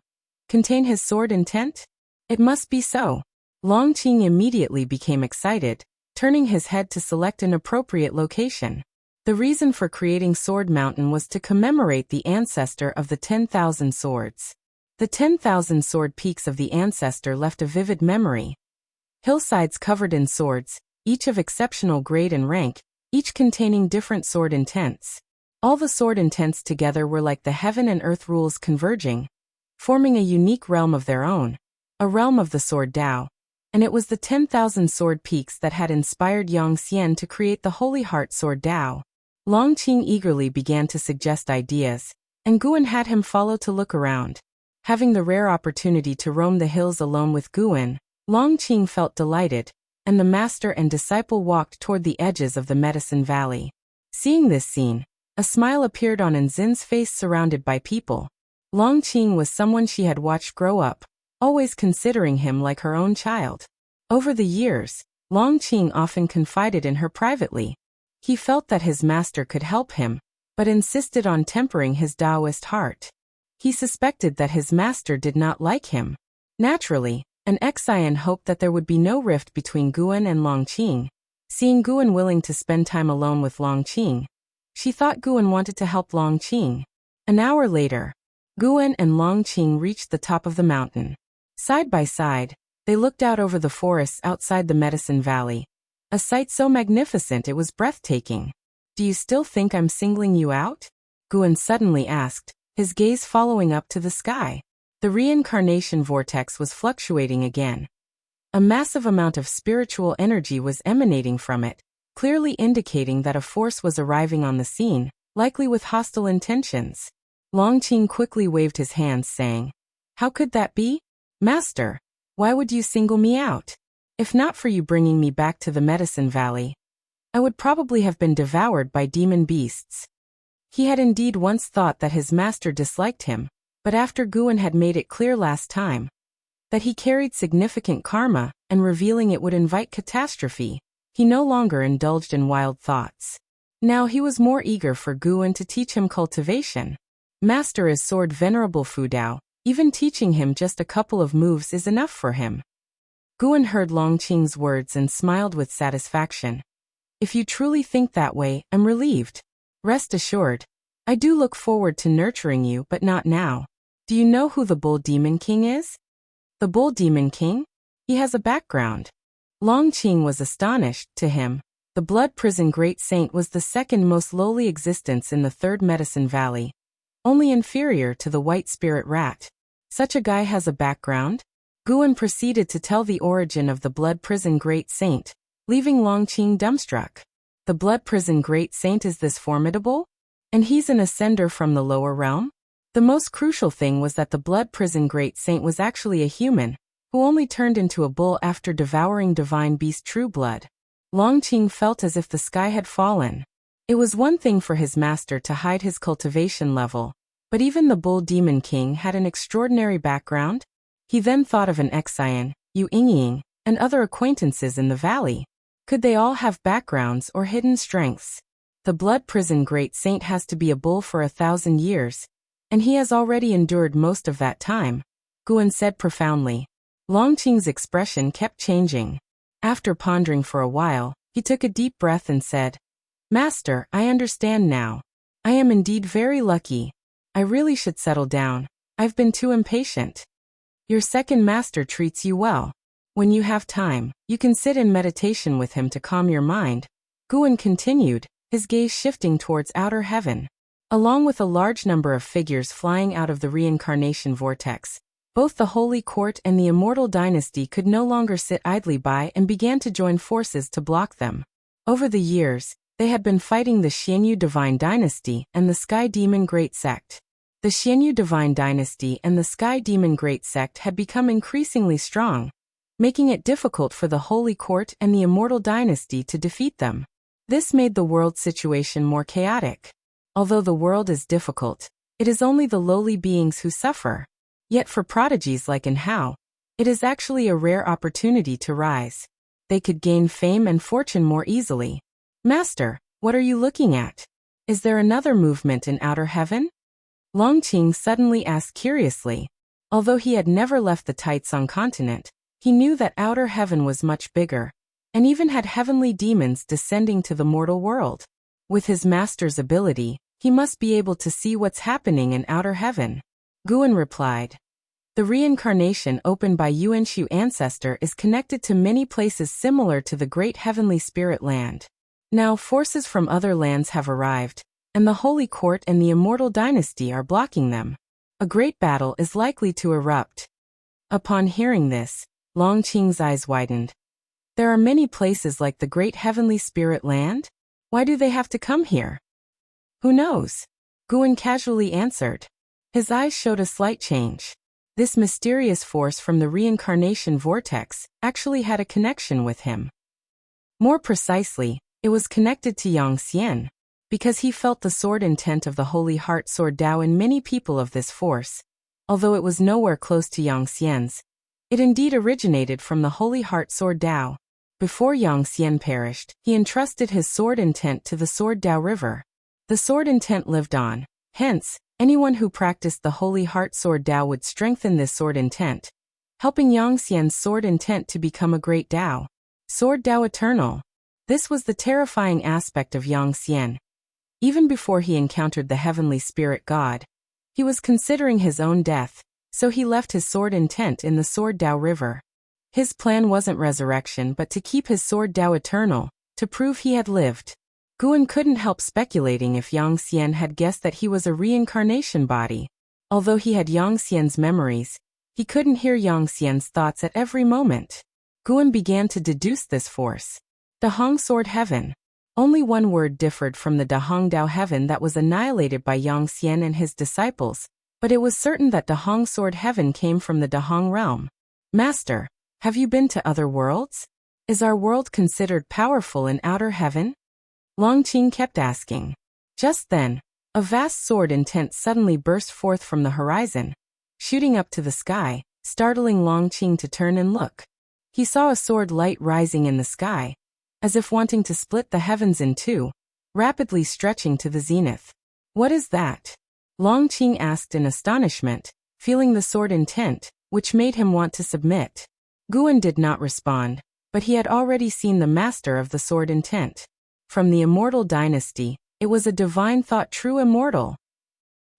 [SPEAKER 1] contain his sword intent? It must be so." Longqing immediately became excited, turning his head to select an appropriate location. The reason for creating Sword Mountain was to commemorate the ancestor of the 10,000 swords. The 10,000 sword peaks of the ancestor left a vivid memory. Hillsides covered in swords, each of exceptional grade and rank, each containing different sword intents. All the sword intents together were like the heaven and earth rules converging, forming a unique realm of their own, a realm of the sword Tao. And it was the 10,000 sword peaks that had inspired Yang Xian to create the Holy Heart Sword Tao. Longqing eagerly began to suggest ideas, and Guan had him follow to look around. Having the rare opportunity to roam the hills alone with Guan, Longqing felt delighted, and the master and disciple walked toward the edges of the Medicine Valley. Seeing this scene, a smile appeared on Enzin's face surrounded by people. Longqing was someone she had watched grow up, always considering him like her own child. Over the years, Longqing often confided in her privately. He felt that his master could help him, but insisted on tempering his Taoist heart. He suspected that his master did not like him. Naturally, an Xian hoped that there would be no rift between Guan and Longqing. Seeing Guan willing to spend time alone with Longqing, she thought Guan wanted to help Longqing. An hour later, Guan and Longqing reached the top of the mountain. Side by side, they looked out over the forests outside the Medicine Valley, a sight so magnificent it was breathtaking. "Do you still think I'm singling you out?" Guan suddenly asked, his gaze following up to the sky. The reincarnation vortex was fluctuating again. A massive amount of spiritual energy was emanating from it, clearly indicating that a force was arriving on the scene, likely with hostile intentions. Longqing quickly waved his hands, saying, "How could that be? Master, why would you single me out? If not for you bringing me back to the Medicine Valley, I would probably have been devoured by demon beasts." He had indeed once thought that his master disliked him, but after Guan had made it clear last time that he carried significant karma and revealing it would invite catastrophe, he no longer indulged in wild thoughts. Now he was more eager for Guan to teach him cultivation. Master is Sword Venerable Fudao, even teaching him just a couple of moves is enough for him. Guan heard Longqing's words and smiled with satisfaction. "If you truly think that way, I'm relieved. Rest assured, I do look forward to nurturing you, but not now. Do you know who the Bull Demon King is?" "The Bull Demon King? He has a background." Longqing was astonished. To him, the The Blood Prison Great Saint was the second most lowly existence in the Third Medicine Valley, only inferior to the White Spirit Rat. Such a guy has a background? Guan proceeded to tell the origin of the Blood Prison Great Saint, leaving Longqing dumbstruck. The Blood Prison Great Saint is this formidable? And he's an ascender from the lower realm? The most crucial thing was that the Blood Prison Great Saint was actually a human, who only turned into a bull after devouring divine beast True Blood. Longqing felt as if the sky had fallen. It was one thing for his master to hide his cultivation level, but even the Bull Demon King had an extraordinary background. He then thought of an Xian, Yu Yingying, and other acquaintances in the valley. Could they all have backgrounds or hidden strengths? The Blood Prison Great Saint has to be a bull for 1,000 years, and he has already endured most of that time, Guan said profoundly. Longqing's expression kept changing. After pondering for a while, he took a deep breath and said, "Master, I understand now. I am indeed very lucky. I really should settle down. I've been too impatient. Your second master treats you well. When you have time, you can sit in meditation with him to calm your mind," Guan continued, his gaze shifting towards outer heaven. Along with a large number of figures flying out of the reincarnation vortex, both the Holy Court and the Immortal Dynasty could no longer sit idly by and began to join forces to block them. Over the years, they had been fighting the Xianyu Divine Dynasty and the Sky Demon Great Sect. The Xianyu Divine Dynasty and the Sky Demon Great Sect had become increasingly strong, making it difficult for the Holy Court and the Immortal Dynasty to defeat them. This made the world's situation more chaotic. Although the world is difficult, it is only the lowly beings who suffer. Yet for prodigies like Hao, it is actually a rare opportunity to rise. They could gain fame and fortune more easily. "Master, what are you looking at? Is there another movement in outer heaven?" Longqing suddenly asked curiously. Although he had never left the Taicang continent, he knew that outer heaven was much bigger, and even had heavenly demons descending to the mortal world. With his master's ability, he must be able to see what's happening in outer heaven. Guan replied, "The reincarnation opened by Yuanshu ancestor is connected to many places similar to the great heavenly spirit land. Now forces from other lands have arrived, and the Holy Court and the Immortal Dynasty are blocking them. A great battle is likely to erupt." Upon hearing this, Longqing's eyes widened. There are many places like the great heavenly spirit land? Why do they have to come here? "Who knows?" Guan casually answered. His eyes showed a slight change. This mysterious force from the reincarnation vortex actually had a connection with him. More precisely, it was connected to Yang Xian, because he felt the sword intent of the Holy Heart Sword Tao in many people of this force. Although it was nowhere close to Yang Xian's, it indeed originated from the Holy Heart Sword Tao. Before Yang Xian perished, he entrusted his sword intent to the Sword Tao River. The sword intent lived on. Hence, anyone who practiced the Holy Heart Sword Tao would strengthen this sword intent, helping Yang Xian's sword intent to become a great Tao. Sword Tao Eternal. This was the terrifying aspect of Yang Xian. Even before he encountered the heavenly spirit god, he was considering his own death, so he left his sword intent in the Sword Tao River. His plan wasn't resurrection but to keep his sword Tao eternal, to prove he had lived. Guan couldn't help speculating if Yang Xian had guessed that he was a reincarnation body. Although he had Yang Xian's memories, he couldn't hear Yang Xian's thoughts at every moment. Guan began to deduce this force. Dahong Sword Heaven. Only one word differed from the Dahong Dao Heaven that was annihilated by Yang Xian and his disciples, but it was certain that Dahong Sword Heaven came from the Dahong realm. "Master, have you been to other worlds? Is our world considered powerful in outer heaven?" Longqing kept asking. Just then, a vast sword intent suddenly burst forth from the horizon, shooting up to the sky, startling Longqing to turn and look. He saw a sword light rising in the sky, as if wanting to split the heavens in two, rapidly stretching to the zenith. "What is that?" Longqing asked in astonishment, feeling the sword intent, which made him want to submit. Guan did not respond, but he had already seen the master of the sword intent. From the Immortal Dynasty, it was a divine thought true immortal.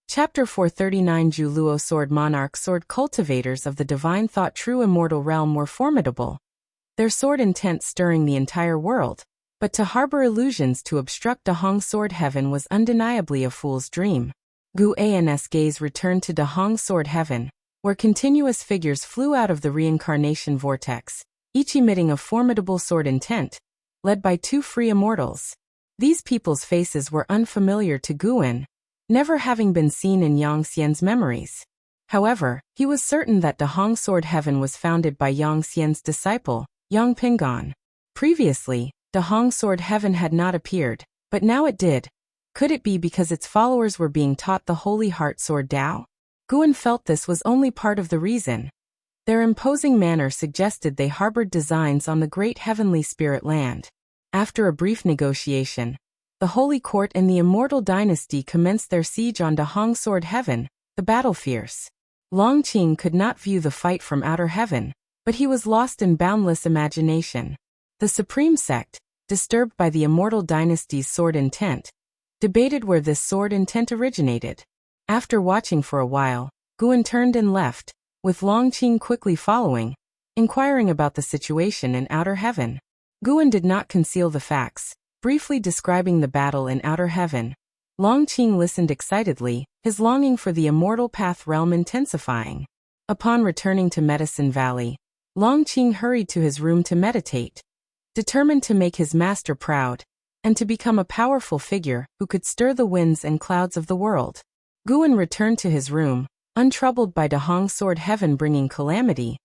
[SPEAKER 1] Chapter 439 Juluo Sword Monarch Sword Cultivators of the divine thought true immortal realm were formidable, their sword intent stirring the entire world. But to harbor illusions to obstruct Dahong's sword heaven was undeniably a fool's dream. Gu An's gaze returned to Dahong's sword heaven, where continuous figures flew out of the reincarnation vortex, each emitting a formidable sword intent, led by two free immortals. These people's faces were unfamiliar to Guan, never having been seen in Yang Xian's memories. However, he was certain that Dahong's sword heaven was founded by Yang Xian's disciple, Yang Pingan. Previously, Dahong's sword heaven had not appeared, but now it did. Could it be because its followers were being taught the Holy Heart Sword Tao? Guan felt this was only part of the reason. Their imposing manner suggested they harbored designs on the great heavenly spirit land. After a brief negotiation, the Holy Court and the Immortal Dynasty commenced their siege on Dahong's sword heaven, the battle fierce. Long Qing could not view the fight from outer heaven, but he was lost in boundless imagination. The Supreme Sect, disturbed by the Immortal Dynasty's sword intent, debated where this sword intent originated. After watching for a while, Guan turned and left, with Long Qing quickly following, inquiring about the situation in outer heaven. Guan did not conceal the facts, briefly describing the battle in outer heaven. Long Qing listened excitedly, his longing for the immortal path realm intensifying. Upon returning to Medicine Valley, Long Qing hurried to his room to meditate, determined to make his master proud, and to become a powerful figure who could stir the winds and clouds of the world. Guan returned to his room, untroubled by Dahong's sword heaven bringing calamity,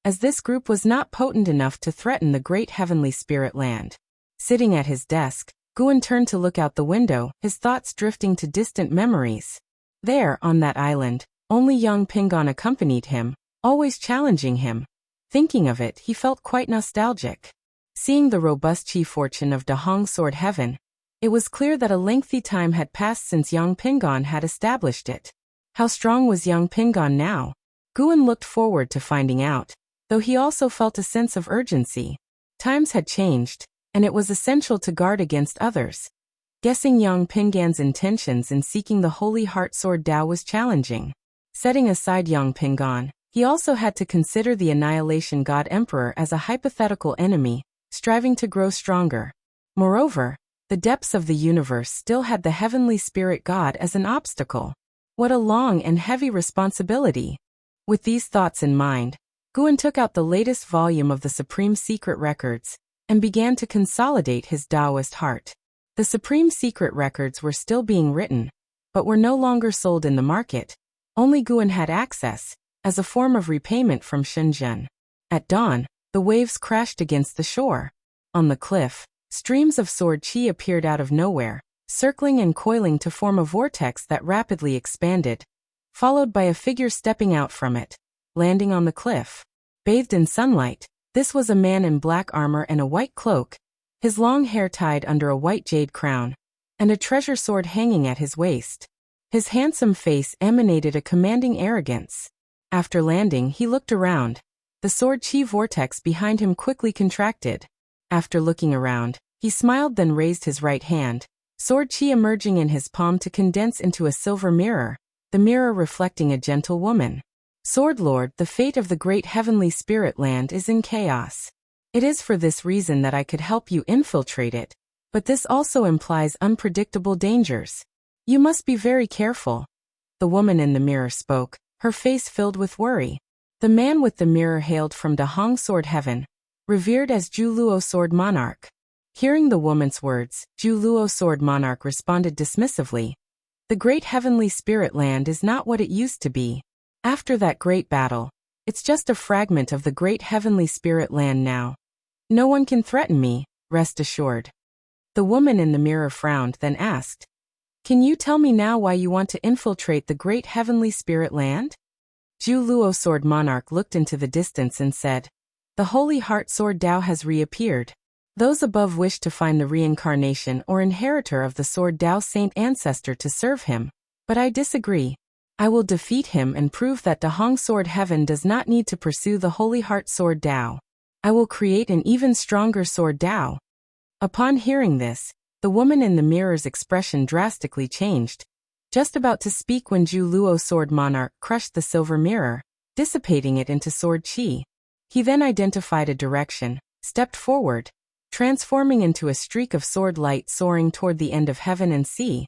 [SPEAKER 1] as this group was not potent enough to threaten the great heavenly spirit land. Sitting at his desk, Guan turned to look out the window, his thoughts drifting to distant memories. There, on that island, only young Pingan accompanied him, always challenging him. Thinking of it, he felt quite nostalgic. Seeing the robust chi fortune of Dahong's sword heaven, it was clear that a lengthy time had passed since Yang Pingan had established it. How strong was Yang Pingan now? Guan looked forward to finding out, though he also felt a sense of urgency. Times had changed, and it was essential to guard against others. Guessing Yang Pingan's intentions in seeking the Holy Heart Sword Tao was challenging. Setting aside Yang Pingan, he also had to consider the Annihilation God Emperor as a hypothetical enemy, striving to grow stronger. Moreover, the depths of the universe still had the heavenly spirit god as an obstacle. What a long and heavy responsibility. With these thoughts in mind, Guan took out the latest volume of the Supreme Secret Records and began to consolidate his Taoist heart. The Supreme Secret Records were still being written, but were no longer sold in the market. Only Guan had access, as a form of repayment from Shenzhen. At dawn, the waves crashed against the shore. On the cliff, streams of sword chi appeared out of nowhere, circling and coiling to form a vortex that rapidly expanded, followed by a figure stepping out from it, landing on the cliff. Bathed in sunlight, this was a man in black armor and a white cloak, his long hair tied under a white jade crown, and a treasure sword hanging at his waist. His handsome face emanated a commanding arrogance. After landing, he looked around. The sword chi vortex behind him quickly contracted. After looking around, he smiled, then raised his right hand, sword chi emerging in his palm to condense into a silver mirror, the mirror reflecting a gentle woman. Sword Lord, the fate of the great heavenly spirit land is in chaos. It is for this reason that I could help you infiltrate it, but this also implies unpredictable dangers. You must be very careful. The woman in the mirror spoke, her face filled with worry. The man with the mirror hailed from Dahong Sword Heaven, revered as Zhu Luo Sword Monarch. Hearing the woman's words, Zhu Luo Sword Monarch responded dismissively. The great heavenly spirit land is not what it used to be. After that great battle, it's just a fragment of the great heavenly spirit land now. No one can threaten me, rest assured. The woman in the mirror frowned, then asked, Can you tell me now why you want to infiltrate the great heavenly spirit land? Zhu Luo Sword Monarch looked into the distance and said, The Holy Heart Sword Tao has reappeared. Those above wish to find the reincarnation or inheritor of the Sword Tao Saint ancestor to serve him, but I disagree. I will defeat him and prove that Dahong Sword Heaven does not need to pursue the Holy Heart Sword Tao. I will create an even stronger Sword Tao. Upon hearing this, the woman in the mirror's expression drastically changed, just about to speak when Zhu Luo Sword Monarch crushed the silver mirror, dissipating it into sword chi. He then identified a direction, stepped forward, transforming into a streak of sword light soaring toward the end of heaven and sea,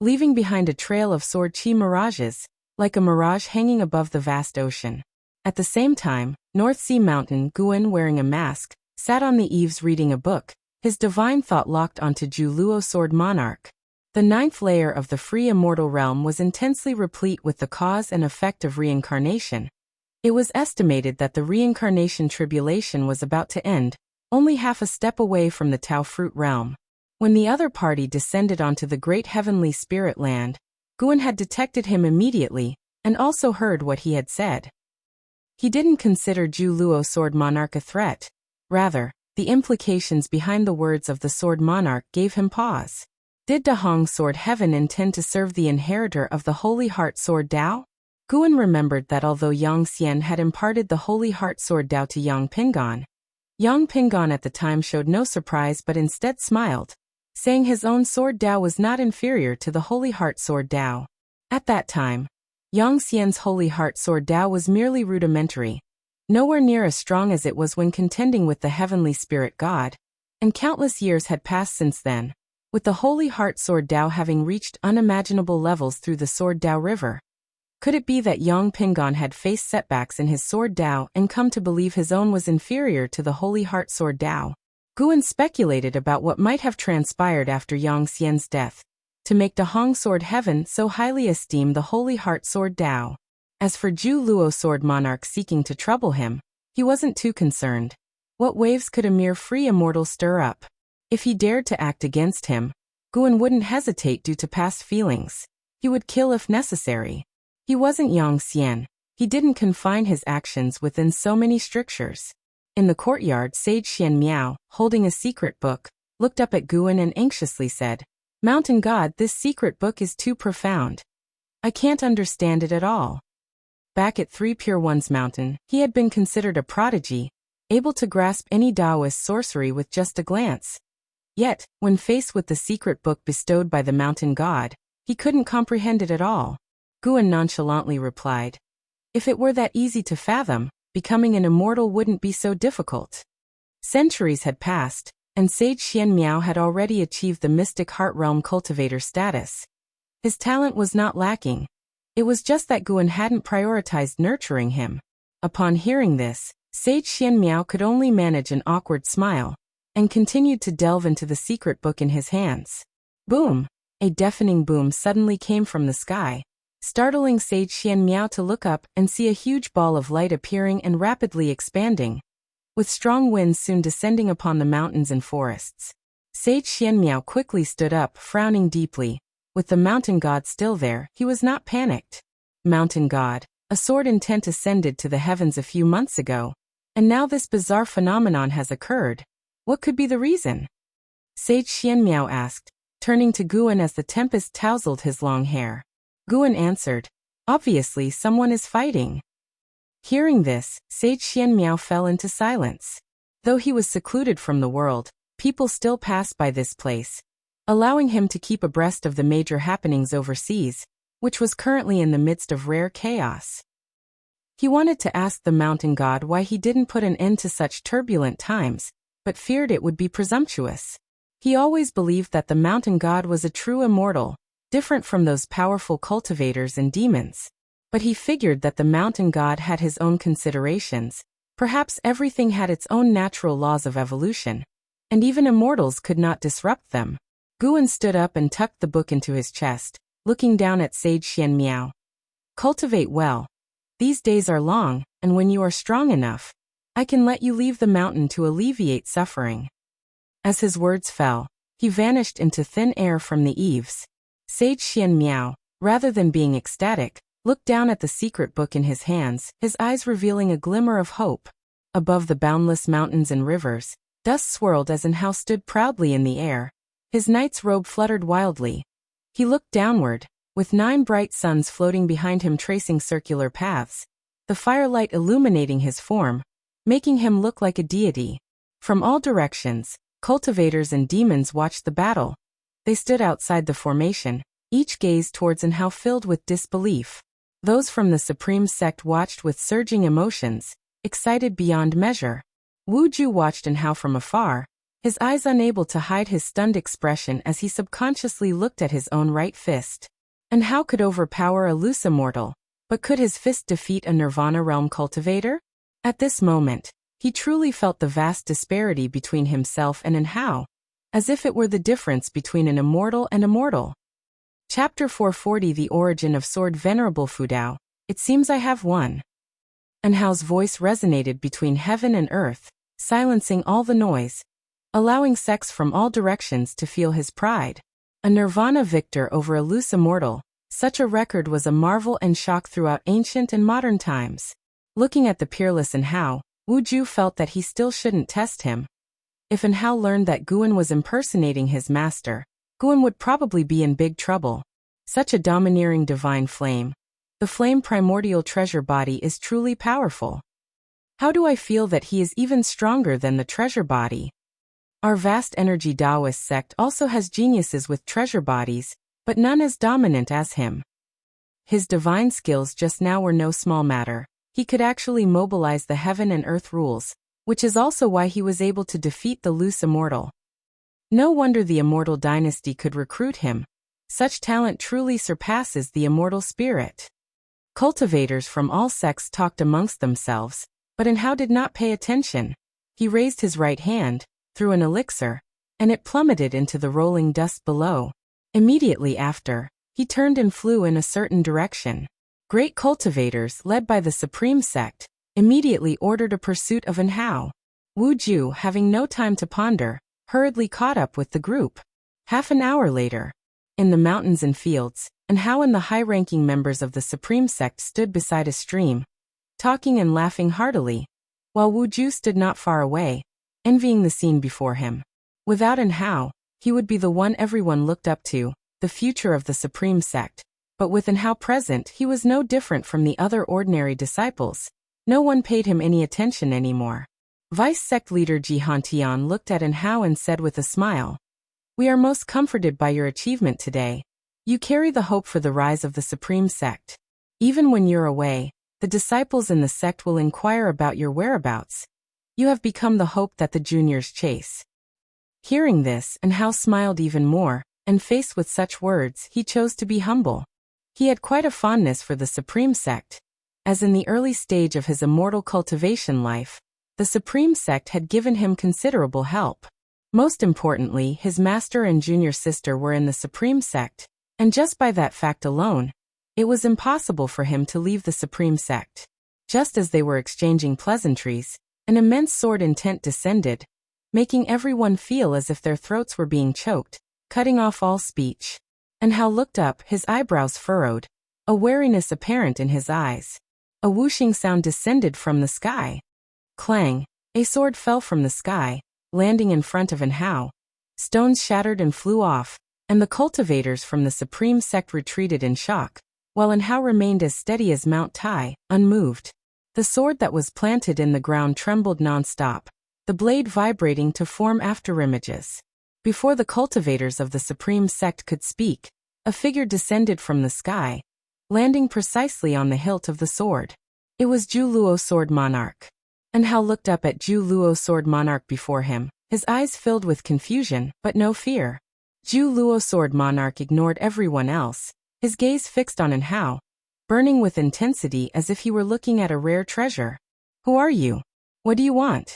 [SPEAKER 1] leaving behind a trail of sword chi mirages, like a mirage hanging above the vast ocean. At the same time, North Sea Mountain Guan, wearing a mask, sat on the eaves reading a book, his divine thought locked onto Ju Luo Sword Monarch. The ninth layer of the free immortal realm was intensely replete with the cause and effect of reincarnation. It was estimated that the reincarnation tribulation was about to end, only half a step away from the Tao fruit realm. When the other party descended onto the great heavenly spirit land, Guan had detected him immediately, and also heard what he had said. He didn't consider Ju Luo Sword Monarch a threat. Rather, the implications behind the words of the Sword Monarch gave him pause. Did Dahong Sword Heaven intend to serve the inheritor of the Holy Heart Sword Dao? Guan remembered that although Yang Xian had imparted the Holy Heart Sword Dao to Yang Pingon at the time showed no surprise but instead smiled, saying his own Sword Dao was not inferior to the Holy Heart Sword Dao. At that time, Yang Xian's Holy Heart Sword Dao was merely rudimentary, nowhere near as strong as it was when contending with the Heavenly Spirit God, and countless years had passed since then, with the Holy Heart Sword Dao having reached unimaginable levels through the Sword Dao River. Could it be that Yang Pingon had faced setbacks in his Sword Dao and come to believe his own was inferior to the Holy Heart Sword Dao? Guan speculated about what might have transpired after Yang Xian's death, to make Dahong Sword Heaven so highly esteem the Holy Heart Sword Dao. As for Ju Luo Sword Monarch seeking to trouble him, he wasn't too concerned. What waves could a mere free immortal stir up? If he dared to act against him, Guan wouldn't hesitate due to past feelings. He would kill if necessary. He wasn't Yang Xian. He didn't confine his actions within so many strictures. In the courtyard, Sage Xian Miao, holding a secret book, looked up at Guan and anxiously said, "Mountain God, this secret book is too profound. I can't understand it at all." Back at Three Pure Ones Mountain, he had been considered a prodigy, able to grasp any Taoist sorcery with just a glance. Yet, when faced with the secret book bestowed by the mountain god, he couldn't comprehend it at all. Guan nonchalantly replied, "If it were that easy to fathom, becoming an immortal wouldn't be so difficult." Centuries had passed, and Sage Xian Miao had already achieved the mystic heart realm cultivator status. His talent was not lacking. It was just that Guan hadn't prioritized nurturing him. Upon hearing this, Sage Xian Miao could only manage an awkward smile, and continued to delve into the secret book in his hands. Boom! A deafening boom suddenly came from the sky, startling Sage Xian Miao to look up and see a huge ball of light appearing and rapidly expanding, with strong winds soon descending upon the mountains and forests. Sage Xian Miao quickly stood up, frowning deeply. With the mountain god still there, he was not panicked. Mountain god, a sword intent ascended to the heavens a few months ago, and now this bizarre phenomenon has occurred. What could be the reason? Sage Xian Miao asked, turning to Guan as the tempest tousled his long hair. Guan answered, "Obviously someone is fighting." Hearing this, Sage Xian Miao fell into silence. Though he was secluded from the world, people still passed by this place, allowing him to keep abreast of the major happenings overseas, which was currently in the midst of rare chaos. He wanted to ask the mountain god why he didn't put an end to such turbulent times, but feared it would be presumptuous. He always believed that the mountain god was a true immortal, different from those powerful cultivators and demons. But he figured that the mountain god had his own considerations. Perhaps everything had its own natural laws of evolution, and even immortals could not disrupt them. Guan stood up and tucked the book into his chest, looking down at Sage Xian Miao. "Cultivate well. These days are long, and when you are strong enough, I can let you leave the mountain to alleviate suffering." As his words fell, he vanished into thin air from the eaves. Sage Xian Miao, rather than being ecstatic, looked down at the secret book in his hands, his eyes revealing a glimmer of hope. Above the boundless mountains and rivers, dust swirled as Hao stood proudly in the air. His knight's robe fluttered wildly. He looked downward, with 9 bright suns floating behind him tracing circular paths, the firelight illuminating his form, making him look like a deity. From all directions, cultivators and demons watched the battle. They stood outside the formation, each gaze towards Hao filled with disbelief. Those from the Supreme Sect watched with surging emotions, excited beyond measure. Wu Ju watched Hao from afar, his eyes unable to hide his stunned expression as he subconsciously looked at his own right fist. And how could overpower a loose immortal? But could his fist defeat a Nirvana realm cultivator? At this moment, he truly felt the vast disparity between himself and Enhao, as if it were the difference between an immortal and a mortal. Chapter 440 The Origin of Sword Venerable Fudao, it seems I have won. Enhao's voice resonated between heaven and earth, silencing all the noise, allowing sects from all directions to feel his pride. A Nirvana victor over a loose immortal, such a record was a marvel and shock throughout ancient and modern times. Looking at the peerless Enhao, Wu Ju felt that he still shouldn't test him. If Enhao learned that Guan was impersonating his master, Guan would probably be in big trouble. Such a domineering divine flame. The flame primordial treasure body is truly powerful. How do I feel that he is even stronger than the treasure body? Our vast energy Taoist sect also has geniuses with treasure bodies, but none as dominant as him. His divine skills just now were no small matter. He could actually mobilize the heaven and earth rules, which is also why he was able to defeat the loose immortal. No wonder the immortal dynasty could recruit him. Such talent truly surpasses the immortal spirit. Cultivators from all sects talked amongst themselves, but Enhao did not pay attention. He raised his right hand, threw an elixir, and it plummeted into the rolling dust below. Immediately after, he turned and flew in a certain direction. Great cultivators, led by the Supreme Sect, immediately ordered a pursuit of Enhao. Wu Ju, having no time to ponder, hurriedly caught up with the group. Half an hour later, in the mountains and fields, Enhao and the high-ranking members of the Supreme Sect stood beside a stream, talking and laughing heartily, while Wu Ju stood not far away, envying the scene before him. Without Enhao, he would be the one everyone looked up to, the future of the Supreme Sect. But with Enhao present, he was no different from the other ordinary disciples. No one paid him any attention anymore. Vice Sect Leader Ji Hantian looked at Enhao and said with a smile, "We are most comforted by your achievement today. You carry the hope for the rise of the Supreme Sect. Even when you're away, the disciples in the sect will inquire about your whereabouts. You have become the hope that the juniors chase." Hearing this, Enhao smiled even more, and faced with such words, he chose to be humble. He had quite a fondness for the Supreme Sect, as in the early stage of his immortal cultivation life, the Supreme Sect had given him considerable help. Most importantly, his master and junior sister were in the Supreme Sect, and just by that fact alone, it was impossible for him to leave the Supreme Sect. Just as they were exchanging pleasantries, an immense sword intent descended, making everyone feel as if their throats were being choked, cutting off all speech. Enhao looked up, his eyebrows furrowed, a wariness apparent in his eyes. A whooshing sound descended from the sky. Clang! A sword fell from the sky, landing in front of Enhao. Stones shattered and flew off, and the cultivators from the Supreme Sect retreated in shock, while Enhao remained as steady as Mount Tai, unmoved. The sword that was planted in the ground trembled non-stop, the blade vibrating to form afterimages. Before the cultivators of the Supreme Sect could speak, a figure descended from the sky, landing precisely on the hilt of the sword. It was Ju Luo Sword Monarch. Enhao looked up at Ju Luo Sword Monarch before him, his eyes filled with confusion, but no fear. Ju Luo Sword Monarch ignored everyone else, his gaze fixed on Enhao, burning with intensity as if he were looking at a rare treasure. "Who are you? What do you want?"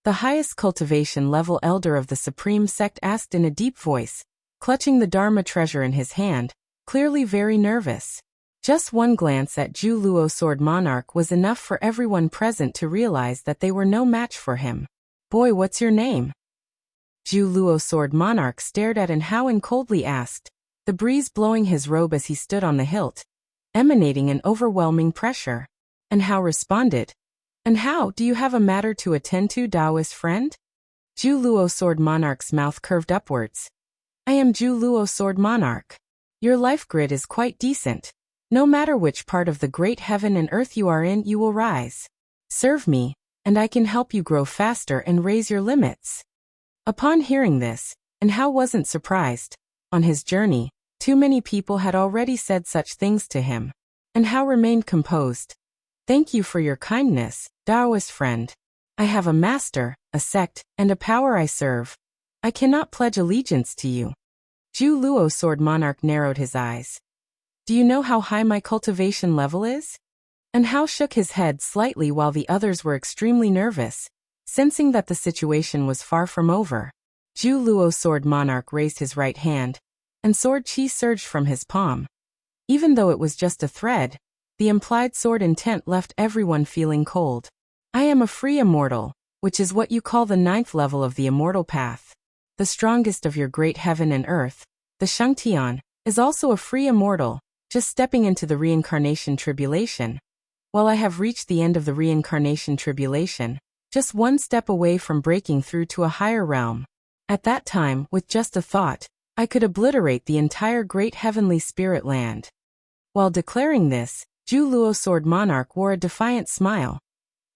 [SPEAKER 1] The highest cultivation level elder of the Supreme Sect asked in a deep voice, clutching the Dharma treasure in his hand, clearly very nervous. Just one glance at Ju Luo Sword Monarch was enough for everyone present to realize that they were no match for him. "Boy, what's your name?" Ju Luo Sword Monarch stared at Enhao and coldly asked, the breeze blowing his robe as he stood on the hilt, emanating an overwhelming pressure. Enhao responded, "Enhao, do you have a matter to attend to, Taoist friend?" Ju Luo Sword Monarch's mouth curved upwards. "I am Ju Luo Sword Monarch. Your life grid is quite decent. No matter which part of the great heaven and earth you are in, you will rise. Serve me, and I can help you grow faster and raise your limits." Upon hearing this, Enhao wasn't surprised. On his journey, too many people had already said such things to him. Enhao remained composed. "Thank you for your kindness, Taoist friend. I have a master, a sect, and a power I serve. I cannot pledge allegiance to you. Zhu Luo Sword Monarch narrowed his eyes. Do you know how high my cultivation level is? And Hao shook his head slightly while the others were extremely nervous, sensing that the situation was far from over. Zhu Luo Sword Monarch raised his right hand, and sword chi surged from his palm. Even though it was just a thread, the implied sword intent left everyone feeling cold. I am a free immortal, which is what you call the 9th level of the immortal path. The strongest of your great heaven and earth, the Shangtian, is also a free immortal, just stepping into the reincarnation tribulation. While I have reached the end of the reincarnation tribulation, just one step away from breaking through to a higher realm. At that time, with just a thought, I could obliterate the entire great heavenly spirit land. While declaring this, Zhu Luo Sword Monarch wore a defiant smile.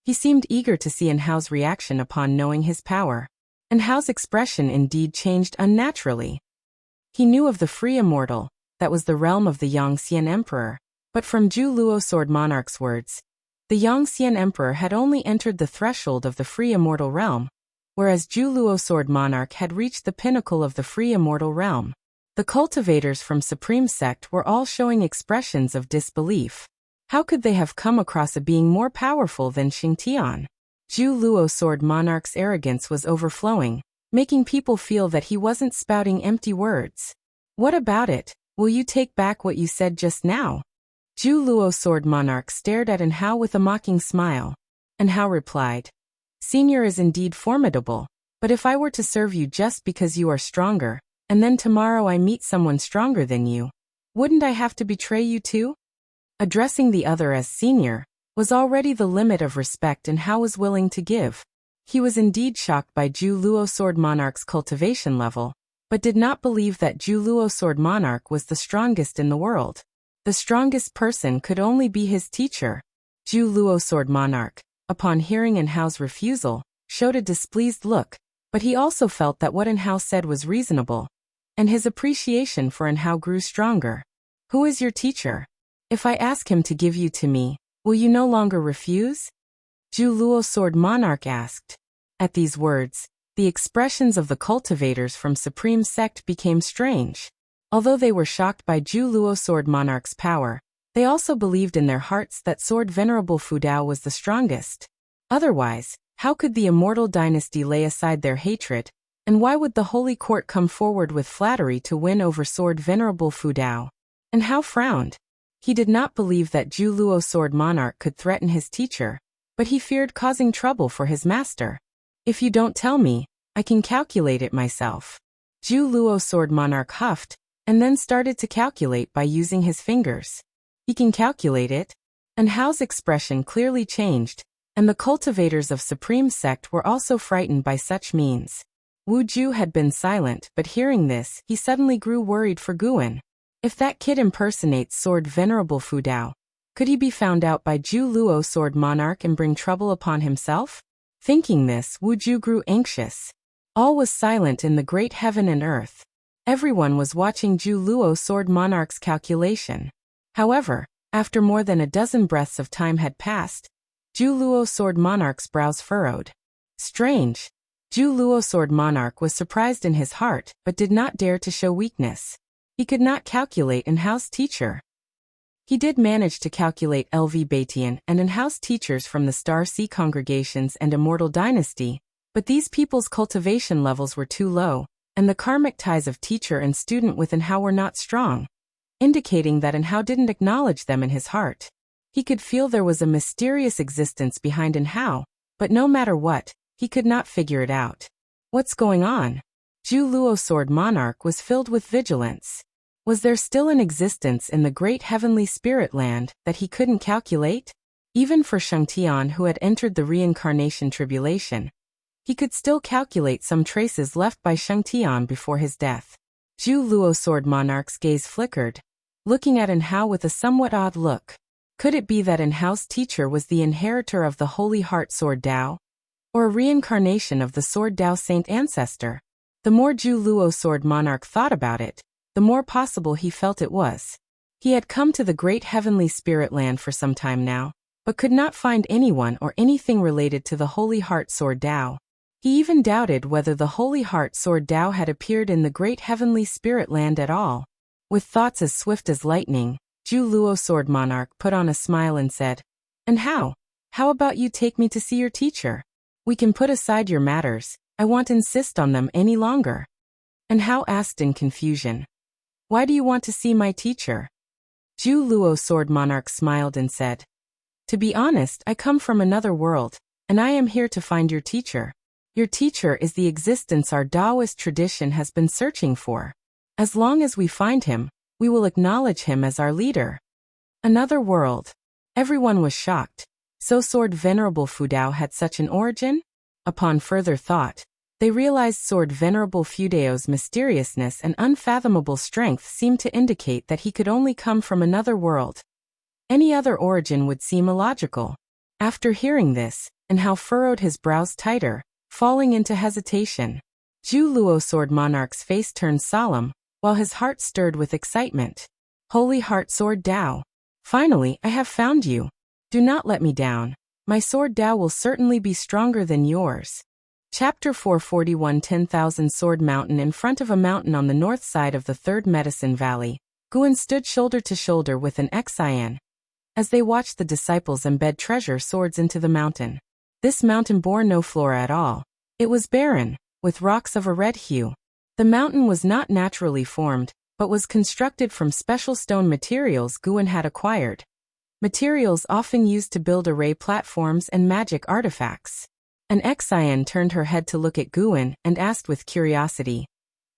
[SPEAKER 1] He seemed eager to see Hao's reaction upon knowing his power, and Hao's expression indeed changed unnaturally. He knew of the free immortal, that was the realm of the Yangxian Emperor, but from Zhu Luo Sword Monarch's words, the Yangxian Emperor had only entered the threshold of the free immortal realm, whereas Zhu Luo Sword Monarch had reached the pinnacle of the free immortal realm. The cultivators from Supreme Sect were all showing expressions of disbelief. How could they have come across a being more powerful than Xingtian? Zhu Luo Sword Monarch's arrogance was overflowing, making people feel that he wasn't spouting empty words. What about it? Will you take back what you said just now? Zhu Luo Sword Monarch stared at Hao with a mocking smile. Hao replied, Senior is indeed formidable, but if I were to serve you just because you are stronger, and then tomorrow I meet someone stronger than you, wouldn't I have to betray you too? Addressing the other as senior was already the limit of respect Hao was willing to give. He was indeed shocked by Zhu Luo Sword Monarch's cultivation level, but did not believe that Zhu Luo Sword Monarch was the strongest in the world. The strongest person could only be his teacher. Zhu Luo Sword Monarch, upon hearing Hao's refusal, showed a displeased look, but he also felt that what Hao said was reasonable, and his appreciation for Hao grew stronger. Who is your teacher? If I ask him to give you to me, will you no longer refuse? Zhu Luo Sword Monarch asked. At these words, the expressions of the cultivators from Supreme Sect became strange. Although they were shocked by Zhu Luo Sword Monarch's power, they also believed in their hearts that Sword Venerable Fudao was the strongest. Otherwise, how could the immortal dynasty lay aside their hatred, and why would the Holy Court come forward with flattery to win over Sword Venerable Fudao? Hao frowned. He did not believe that Zhu Luo Sword Monarch could threaten his teacher, but he feared causing trouble for his master. If you don't tell me, I can calculate it myself. Zhu Luo Sword Monarch huffed, and then started to calculate by using his fingers. He can calculate it? Hao's expression clearly changed, and the cultivators of Supreme Sect were also frightened by such means. Wu Ju had been silent, but hearing this, he suddenly grew worried for Guan. If that kid impersonates Sword Venerable Fudao, could he be found out by Zhu Luo Sword Monarch and bring trouble upon himself? Thinking this, Wu Ju grew anxious. All was silent in the great heaven and earth. Everyone was watching Zhu Luo Sword Monarch's calculation. However, after more than a dozen breaths of time had passed, Zhu Luo Sword Monarch's brows furrowed. Strange. Zhu Luo Sword Monarch was surprised in his heart, but did not dare to show weakness. He could not calculate Hao's teacher. He did manage to calculate LV Baitian and Hao's teachers from the Star Sea congregations and Immortal Dynasty, but these people's cultivation levels were too low, and the karmic ties of teacher and student with Hao were not strong, indicating that Hao didn't acknowledge them in his heart. He could feel there was a mysterious existence behind Hao, but no matter what, he could not figure it out. What's going on? Zhu Luo Sword Monarch was filled with vigilance. Was there still an existence in the great heavenly spirit land that he couldn't calculate? Even for Shangtian, who had entered the reincarnation tribulation, he could still calculate some traces left by Shangtian before his death. Zhu Luo Sword Monarch's gaze flickered, looking at Hao with a somewhat odd look. Could it be that Hao's teacher was the inheritor of the Holy Heart Sword Dao? Or a reincarnation of the Sword Dao Saint ancestor? The more Zhu Luo Sword Monarch thought about it, the more possible he felt it was. He had come to the great heavenly spirit land for some time now, but could not find anyone or anything related to the Holy Heart Sword Tao. He even doubted whether the Holy Heart Sword Tao had appeared in the great heavenly spirit land at all. With thoughts as swift as lightning, Zhu Luo Sword Monarch put on a smile and said, "And how? How about you take me to see your teacher? We can put aside your matters, I won't insist on them any longer." And Hao asked in confusion, "Why do you want to see my teacher?" Zhu Luo Sword Monarch smiled and said, "To be honest, I come from another world, and I am here to find your teacher. Your teacher is the existence our Taoist tradition has been searching for. As long as we find him, we will acknowledge him as our leader." Another world. Everyone was shocked. So Sword Venerable Fudao had such an origin? Upon further thought, they realized Sword Venerable Fudao's mysteriousness and unfathomable strength seemed to indicate that he could only come from another world. Any other origin would seem illogical. After hearing this, and Hao furrowed his brows tighter, falling into hesitation. Zhu Luo Sword Monarch's face turned solemn, while his heart stirred with excitement. "Holy Heart Sword Tao. Finally, I have found you. Do not let me down. My Sword Tao will certainly be stronger than yours." Chapter 441 10,000 Sword Mountain. In front of a mountain on the north side of the Third Medicine Valley, Guan stood shoulder to shoulder with an Xian. As they watched the disciples embed treasure swords into the mountain. This mountain bore no flora at all. It was barren, with rocks of a red hue. The mountain was not naturally formed, but was constructed from special stone materials Guan had acquired. Materials often used to build array platforms and magic artifacts. An Xian turned her head to look at Guan and asked with curiosity,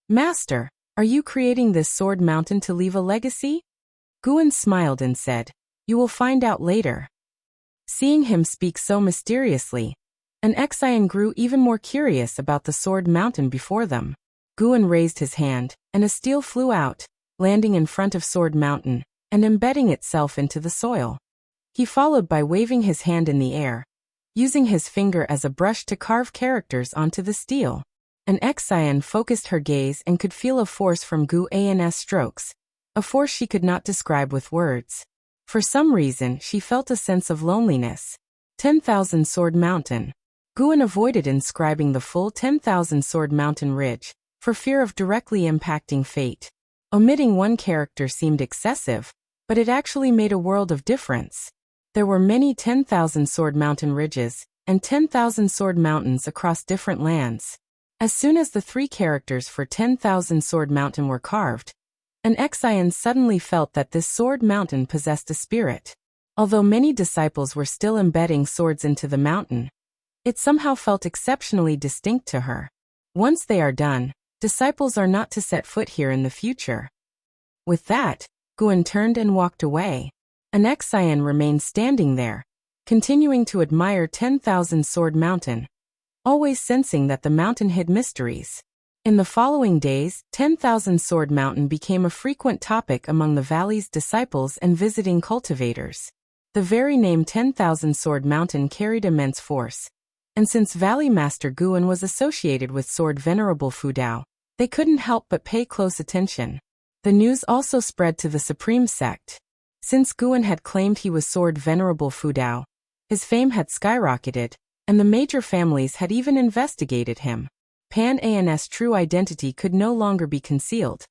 [SPEAKER 1] "Master, are you creating this sword mountain to leave a legacy?" Guan smiled and said, "You will find out later." Seeing him speak so mysteriously, an Xian grew even more curious about the sword mountain before them. Guan raised his hand, and a steel flew out, landing in front of Sword Mountain, and embedding itself into the soil. He followed by waving his hand in the air, using his finger as a brush to carve characters onto the steel. An Xian focused her gaze and could feel a force from Guan's strokes, a force she could not describe with words. For some reason, she felt a sense of loneliness. 10,000 Sword Mountain. Guan avoided inscribing the full 10,000 Sword Mountain ridge, for fear of directly impacting fate. Omitting one character seemed excessive, but it actually made a world of difference. There were many 10,000 Sword Mountain ridges, and 10,000 Sword Mountains across different lands. As soon as the 3 characters for 10,000 Sword Mountain were carved, an Xian suddenly felt that this Sword Mountain possessed a spirit. Although many disciples were still embedding swords into the mountain, it somehow felt exceptionally distinct to her. Once they are done, disciples are not to set foot here in the future. With that, Guan turned and walked away. An Xian remained standing there, continuing to admire 10,000 Sword Mountain, always sensing that the mountain hid mysteries. In the following days, 10,000 Sword Mountain became a frequent topic among the valley's disciples and visiting cultivators. The very name 10,000 Sword Mountain carried immense force, and since Valley Master Guan was associated with Sword Venerable Fudao, they couldn't help but pay close attention. The news also spread to the Supreme Sect. Since Guan had claimed he was Sword Venerable Fudao, his fame had skyrocketed, and the major families had even investigated him. Pan's true identity could no longer be concealed.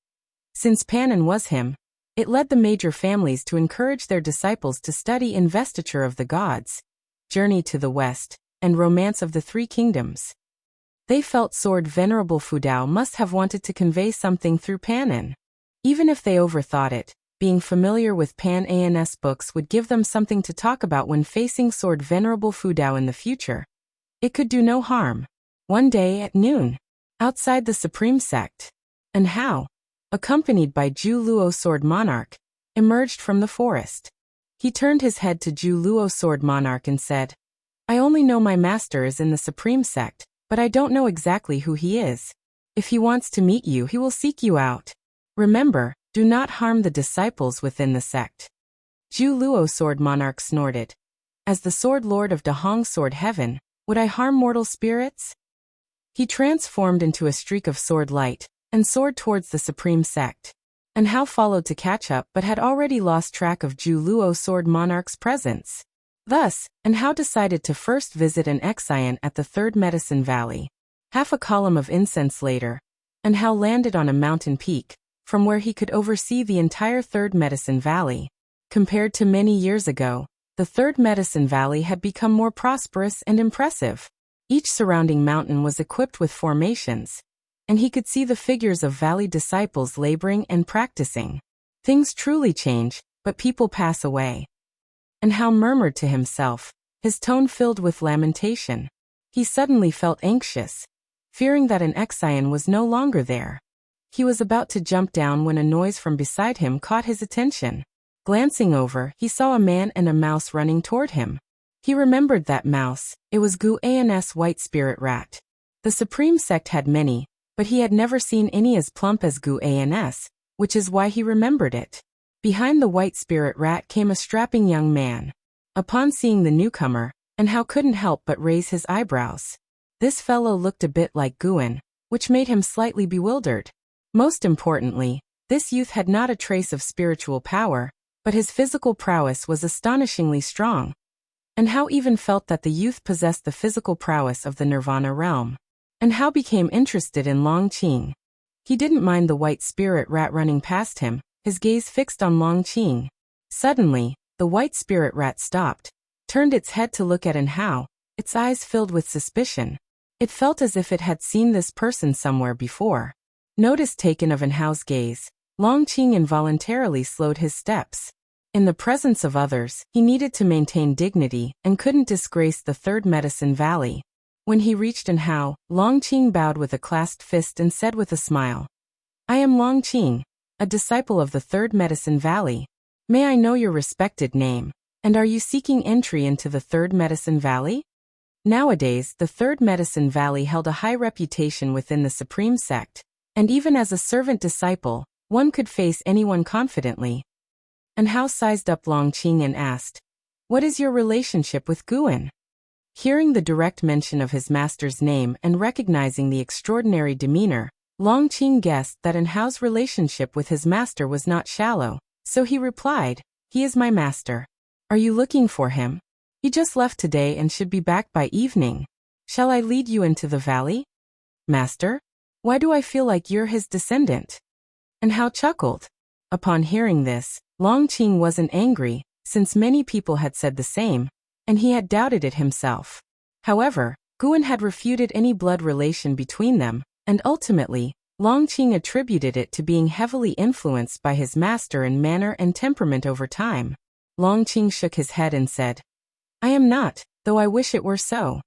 [SPEAKER 1] Since Panan was him, it led the major families to encourage their disciples to study Investiture of the Gods, Journey to the West, and Romance of the Three Kingdoms. They felt Sword Venerable Fudao must have wanted to convey something through Panan. Even if they overthought it, being familiar with Pan's books would give them something to talk about when facing Sword Venerable Fudao in the future. It could do no harm. One day at noon, outside the Supreme Sect, and Hao, accompanied by Zhu Luo Sword Monarch, emerged from the forest. He turned his head to Zhu Luo Sword Monarch and said, "I only know my master is in the Supreme Sect, but I don't know exactly who he is. If he wants to meet you, he will seek you out. Remember, do not harm the disciples within the sect." Zhu Luo Sword Monarch snorted. "As the Sword Lord of Dahong Sword Heaven, would I harm mortal spirits?" He transformed into a streak of sword light, and soared towards the Supreme Sect. And Hao followed to catch up but had already lost track of Zhu Luo Sword Monarch's presence. Thus, and how decided to first visit an Exian at the third Medicine Valley. Half a column of incense later, and how landed on a mountain peak, from where he could oversee the entire third Medicine Valley. Compared to many years ago, the third Medicine Valley had become more prosperous and impressive. Each surrounding mountain was equipped with formations, and he could see the figures of valley disciples laboring and practicing. Things truly change, but people pass away. And how murmured to himself, his tone filled with lamentation. He suddenly felt anxious, fearing that an Exian was no longer there. He was about to jump down when a noise from beside him caught his attention. Glancing over, he saw a man and a mouse running toward him. He remembered that mouse. It was Gu-An's white spirit rat. The supreme sect had many, but he had never seen any as plump as Gu-An's, which is why he remembered it. Behind the white spirit rat came a strapping young man. Upon seeing the newcomer, and how couldn't help but raise his eyebrows. This fellow looked a bit like Guan, which made him slightly bewildered. Most importantly, this youth had not a trace of spiritual power, but his physical prowess was astonishingly strong. And how even felt that the youth possessed the physical prowess of the Nirvana realm. And how became interested in Long Qing. He didn't mind the white spirit rat running past him, his gaze fixed on Long Qing. Suddenly, the white spirit rat stopped, turned its head to look at Anhao, its eyes filled with suspicion. It felt as if it had seen this person somewhere before. Notice taken of Anhao's gaze, Long Qing involuntarily slowed his steps. In the presence of others, he needed to maintain dignity and couldn't disgrace the third Medicine Valley. When he reached Anhao, Long Qing bowed with a clasped fist and said with a smile, "I am Long Qing, a disciple of the third Medicine Valley. May I know your respected name, and are you seeking entry into the third Medicine Valley?" Nowadays, the third Medicine Valley held a high reputation within the Supreme Sect, and even as a servant disciple, one could face anyone confidently. Anhao sized up Long Qing and asked, "What is your relationship with Guan?" Hearing the direct mention of his master's name and recognizing the extraordinary demeanor, Long Qing guessed that Anhao's relationship with his master was not shallow, so he replied, "He is my master. Are you looking for him? He just left today and should be back by evening. Shall I lead you into the valley?" "Master? Why do I feel like you're his descendant?" Anhao chuckled. Upon hearing this, Long Qing wasn't angry, since many people had said the same, and he had doubted it himself. However, Guan had refuted any blood relation between them, and ultimately, Long Qing attributed it to being heavily influenced by his master in manner and temperament over time. Long Qing shook his head and said, "I am not, though I wish it were so."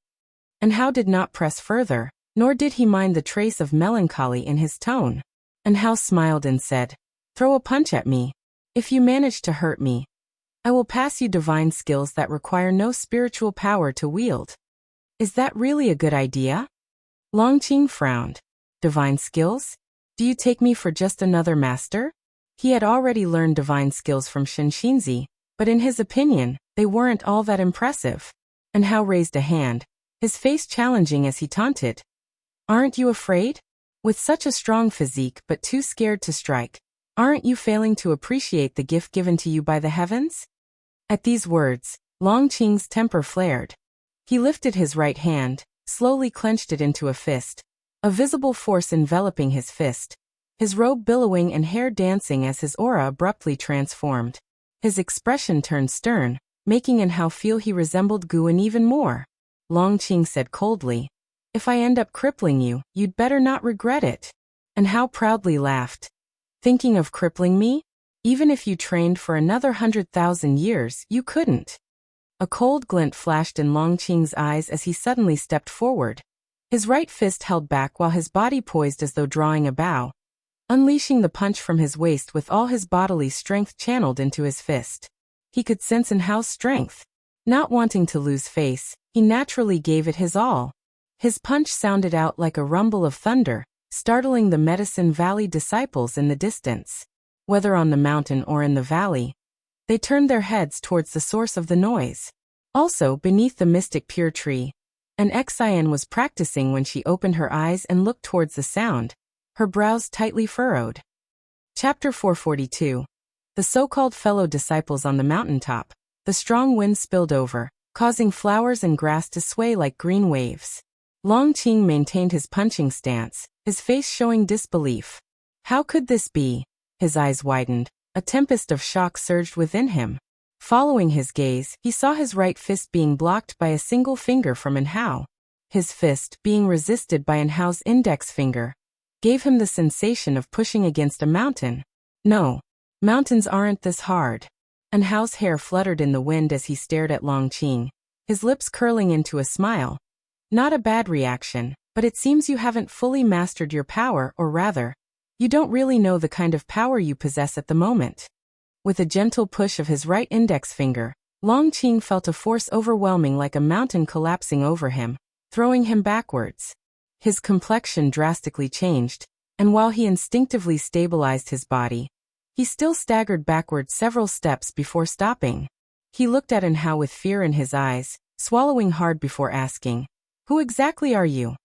[SPEAKER 1] Anhao did not press further, nor did he mind the trace of melancholy in his tone. Anhao smiled and said, "Throw a punch at me. If you manage to hurt me, I will pass you divine skills that require no spiritual power to wield." "Is that really a good idea?" Long Qing frowned. "Divine skills? Do you take me for just another master?" He had already learned divine skills from Shenxinzi, but in his opinion, they weren't all that impressive. Anhao raised a hand, his face challenging as he taunted. "Aren't you afraid? With such a strong physique but too scared to strike, aren't you failing to appreciate the gift given to you by the heavens?" At these words, Long Qing's temper flared. He lifted his right hand, slowly clenched it into a fist, a visible force enveloping his fist, his robe billowing and hair dancing as his aura abruptly transformed. His expression turned stern, making Anhao feel he resembled Guan even more. Long Qing said coldly, "If I end up crippling you, you'd better not regret it." Anhao proudly laughed. "Thinking of crippling me? Even if you trained for another 100,000 years, you couldn't." A cold glint flashed in Long Qing's eyes as he suddenly stepped forward. His right fist held back while his body poised as though drawing a bow, unleashing the punch from his waist with all his bodily strength channeled into his fist. He could sense Anhao's strength. Not wanting to lose face, he naturally gave it his all. His punch sounded out like a rumble of thunder, startling the Medicine Valley disciples in the distance. Whether on the mountain or in the valley, they turned their heads towards the source of the noise. Also, beneath the mystic pure tree, an Exian was practicing when she opened her eyes and looked towards the sound, her brows tightly furrowed. Chapter 442. The so-called fellow disciples on the mountaintop. The strong wind spilled over, causing flowers and grass to sway like green waves. Longqing maintained his punching stance, his face showing disbelief. How could this be? His eyes widened. A tempest of shock surged within him. Following his gaze, he saw his right fist being blocked by a single finger from Enhao. His fist, being resisted by Enhao's index finger, gave him the sensation of pushing against a mountain. No, mountains aren't this hard. Enhao's hair fluttered in the wind as he stared at Longqing, his lips curling into a smile. Not a bad reaction, but it seems you haven't fully mastered your power, or rather, you don't really know the kind of power you possess at the moment. With a gentle push of his right index finger, Longqing felt a force overwhelming like a mountain collapsing over him, throwing him backwards. His complexion drastically changed, and while he instinctively stabilized his body, he still staggered backward several steps before stopping. He looked at Enhao with fear in his eyes, swallowing hard before asking, "Who exactly are you?"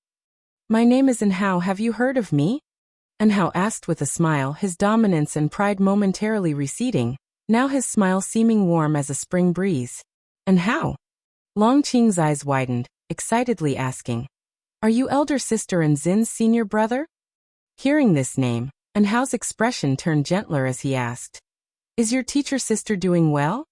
[SPEAKER 1] "My name is Enhao, have you heard of me?" Enhao asked with a smile, his dominance and pride momentarily receding, now his smile seeming warm as a spring breeze. "Enhao?" Longqing's eyes widened, excitedly asking, "Are you elder sister and Zin's senior brother?" Hearing this name, Enhao's expression turned gentler as he asked, "Is your teacher sister doing well?"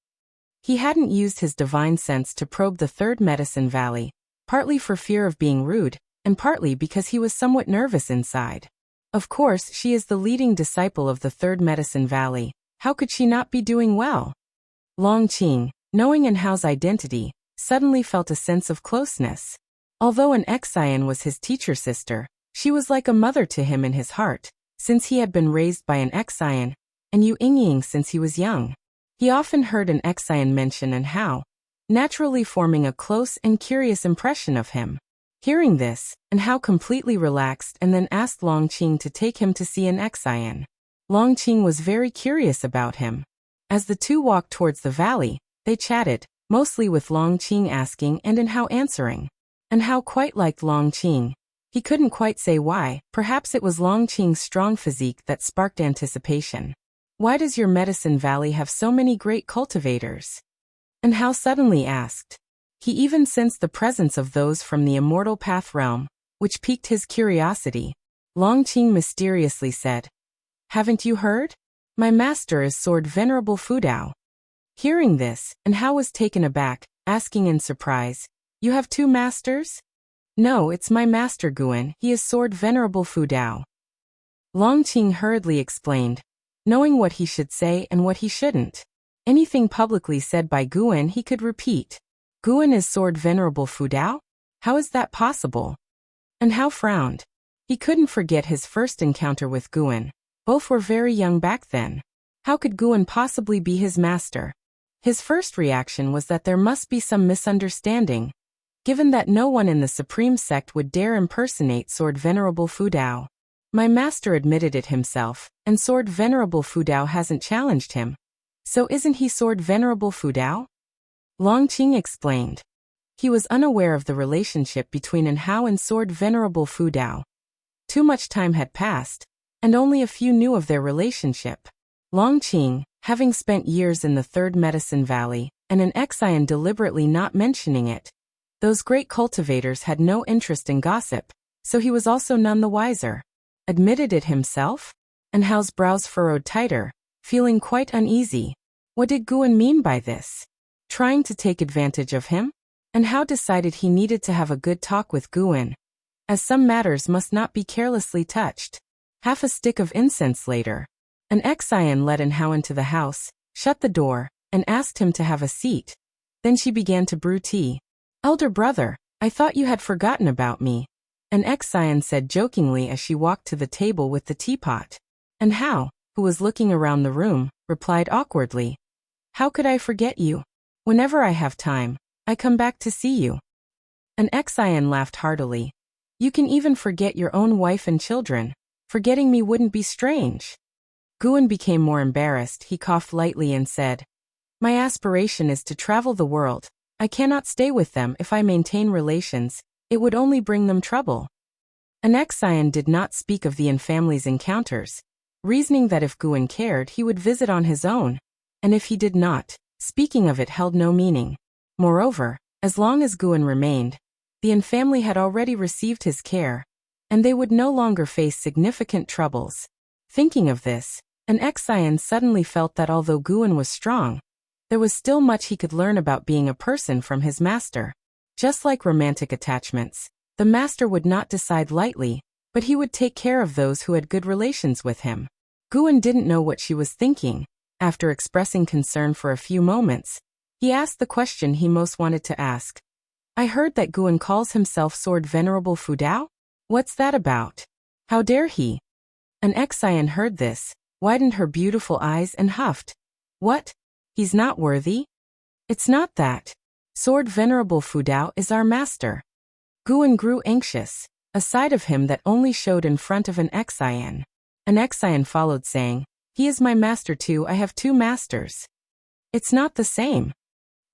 [SPEAKER 1] He hadn't used his divine sense to probe the third medicine valley, partly for fear of being rude, and partly because he was somewhat nervous inside. Of course, she is the leading disciple of the third medicine valley. How could she not be doing well? Longqing, knowing Enhao's identity, suddenly felt a sense of closeness. Although an Xian was his teacher sister, she was like a mother to him in his heart, since he had been raised by an Xian, and Yu Yingying since he was young. He often heard an Xian mention Enhao, naturally forming a close and curious impression of him. Hearing this, Enhao completely relaxed and then asked Longqing to take him to see an Xian. Longqing was very curious about him. As the two walked towards the valley, they chatted, mostly with Longqing asking and Enhao answering. Enhao quite liked Longqing. He couldn't quite say why, perhaps it was Longqing's strong physique that sparked anticipation. "Why does your medicine valley have so many great cultivators?" Enhao suddenly asked. He even sensed the presence of those from the immortal path realm, which piqued his curiosity. Longqing mysteriously said, "Haven't you heard? My master is Sword Venerable Fudao." Hearing this, Enhao was taken aback, asking in surprise, "You have two masters?" "No, it's my master Guan, he is Sword Venerable Fudao." Longqing hurriedly explained, knowing what he should say and what he shouldn't. Anything publicly said by Guan he could repeat. "Guan is Sword Venerable Fudao? How is that possible?" Enhao frowned. He couldn't forget his first encounter with Guan. Both were very young back then. How could Guan possibly be his master? His first reaction was that there must be some misunderstanding, given that no one in the Supreme Sect would dare impersonate Sword Venerable Fudao. My master admitted it himself, and Sword Venerable Fudao hasn't challenged him. So isn't he Sword Venerable Fudao? Longqing explained. He was unaware of the relationship between Enhao and Sword Venerable Fudao. Too much time had passed, and only a few knew of their relationship. Longqing, having spent years in the Third Medicine Valley, and an Xian deliberately not mentioning it, those great cultivators had no interest in gossip, so he was also none the wiser. Admitted it himself? Enhao's brows furrowed tighter, feeling quite uneasy. What did Guan mean by this? Trying to take advantage of him? Enhao decided he needed to have a good talk with Guan, as some matters must not be carelessly touched. Half a stick of incense later, an Xian led Enhao into the house, shut the door, and asked him to have a seat. Then she began to brew tea. "Elder brother, I thought you had forgotten about me," an Xian said jokingly as she walked to the table with the teapot. Enhao, who was looking around the room, replied awkwardly, "How could I forget you? Whenever I have time, I come back to see you." An Xian laughed heartily. "You can even forget your own wife and children. Forgetting me wouldn't be strange." Guan became more embarrassed. He coughed lightly and said, "My aspiration is to travel the world. I cannot stay with them if I maintain relations. It would only bring them trouble." An Xian did not speak of the family's encounters, reasoning that if Guan cared he would visit on his own, and if he did not, speaking of it held no meaning. Moreover, as long as Guan remained, the An family had already received his care, and they would no longer face significant troubles. Thinking of this, an Xian suddenly felt that although Guan was strong, there was still much he could learn about being a person from his master. Just like romantic attachments, the master would not decide lightly, but he would take care of those who had good relations with him. Guan didn't know what she was thinking. After expressing concern for a few moments, he asked the question he most wanted to ask. I heard that Guan calls himself Sword Venerable Fudao? What's that about? How dare he? An Xian heard this, widened her beautiful eyes and huffed. What? He's not worthy? It's not that. Sword Venerable Fudao is our master. Guan grew anxious, a side of him that only showed in front of an Xian. An Xian followed saying, he is my master too, I have two masters. It's not the same.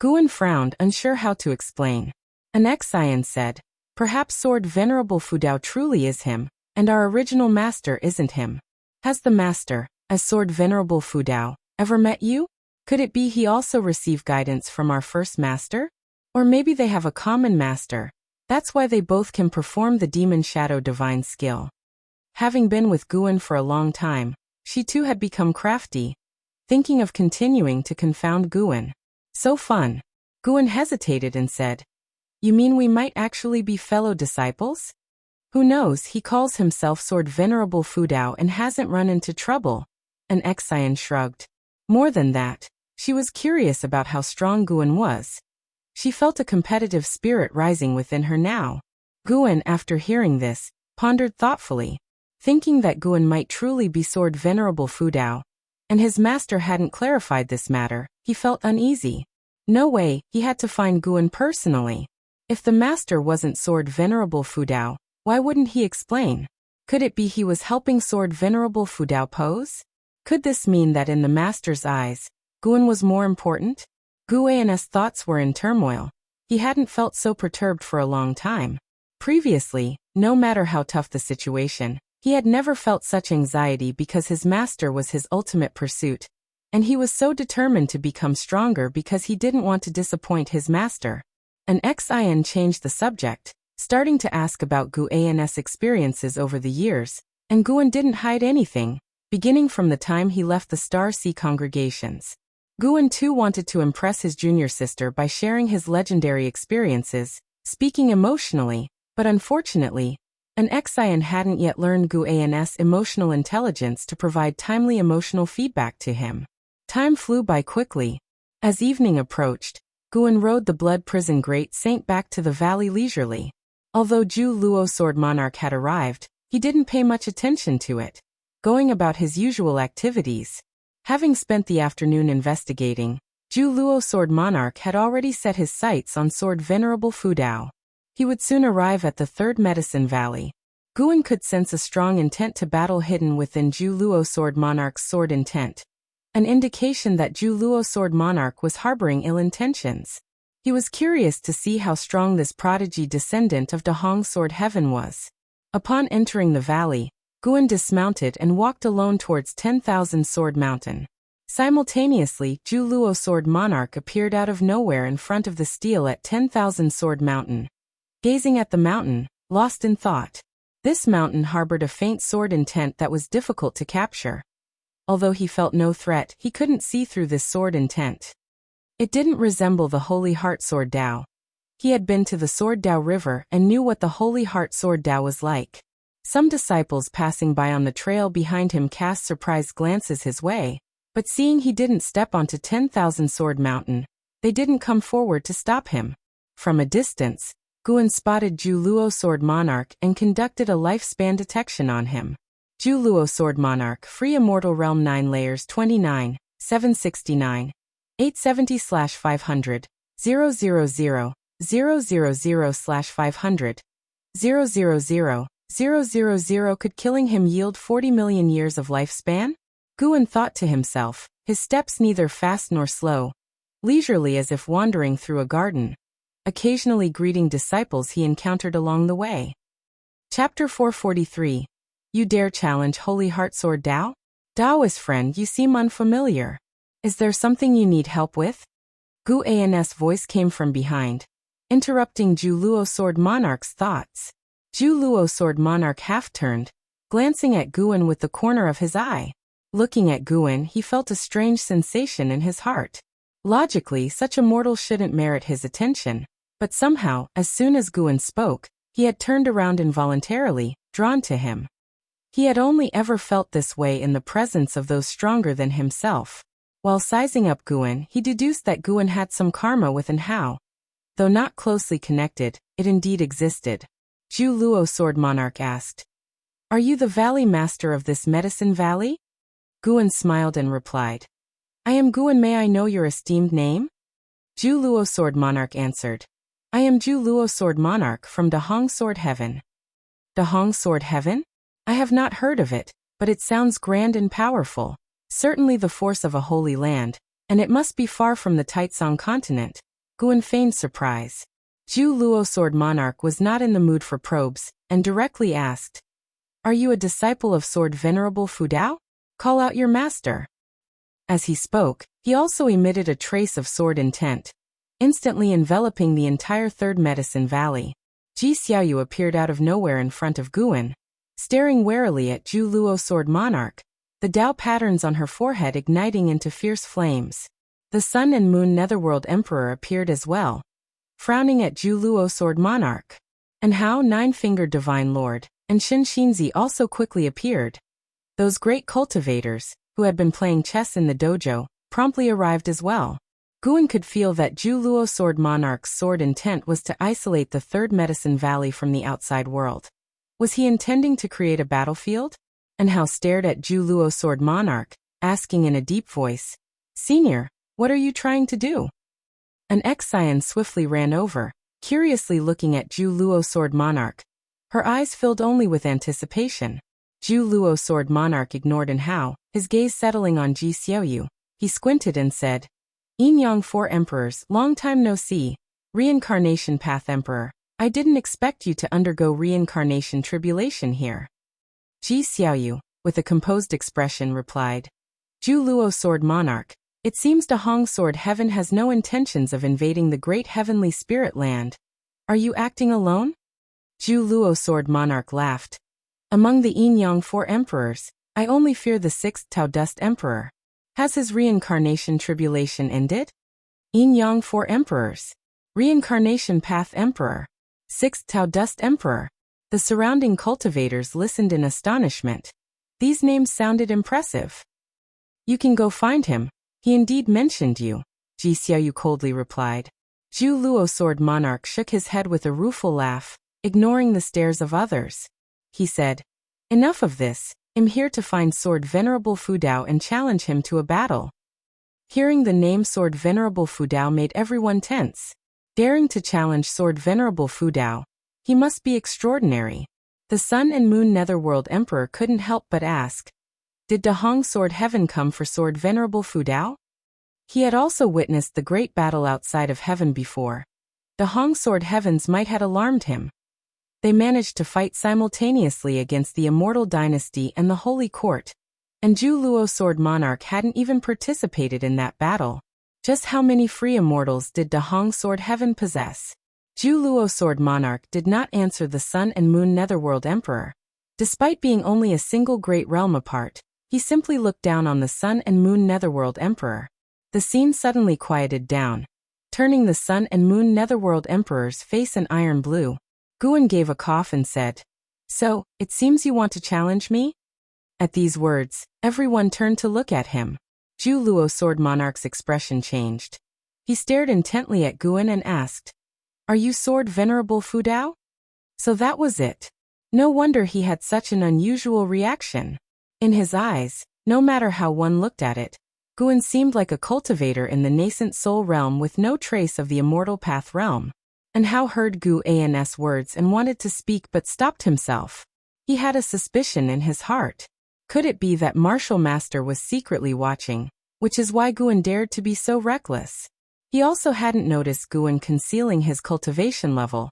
[SPEAKER 1] Guan frowned, unsure how to explain. An Xian said, perhaps Sword Venerable Fudao truly is him, and our original master isn't him. Has the master, as Sword Venerable Fudao, ever met you? Could it be he also received guidance from our first master? Or maybe they have a common master. That's why they both can perform the Demon Shadow divine skill. Having been with Guan for a long time, she too had become crafty, thinking of continuing to confound Guan. So fun. Guan hesitated and said, you mean we might actually be fellow disciples? Who knows, he calls himself Sword Venerable Fudao and hasn't run into trouble. An Xian shrugged. More than that, she was curious about how strong Guan was. She felt a competitive spirit rising within her now. Guan, after hearing this, pondered thoughtfully, thinking that Guan might truly be Sword Venerable Fudao, and his master hadn't clarified this matter. He felt uneasy. No way, he had to find Guan personally. If the master wasn't Sword Venerable Fudao, why wouldn't he explain? Could it be he was helping Sword Venerable Fudao pose? Could this mean that in the master's eyes, Guan was more important? Guan's thoughts were in turmoil. He hadn't felt so perturbed for a long time. Previously, no matter how tough the situation, he had never felt such anxiety because his master was his ultimate pursuit, and he was so determined to become stronger because he didn't want to disappoint his master. An Xian changed the subject, starting to ask about Guan's experiences over the years, and Guan didn't hide anything, beginning from the time he left the Star Sea congregations. Guan too wanted to impress his junior sister by sharing his legendary experiences, speaking emotionally, but unfortunately, an Xian hadn't yet learned Guan's emotional intelligence to provide timely emotional feedback to him. Time flew by quickly. As evening approached, Guan rode the Blood Prison Great Saint back to the valley leisurely. Although Zhu Luo Sword Monarch had arrived, he didn't pay much attention to it, going about his usual activities. Having spent the afternoon investigating, Zhu Luo Sword Monarch had already set his sights on Sword Venerable Fudao. He would soon arrive at the Third Medicine Valley. Guan could sense a strong intent to battle hidden within Zhu Luo Sword Monarch's sword intent, an indication that Zhu Luo Sword Monarch was harboring ill intentions. He was curious to see how strong this prodigy descendant of Dahong Sword Heaven was. Upon entering the valley, Guan dismounted and walked alone towards 10,000 Sword Mountain. Simultaneously, Zhu Luo Sword Monarch appeared out of nowhere in front of the stele at 10,000 Sword Mountain. Gazing at the mountain, lost in thought. This mountain harbored a faint sword intent that was difficult to capture. Although he felt no threat, he couldn't see through this sword intent. It didn't resemble the Holy Heart Sword Dao. He had been to the Sword Dao River and knew what the Holy Heart Sword Dao was like. Some disciples passing by on the trail behind him cast surprised glances his way, but seeing he didn't step onto 10,000 Sword Mountain, they didn't come forward to stop him. From a distance, Guan spotted Zhu Luo Sword Monarch and conducted a lifespan detection on him. Zhu Luo Sword Monarch, Free Immortal Realm 9 Layers 29, 769, 870/500, 000, 000/500, 000, 000. Could killing him yield 40 million years of lifespan? Guan thought to himself, his steps neither fast nor slow, leisurely as if wandering through a garden, occasionally greeting disciples he encountered along the way. Chapter 443. You dare challenge Holy Heart Sword Dao? Daoist friend, you seem unfamiliar. Is there something you need help with? Gu An's voice came from behind, interrupting Ju Luo Sword Monarch's thoughts. Ju Luo Sword Monarch half-turned, glancing at Guan with the corner of his eye. Looking at Guan, he felt a strange sensation in his heart. Logically, such a mortal shouldn't merit his attention, but somehow, as soon as Guan spoke, he had turned around involuntarily, drawn to him. He had only ever felt this way in the presence of those stronger than himself. While sizing up Guan, he deduced that Guan had some karma with Hao. Though not closely connected, it indeed existed. Ju Luo Sword Monarch asked, "Are you the valley master of this medicine valley?" Guan smiled and replied, "I am Guan. May I know your esteemed name?" Ju Luo Sword Monarch answered, "I am Ju Luo Sword Monarch from Dahong Sword Heaven." Dahong Sword Heaven? I have not heard of it, but it sounds grand and powerful. Certainly the force of a holy land, and it must be far from the Taitsong continent. Guan feigned surprise. Ju Luo Sword Monarch was not in the mood for probes, and directly asked, "Are you a disciple of Sword Venerable Fudao? Call out your master." As he spoke, he also emitted a trace of sword intent, instantly enveloping the entire Third Medicine Valley. Ji Xiaoyu appeared out of nowhere in front of Guan, staring warily at Ju Luo Sword Monarch, the Dao patterns on her forehead igniting into fierce flames. The Sun and Moon Netherworld Emperor appeared as well, frowning at Ju Luo Sword Monarch. And Hao, Nine-Fingered Divine Lord, and Shin Shinzi also quickly appeared. Those great cultivators, who had been playing chess in the dojo, promptly arrived as well. Guan could feel that Ju Luo Sword Monarch's sword intent was to isolate the Third Medicine Valley from the outside world. Was he intending to create a battlefield? And Hao stared at Ju Luo Sword Monarch, asking in a deep voice, "Senior, what are you trying to do?" An ex-scion swiftly ran over, curiously looking at Ju Luo Sword Monarch. Her eyes filled only with anticipation. Ju Luo Sword Monarch ignored Hao, his gaze settling on Ji Xiaoyu. He squinted and said, "Yin Yang 4 Emperors, long time no see. Reincarnation Path Emperor, I didn't expect you to undergo reincarnation tribulation here." Ji Xiaoyu, with a composed expression, replied, "Ju Luo Sword Monarch, it seems Dahong Sword Heaven has no intentions of invading the great heavenly spirit land. Are you acting alone?" Ju Luo Sword Monarch laughed. "Among the Yin Yang 4 Emperors, I only fear the 6th Tao Dust Emperor. Has his reincarnation tribulation ended?" Yin Yang 4 Emperors, Reincarnation Path Emperor, 6th Tao Dust Emperor. The surrounding cultivators listened in astonishment. These names sounded impressive. "You can go find him. He indeed mentioned you," Ji Xiaoyu coldly replied. Ju Luo Sword Monarch shook his head with a rueful laugh, ignoring the stares of others. He said, "Enough of this. I'm here to find Sword Venerable Fudao and challenge him to a battle." Hearing the name Sword Venerable Fudao made everyone tense. Daring to challenge Sword Venerable Fudao, he must be extraordinary. The Sun and Moon Netherworld Emperor couldn't help but ask, did Dahong Sword Heaven come for Sword Venerable Fudao? He had also witnessed the great battle outside of heaven before. Dahong Sword Heavens might have alarmed him. They managed to fight simultaneously against the Immortal Dynasty and the Holy Court, and Ju Luo Sword Monarch hadn't even participated in that battle. Just how many free immortals did Dahong Sword Heaven possess? Ju Luo Sword Monarch did not answer the Sun and Moon Netherworld Emperor. Despite being only a single great realm apart, he simply looked down on the Sun and Moon Netherworld Emperor. The scene suddenly quieted down, turning the Sun and Moon Netherworld Emperor's face an iron blue. Guan gave a cough and said, "So, it seems you want to challenge me?" At these words, everyone turned to look at him. Ju Luo Sword Monarch's expression changed. He stared intently at Guan and asked, "Are you Sword Venerable Fudao?" So that was it. No wonder he had such an unusual reaction. In his eyes, no matter how one looked at it, Guan seemed like a cultivator in the nascent soul realm with no trace of the Immortal Path realm. And Hao heard Gu An's words and wanted to speak but stopped himself. He had a suspicion in his heart. Could it be that Martial Master was secretly watching, which is why Guan dared to be so reckless? He also hadn't noticed Guan concealing his cultivation level,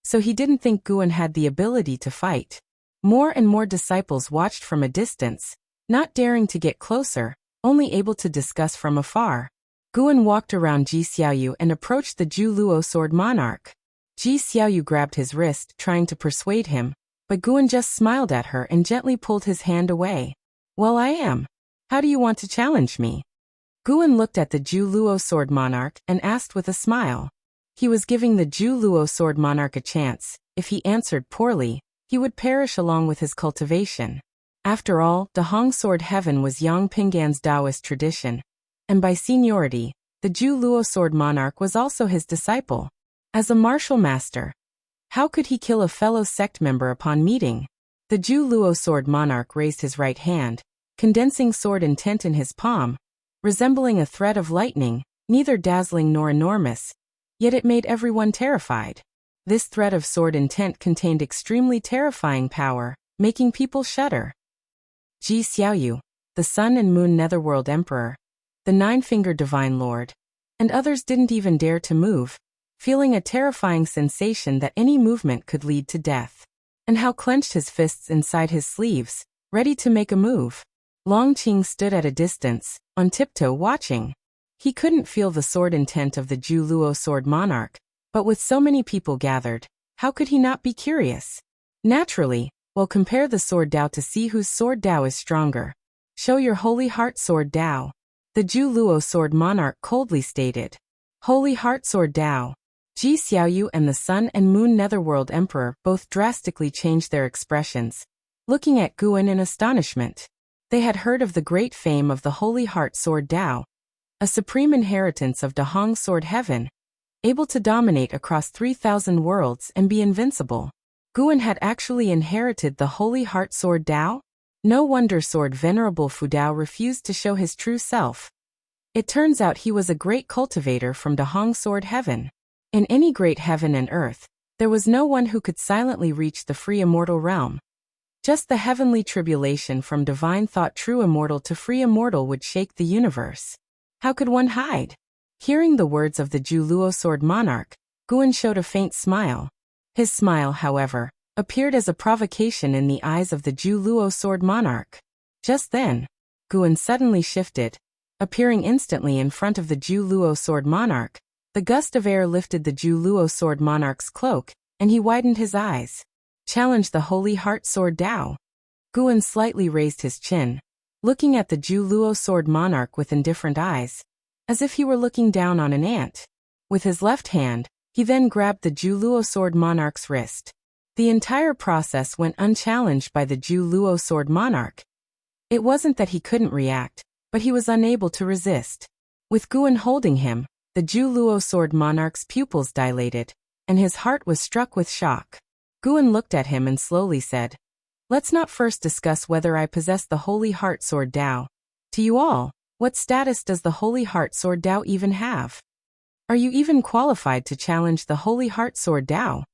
[SPEAKER 1] so he didn't think Guan had the ability to fight. More and more disciples watched from a distance, not daring to get closer, only able to discuss from afar. Guan walked around Ji Xiaoyu and approached the Zhu Luo sword monarch. Ji Xiaoyu grabbed his wrist, trying to persuade him, but Guan just smiled at her and gently pulled his hand away. Well, I am. How do you want to challenge me? Guan looked at the Zhu Luo sword monarch and asked with a smile. He was giving the Zhu Luo sword monarch a chance. If he answered poorly, he would perish along with his cultivation. After all, Dahong Sword Heaven was Yang Pinggan's Taoist tradition, and by seniority, the Zhu Luo sword monarch was also his disciple. As a martial master, how could he kill a fellow sect member upon meeting? The Zhu Luo sword monarch raised his right hand, condensing sword intent in his palm, resembling a thread of lightning, neither dazzling nor enormous, yet it made everyone terrified. This thread of sword intent contained extremely terrifying power, making people shudder. Ji Xiaoyu, the Sun and Moon Netherworld Emperor, the Nine-Fingered Divine Lord, and others didn't even dare to move, feeling a terrifying sensation that any movement could lead to death. And how clenched his fists inside his sleeves, ready to make a move. Long Qing stood at a distance, on tiptoe watching. He couldn't feel the sword intent of the Zhu Luo sword monarch, but with so many people gathered, how could he not be curious? Naturally, we'll compare the sword Dao to see whose sword Dao is stronger. Show your Holy Heart sword Dao. The Zhu Luo sword monarch coldly stated. Holy Heart sword Dao. Ji Xiaoyu and the Sun and Moon Netherworld Emperor both drastically changed their expressions, looking at Guan in astonishment. They had heard of the great fame of the Holy Heart sword Dao, a supreme inheritance of Dahong Sword Heaven, able to dominate across 3,000 worlds and be invincible. Guan had actually inherited the Holy Heart sword Dao? No wonder Sword Venerable Fu Dao refused to show his true self. It turns out he was a great cultivator from Dahong Sword Heaven. In any great heaven and earth, there was no one who could silently reach the free immortal realm. Just the heavenly tribulation from divine thought true immortal to free immortal would shake the universe. How could one hide? Hearing the words of the Zhu Luo sword monarch, Guan showed a faint smile. His smile, however, appeared as a provocation in the eyes of the Zhu Luo sword monarch. Just then, Guan suddenly shifted, appearing instantly in front of the Zhu Luo sword monarch. The gust of air lifted the Zhu Luo sword monarch's cloak, and he widened his eyes. Challenge the Holy Heart sword Dao. Guan slightly raised his chin, looking at the Zhu Luo sword monarch with indifferent eyes, as if he were looking down on an ant. With his left hand, he then grabbed the Zhu Luo sword monarch's wrist. The entire process went unchallenged by the Zhu Luo sword monarch. It wasn't that he couldn't react, but he was unable to resist. With Guan holding him, the Zhu Luo sword monarch's pupils dilated, and his heart was struck with shock. Guan looked at him and slowly said, "Let's not first discuss whether I possess the Holy Heart sword Dao. To you all, what status does the Holy Heart sword Dao even have? Are you even qualified to challenge the Holy Heart sword Dao?"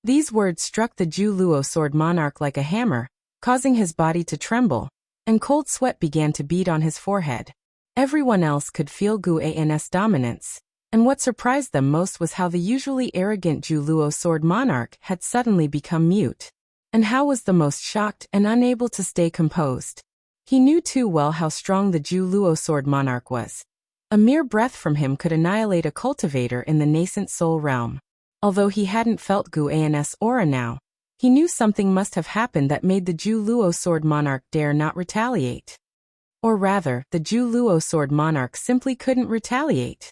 [SPEAKER 1] These words struck the Zhu Luo sword monarch like a hammer, causing his body to tremble, and cold sweat began to bead on his forehead. Everyone else could feel Guan's dominance, and what surprised them most was how the usually arrogant Zhu Luo sword monarch had suddenly become mute. And how was the most shocked and unable to stay composed. He knew too well how strong the Zhu Luo sword monarch was. A mere breath from him could annihilate a cultivator in the nascent soul realm. Although he hadn't felt Guan's aura now, he knew something must have happened that made the Zhu Luo sword monarch dare not retaliate. Or rather, the Zhu Luo sword monarch simply couldn't retaliate.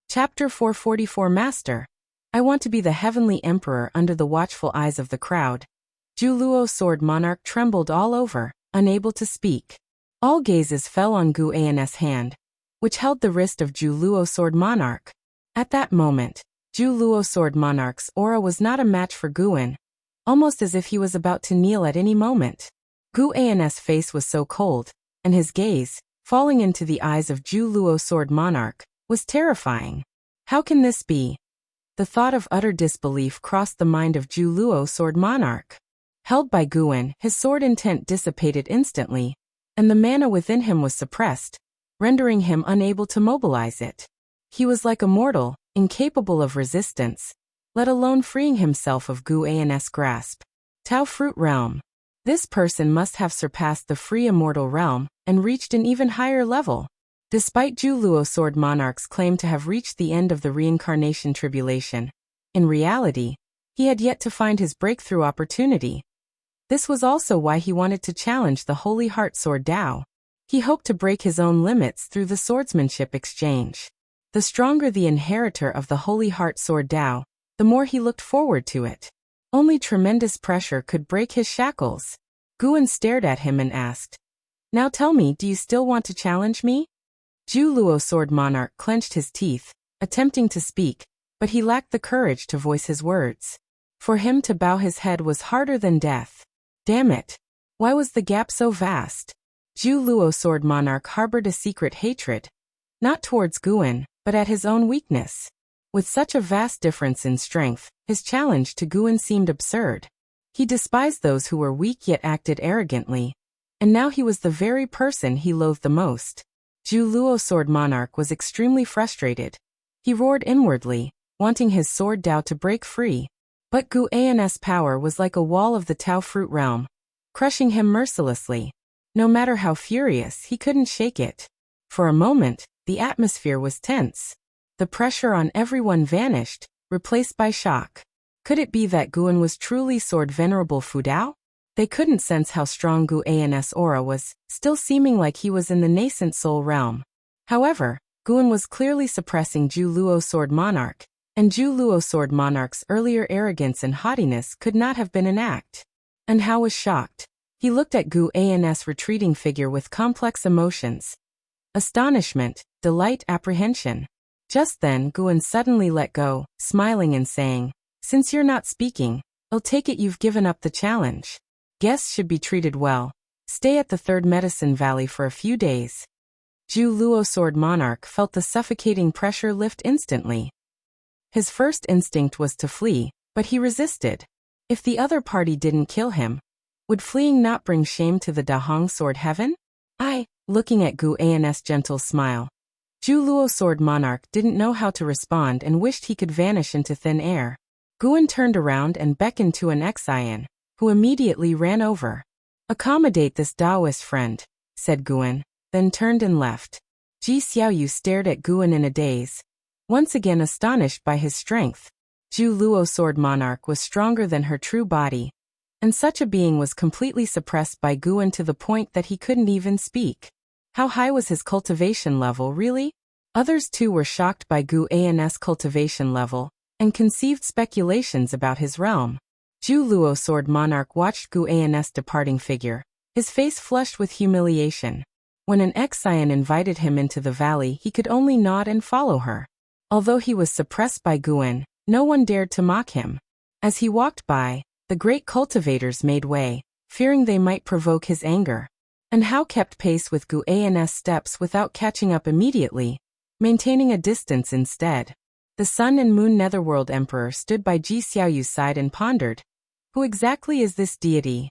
[SPEAKER 1] Chapter 444 Master. I want to be the heavenly emperor under the watchful eyes of the crowd. Zhu Luo sword monarch trembled all over, unable to speak. All gazes fell on Guan's hand, which held the wrist of Zhu Luo sword monarch. At that moment, Zhu Luo sword monarch's aura was not a match for Guan, almost as if he was about to kneel at any moment. Guan's face was so cold, and his gaze, falling into the eyes of Zhu Luo sword monarch, was terrifying. How can this be? The thought of utter disbelief crossed the mind of Zhu Luo sword monarch. Held by Guan, his sword intent dissipated instantly, and the mana within him was suppressed, rendering him unable to mobilize it. He was like a mortal, incapable of resistance, let alone freeing himself of Guan's grasp. Tao Fruit Realm. This person must have surpassed the free immortal realm and reached an even higher level. Despite Zhu Luo Sword Monarch's claim to have reached the end of the reincarnation tribulation, in reality, he had yet to find his breakthrough opportunity. This was also why he wanted to challenge the Holy Heart Sword Dao. He hoped to break his own limits through the swordsmanship exchange. The stronger the inheritor of the Holy Heart Sword Dao, the more he looked forward to it. Only tremendous pressure could break his shackles. Guan stared at him and asked, "Now tell me, do you still want to challenge me?" Zhu Luo Sword Monarch clenched his teeth, attempting to speak, but he lacked the courage to voice his words. For him to bow his head was harder than death. Damn it! Why was the gap so vast? Zhu Luo Sword Monarch harbored a secret hatred, not towards Guan, but at his own weakness. With such a vast difference in strength, his challenge to Guan seemed absurd. He despised those who were weak yet acted arrogantly, and now he was the very person he loathed the most. Zhu Luo Sword Monarch was extremely frustrated. He roared inwardly, wanting his sword Dao to break free. But Guan's power was like a wall of the Tao fruit realm, crushing him mercilessly. No matter how furious, he couldn't shake it. For a moment, the atmosphere was tense. The pressure on everyone vanished, replaced by shock. Could it be that Guan was truly Sword Venerable Fudao? They couldn't sense how strong Guan's aura was, still seeming like he was in the nascent soul realm. However, Guan was clearly suppressing Zhu Luo Sword Monarch, and Zhu Luo Sword Monarch's earlier arrogance and haughtiness could not have been an act. And Hao was shocked. He looked at Guan's retreating figure with complex emotions. Astonishment, delight, apprehension. Just then Guan suddenly let go, smiling and saying, "Since you're not speaking, I'll take it you've given up the challenge. Guests should be treated well. Stay at the Third Medicine Valley for a few days." Zhu Luo Sword Monarch felt the suffocating pressure lift instantly. His first instinct was to flee, but he resisted. If the other party didn't kill him, would fleeing not bring shame to the Dahong Sword Heaven? Looking at Guan's gentle smile, Zhu Luo Sword Monarch didn't know how to respond and wished he could vanish into thin air. Guan turned around and beckoned to an Xian, who immediately ran over. "Accommodate this Taoist friend," said Guan, then turned and left. Ji Xiaoyu stared at Guan in a daze, once again astonished by his strength. Zhu Luo Sword Monarch was stronger than her true body, and such a being was completely suppressed by Guan to the point that he couldn't even speak. How high was his cultivation level, really? Others too were shocked by Guan's cultivation level, and conceived speculations about his realm. Zhu Luo Sword Monarch watched Guan's departing figure, his face flushed with humiliation. When an Xian invited him into the valley, he could only nod and follow her. Although he was suppressed by Guan, no one dared to mock him. As he walked by, the great cultivators made way, fearing they might provoke his anger. And Hao kept pace with Guan's steps without catching up immediately, maintaining a distance instead. The Sun and Moon Netherworld Emperor stood by Ji Xiaoyu's side and pondered, "Who exactly is this deity?"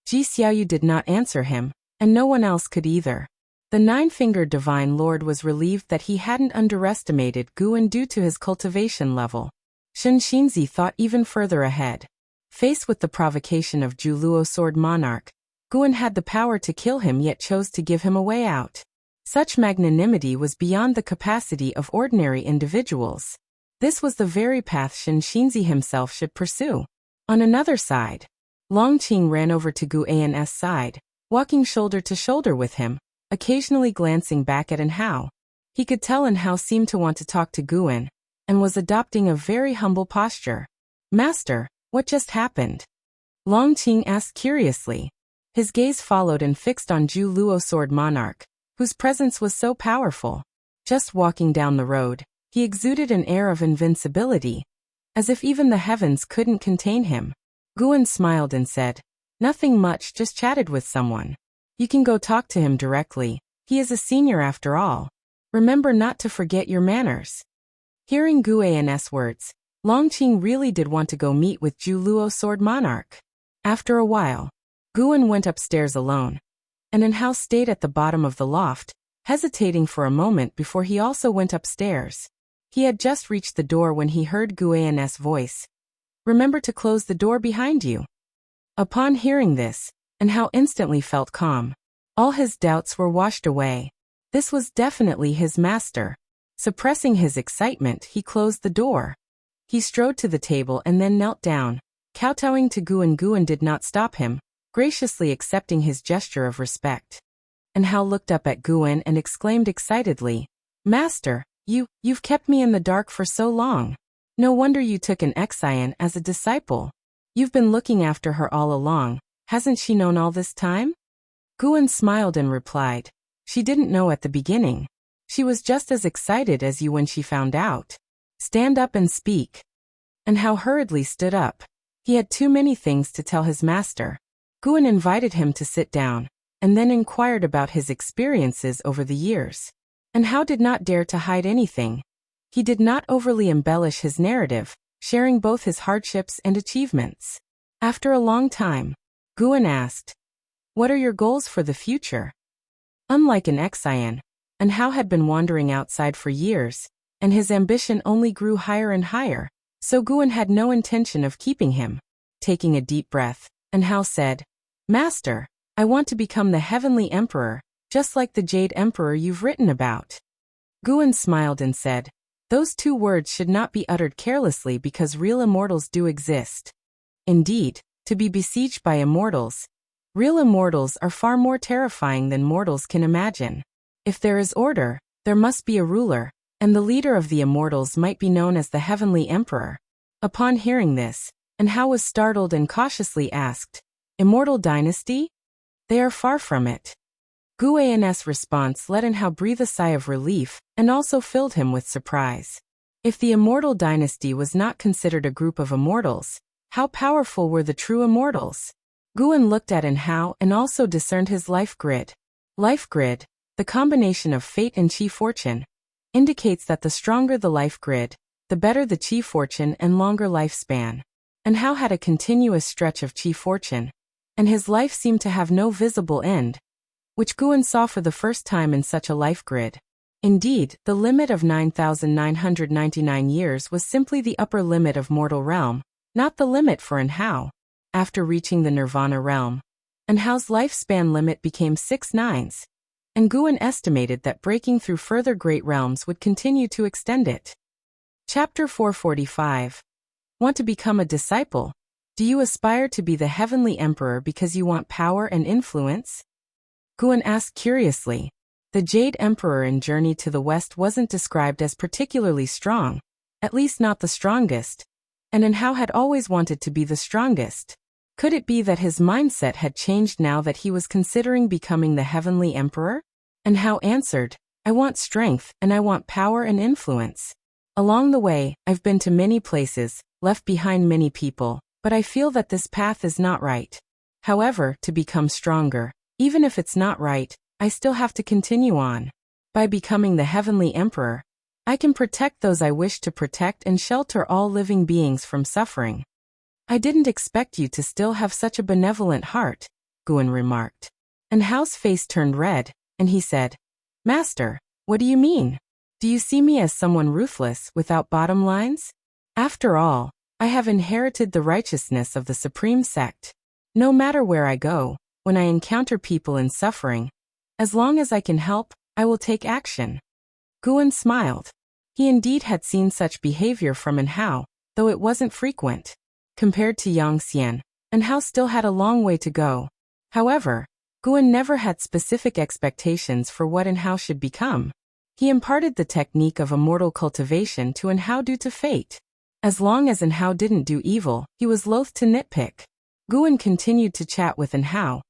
[SPEAKER 1] Ji Xiaoyu did not answer him, and no one else could either. The Nine-Fingered Divine Lord was relieved that he hadn't underestimated Guan due to his cultivation level. Shen Xinzi thought even further ahead. Faced with the provocation of Zhu Luo Sword Monarch, Guan had the power to kill him yet chose to give him a way out. Such magnanimity was beyond the capacity of ordinary individuals. This was the very path Shen Xinzi himself should pursue. On another side, Longqing ran over to Guan's side, walking shoulder to shoulder with him, occasionally glancing back at Hao. He could tell Hao seemed to want to talk to Guan, and was adopting a very humble posture. "Master, what just happened?" Longqing asked curiously. His gaze followed and fixed on Zhu Luo Sword Monarch, whose presence was so powerful. Just walking down the road, he exuded an air of invincibility, as if even the heavens couldn't contain him. Guan smiled and said, "Nothing much, just chatted with someone. You can go talk to him directly. He is a senior after all. Remember not to forget your manners." Hearing Guan's words, Longqing really did want to go meet with Zhu Luo Sword Monarch. After a while, Guan went upstairs alone, and Hao stayed at the bottom of the loft, hesitating for a moment before he also went upstairs. He had just reached the door when he heard Guan's voice. "Remember to close the door behind you." Upon hearing this, Hao instantly felt calm. All his doubts were washed away. This was definitely his master. Suppressing his excitement, he closed the door. He strode to the table and then knelt down, kowtowing to Guan. Guan did not stop him, graciously accepting his gesture of respect. And Hao looked up at Guan and exclaimed excitedly, "Master, you've kept me in the dark for so long. No wonder you took an Xian as a disciple. You've been looking after her all along, hasn't she known all this time?" Guan smiled and replied, "She didn't know at the beginning. She was just as excited as you when she found out. Stand up and speak." And Hao hurriedly stood up. He had too many things to tell his master. Guan invited him to sit down, and then inquired about his experiences over the years. And Hao did not dare to hide anything. He did not overly embellish his narrative, sharing both his hardships and achievements. After a long time, Guan asked, "What are your goals for the future?" Unlike an Xian, and Hao had been wandering outside for years, and his ambition only grew higher and higher, so Guan had no intention of keeping him. Taking a deep breath, and Hao said, "Master, I want to become the Heavenly Emperor, just like the Jade Emperor you've written about." Guan smiled and said, "Those two words should not be uttered carelessly because real immortals do exist. Indeed, to be besieged by immortals, real immortals are far more terrifying than mortals can imagine. If there is order, there must be a ruler, and the leader of the immortals might be known as the Heavenly Emperor." Upon hearing this, and Hao was startled and cautiously asked, "Immortal dynasty?" "They are far from it." Guan's response let Hao breathe a sigh of relief, and also filled him with surprise. If the immortal dynasty was not considered a group of immortals, how powerful were the true immortals? Guan looked at Hao and also discerned his life grid. Life grid, the combination of fate and chi fortune, indicates that the stronger the life grid, the better the chi fortune and longer lifespan. And Hao had a continuous stretch of chi fortune, and his life seemed to have no visible end, which Guan saw for the first time in such a life grid. Indeed, the limit of 9,999 years was simply the upper limit of mortal realm, not the limit for Hao. After reaching the Nirvana realm, Hao's lifespan limit became 6 nines, and Guan estimated that breaking through further great realms would continue to extend it. Chapter 445. Want to become a disciple? Do you aspire to be the Heavenly Emperor because you want power and influence? Guan asked curiously. The Jade Emperor in Journey to the West wasn't described as particularly strong, at least not the strongest, and Hao had always wanted to be the strongest. Could it be that his mindset had changed now that he was considering becoming the Heavenly Emperor? And Hao answered, "I want strength, and I want power and influence. Along the way, I've been to many places, left behind many people, but I feel that this path is not right. However, to become stronger, even if it's not right, I still have to continue on. By becoming the Heavenly Emperor, I can protect those I wish to protect and shelter all living beings from suffering." "I didn't expect you to still have such a benevolent heart," Guan remarked. And Hao's face turned red, and he said, "Master, what do you mean? Do you see me as someone ruthless, without bottom lines? After all, I have inherited the righteousness of the Supreme Sect. No matter where I go, when I encounter people in suffering, as long as I can help, I will take action." Guan smiled. He indeed had seen such behavior from Hao, though it wasn't frequent. Compared to Yang Xian, Hao still had a long way to go. However, Guan never had specific expectations for what Hao should become. He imparted the technique of immortal cultivation to Hao due to fate. As long as Hao didn't do evil, he was loath to nitpick. Guan continued to chat with Hao,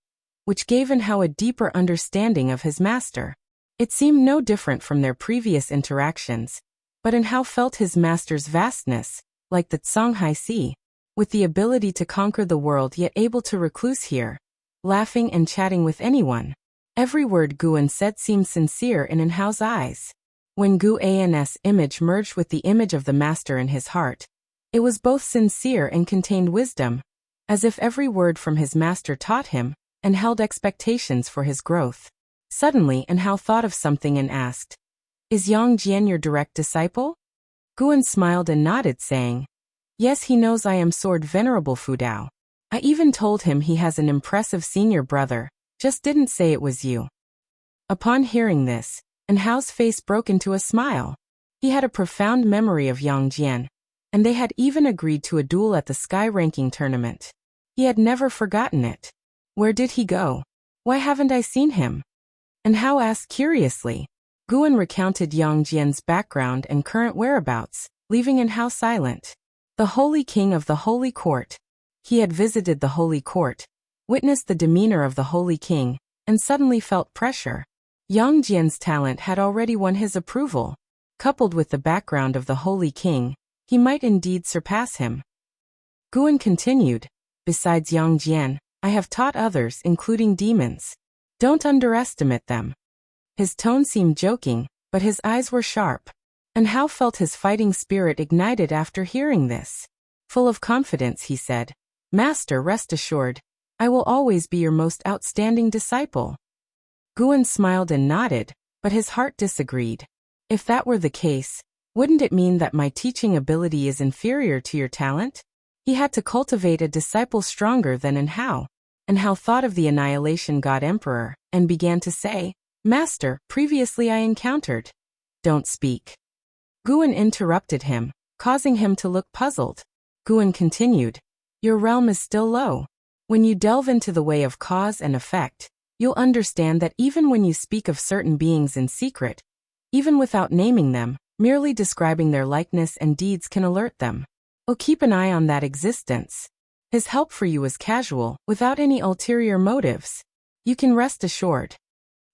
[SPEAKER 1] which gave Hao a deeper understanding of his master. It seemed no different from their previous interactions, but Hao felt his master's vastness, like the Songhai Sea, with the ability to conquer the world yet able to recluse here, laughing and chatting with anyone. Every word Guan said seemed sincere in Hao's eyes. When Guan's image merged with the image of the master in his heart, it was both sincere and contained wisdom, as if every word from his master taught him, and held expectations for his growth. Suddenly Hao thought of something and asked, "Is Yang Jian your direct disciple?" Guan smiled and nodded, saying, "Yes, he knows I am Sword Venerable Fudao. I even told him he has an impressive senior brother, just didn't say it was you." Upon hearing this, and Hao's face broke into a smile. He had a profound memory of Yang Jian, and they had even agreed to a duel at the Sky Ranking tournament. He had never forgotten it. Where did he go? Why haven't I seen him? And Hao asked curiously. Guan recounted Yang Jian's background and current whereabouts, leaving Hao silent. The Holy King of the Holy Court. He had visited the Holy Court, witnessed the demeanor of the Holy King, and suddenly felt pressure. Yang Jian's talent had already won his approval. Coupled with the background of the Holy King, he might indeed surpass him. Guan continued, besides Yang Jian, I have taught others, including demons. Don't underestimate them. His tone seemed joking, but his eyes were sharp. And Hao felt his fighting spirit ignited after hearing this. Full of confidence, he said, Master, rest assured, I will always be your most outstanding disciple. Guan smiled and nodded, but his heart disagreed. If that were the case, wouldn't it mean that my teaching ability is inferior to your talent? He had to cultivate a disciple stronger than Hao. And Hao thought of the Annihilation God Emperor, and began to say, Master, previously I encountered. Don't speak. Guan interrupted him, causing him to look puzzled. Guan continued, Your realm is still low. When you delve into the way of cause and effect, you'll understand that even when you speak of certain beings in secret, even without naming them, merely describing their likeness and deeds can alert them. Oh, keep an eye on that existence. His help for you is casual, without any ulterior motives. You can rest assured.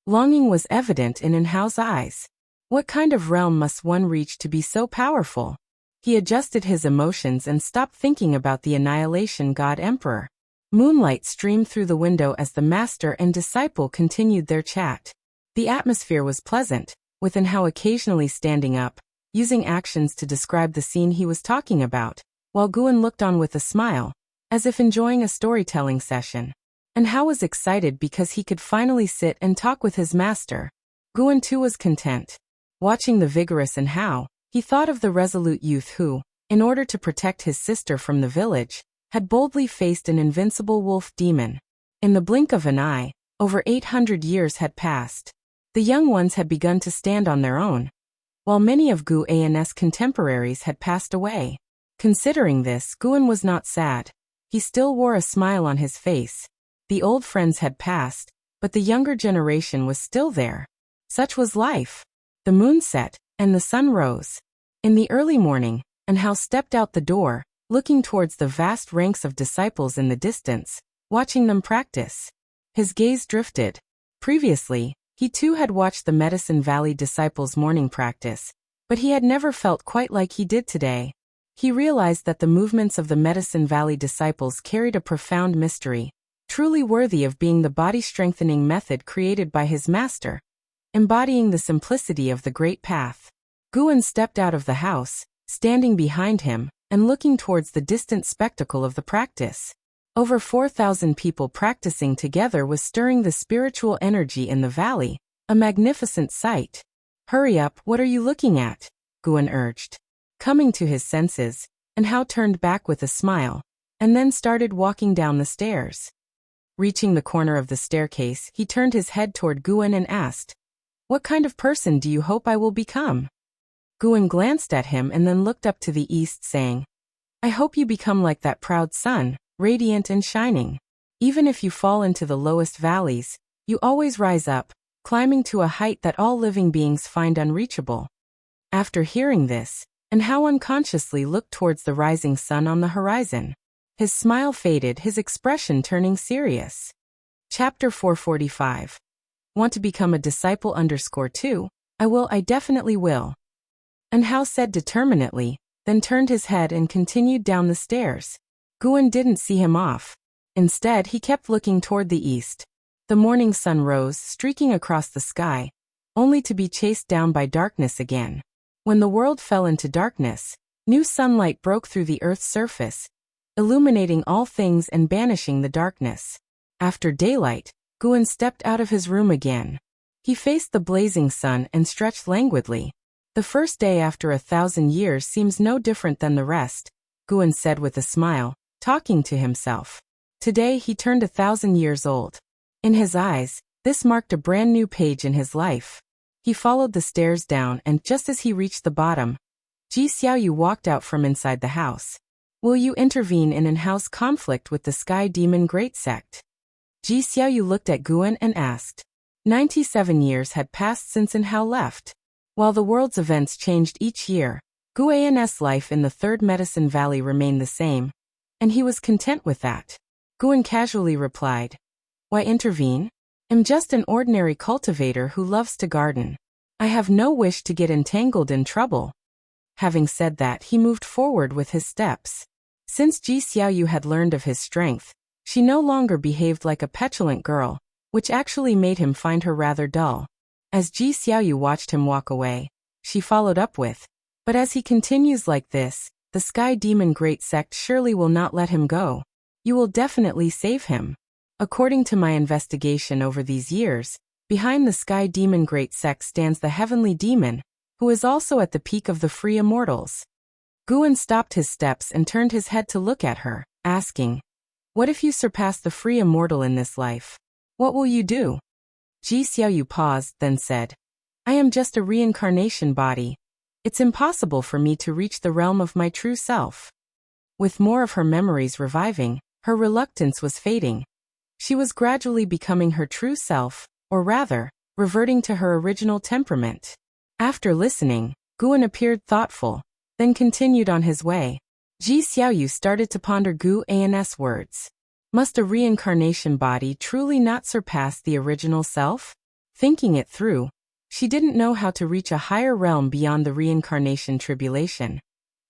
[SPEAKER 1] Longing was evident in Hao's eyes. What kind of realm must one reach to be so powerful? He adjusted his emotions and stopped thinking about the Annihilation God Emperor. Moonlight streamed through the window as the master and disciple continued their chat. The atmosphere was pleasant, with Hao occasionally standing up, using actions to describe the scene he was talking about, while Guan looked on with a smile, as if enjoying a storytelling session. And Hao was excited because he could finally sit and talk with his master. Guan too was content. Watching the vigorous Hao, he thought of the resolute youth who, in order to protect his sister from the village, had boldly faced an invincible wolf demon. In the blink of an eye, over 800 years had passed. The young ones had begun to stand on their own, while many of Guan's contemporaries had passed away. Considering this, Guan was not sad. He still wore a smile on his face. The old friends had passed, but the younger generation was still there. Such was life. The moon set, and the sun rose. In the early morning, Hao stepped out the door, looking towards the vast ranks of disciples in the distance, watching them practice. His gaze drifted. Previously, he too had watched the Medicine Valley disciples' morning practice, but he had never felt quite like he did today. He realized that the movements of the Medicine Valley disciples carried a profound mystery, truly worthy of being the body-strengthening method created by his master, embodying the simplicity of the Great Path. Guan stepped out of the house, standing behind him, and looking towards the distant spectacle of the practice. Over 4,000 people practicing together was stirring the spiritual energy in the valley, a magnificent sight. Hurry up, what are you looking at? Guan urged. Coming to his senses, Hao turned back with a smile, and then started walking down the stairs. Reaching the corner of the staircase, he turned his head toward Guan and asked, What kind of person do you hope I will become? Guan glanced at him and then looked up to the east, saying, I hope you become like that proud sun, radiant and shining. Even if you fall into the lowest valleys, you always rise up, climbing to a height that all living beings find unreachable. After hearing this, Hao unconsciously looked towards the rising sun on the horizon. His smile faded, his expression turning serious. Chapter 445. Want to become a disciple _2? I definitely will. Hao said determinedly, then turned his head and continued down the stairs. Guan didn't see him off. Instead, he kept looking toward the east. The morning sun rose, streaking across the sky, only to be chased down by darkness again. When the world fell into darkness, new sunlight broke through the earth's surface, illuminating all things and banishing the darkness. After daylight, Guan stepped out of his room again. He faced the blazing sun and stretched languidly. The first day after 1,000 years seems no different than the rest, Guan said with a smile, talking to himself. Today he turned 1,000 years old. In his eyes, this marked a brand new page in his life. He followed the stairs down, and just as he reached the bottom, Ji Xiaoyu walked out from inside the house. Will you intervene in in-house conflict with the Sky Demon Great Sect? Ji Xiaoyu looked at Guan and asked. 97 years had passed since In-Hao left. While the world's events changed each year, Guan's life in the Third Medicine Valley remained the same, and he was content with that. Guan casually replied, Why intervene? I'm just an ordinary cultivator who loves to garden. I have no wish to get entangled in trouble. Having said that, he moved forward with his steps. Since Ji Xiaoyu had learned of his strength, she no longer behaved like a petulant girl, which actually made him find her rather dull. As Ji Xiaoyu watched him walk away, she followed up with, But as he continues like this, the Sky Demon Great Sect surely will not let him go. You will definitely save him. According to my investigation over these years, behind the Sky Demon Great Sect stands the Heavenly Demon, who is also at the peak of the free immortals. Guan stopped his steps and turned his head to look at her, asking, What if you surpass the free immortal in this life? What will you do? Ji Xiaoyu paused, then said, I am just a reincarnation body. It's impossible for me to reach the realm of my true self. With more of her memories reviving, her reluctance was fading. She was gradually becoming her true self, or rather, reverting to her original temperament. After listening, Guan appeared thoughtful, then continued on his way. Ji Xiaoyu started to ponder Guan's words. Must a reincarnation body truly not surpass the original self? Thinking it through, she didn't know how to reach a higher realm beyond the reincarnation tribulation.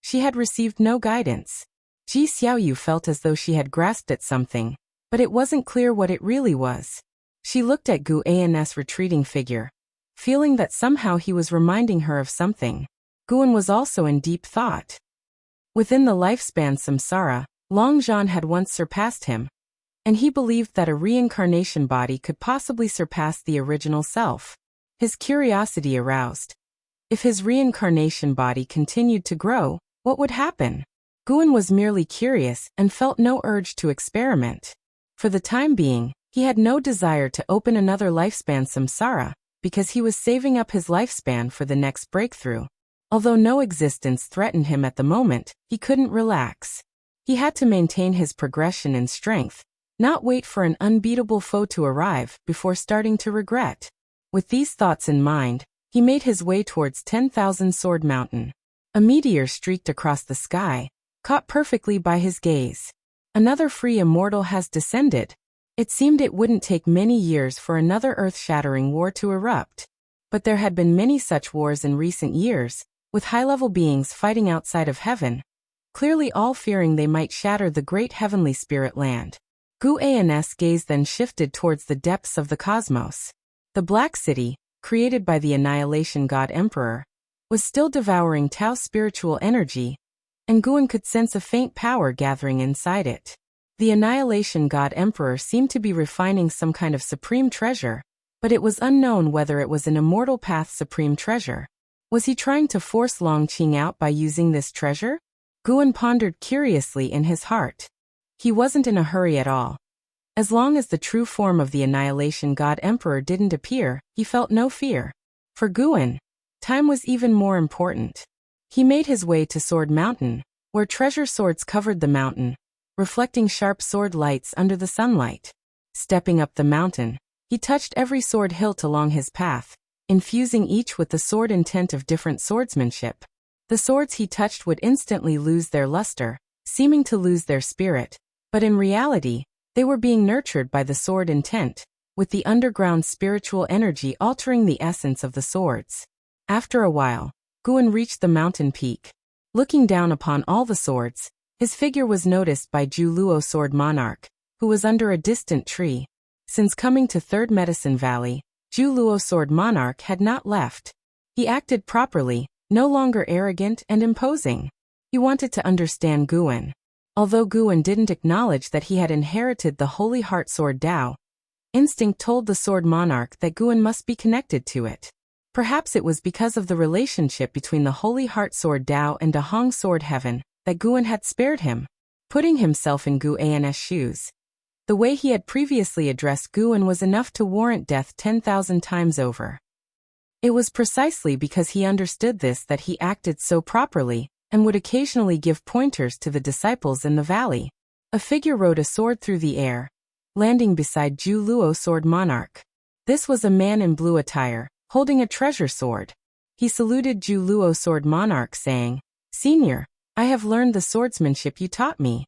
[SPEAKER 1] She had received no guidance. Ji Xiaoyu felt as though she had grasped at something, but it wasn't clear what it really was. She looked at Guan's retreating figure, feeling that somehow he was reminding her of something. Guan was also in deep thought. Within the lifespan samsara, Long Zhan had once surpassed him, and he believed that a reincarnation body could possibly surpass the original self. His curiosity aroused. If his reincarnation body continued to grow, what would happen? Guan was merely curious and felt no urge to experiment. For the time being, he had no desire to open another lifespan samsara, because he was saving up his lifespan for the next breakthrough. Although no existence threatened him at the moment, he couldn't relax. He had to maintain his progression in strength, not wait for an unbeatable foe to arrive before starting to regret. With these thoughts in mind, he made his way towards 10,000 Sword Mountain. A meteor streaked across the sky, caught perfectly by his gaze. Another free immortal has descended. It seemed it wouldn't take many years for another earth-shattering war to erupt. But there had been many such wars in recent years, with high-level beings fighting outside of heaven, clearly all fearing they might shatter the great heavenly spirit land. Guan's gaze then shifted towards the depths of the cosmos. The Black City, created by the Annihilation God Emperor, was still devouring Tao's spiritual energy, and Guan could sense a faint power gathering inside it. The Annihilation God Emperor seemed to be refining some kind of supreme treasure, but it was unknown whether it was an immortal path supreme treasure. Was he trying to force Longqing out by using this treasure? Guan pondered curiously in his heart. He wasn't in a hurry at all. As long as the true form of the Annihilation God Emperor didn't appear, he felt no fear. For Guan, time was even more important. He made his way to Sword Mountain, where treasure swords covered the mountain, reflecting sharp sword lights under the sunlight. Stepping up the mountain, he touched every sword hilt along his path, infusing each with the sword intent of different swordsmanship. The swords he touched would instantly lose their luster, seeming to lose their spirit, but in reality, they were being nurtured by the sword intent, with the underground spiritual energy altering the essence of the swords. After a while, Guan reached the mountain peak. Looking down upon all the swords, his figure was noticed by Zhu Luo Sword Monarch, who was under a distant tree. Since coming to Third Medicine Valley, Zhu Luo Sword Monarch had not left. He acted properly, no longer arrogant and imposing. He wanted to understand Guan. Although Guan didn't acknowledge that he had inherited the Holy Heart Sword Tao, instinct told the Sword Monarch that Guan must be connected to it. Perhaps it was because of the relationship between the Holy Heart Sword Tao and Dahong Sword Heaven that Guan had spared him. Putting himself in Guan's shoes, the way he had previously addressed Guan was enough to warrant death 10,000 times over. It was precisely because he understood this that he acted so properly, and would occasionally give pointers to the disciples in the valley. A figure rode a sword through the air, landing beside Zhu Luo Sword Monarch. This was a man in blue attire, holding a treasure sword. He saluted Zhu Luo Sword Monarch saying, "Senior, I have learned the swordsmanship you taught me."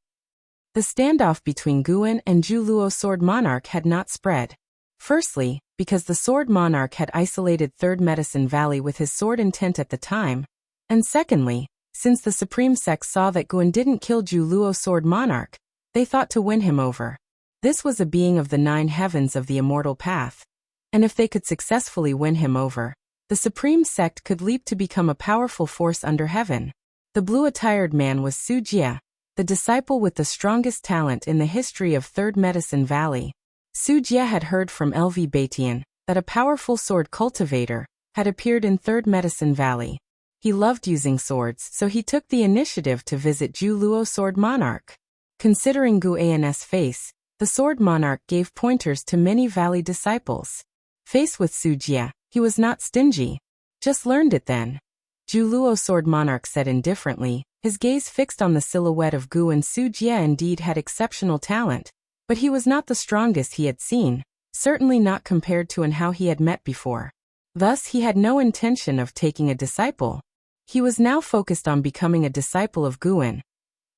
[SPEAKER 1] The standoff between Guan and Zhu Luo Sword Monarch had not spread. Firstly, because the Sword Monarch had isolated Third Medicine Valley with his sword intent at the time, and secondly, since the Supreme Sect saw that Guan didn't kill Zhu Luo Sword Monarch, they thought to win him over. This was a being of the 9 heavens of the immortal path, and if they could successfully win him over, the Supreme Sect could leap to become a powerful force under heaven. The blue-attired man was Su Jie, the disciple with the strongest talent in the history of Third Medicine Valley. Su Jie had heard from LV Batian that a powerful sword cultivator had appeared in Third Medicine Valley. He loved using swords, so he took the initiative to visit Zhu Luo Sword Monarch. Considering Gu An's face, the Sword Monarch gave pointers to many valley disciples. Faced with Su Jie, he was not stingy. "Just learned it then," Zhu Luo Sword Monarch said indifferently, his gaze fixed on the silhouette of Gu, and Su Jie indeed had exceptional talent. But he was not the strongest he had seen, certainly not compared to and how he had met before. Thus he had no intention of taking a disciple. He was now focused on becoming a disciple of Guan.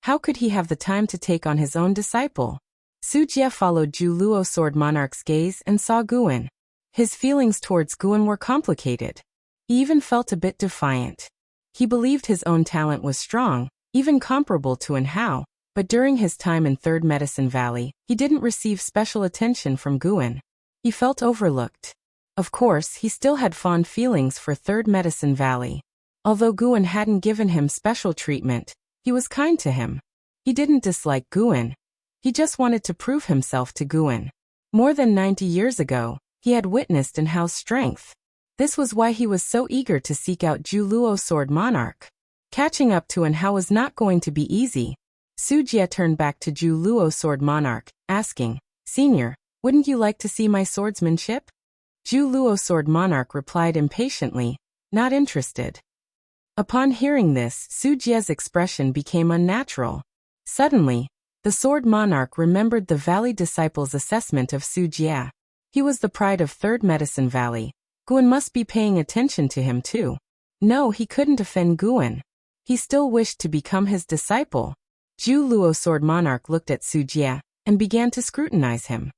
[SPEAKER 1] How could he have the time to take on his own disciple? Su Jie followed Zhu Luo Sword Monarch's gaze and saw Guan. His feelings towards Guan were complicated. He even felt a bit defiant. He believed his own talent was strong, even comparable to An Hao. But during his time in Third Medicine Valley, he didn't receive special attention from Guan. He felt overlooked. Of course, he still had fond feelings for Third Medicine Valley. Although Guan hadn't given him special treatment, he was kind to him. He didn't dislike Guan. He just wanted to prove himself to Guan. More than 90 years ago, he had witnessed An Hao's strength. This was why he was so eager to seek out Zhu Luo Sword Monarch. Catching up to An Hao was not going to be easy. Su Jie turned back to Zhu Luo Sword Monarch, asking, "Senior, wouldn't you like to see my swordsmanship?" Zhu Luo Sword Monarch replied impatiently, "Not interested." Upon hearing this, Su Jie's expression became unnatural. Suddenly, the Sword Monarch remembered the Valley disciple's assessment of Su Jie. He was the pride of Third Medicine Valley. Guan must be paying attention to him too. No, he couldn't offend Guan. He still wished to become his disciple. Zhu Luo Sword Monarch looked at Su Jie and began to scrutinize him.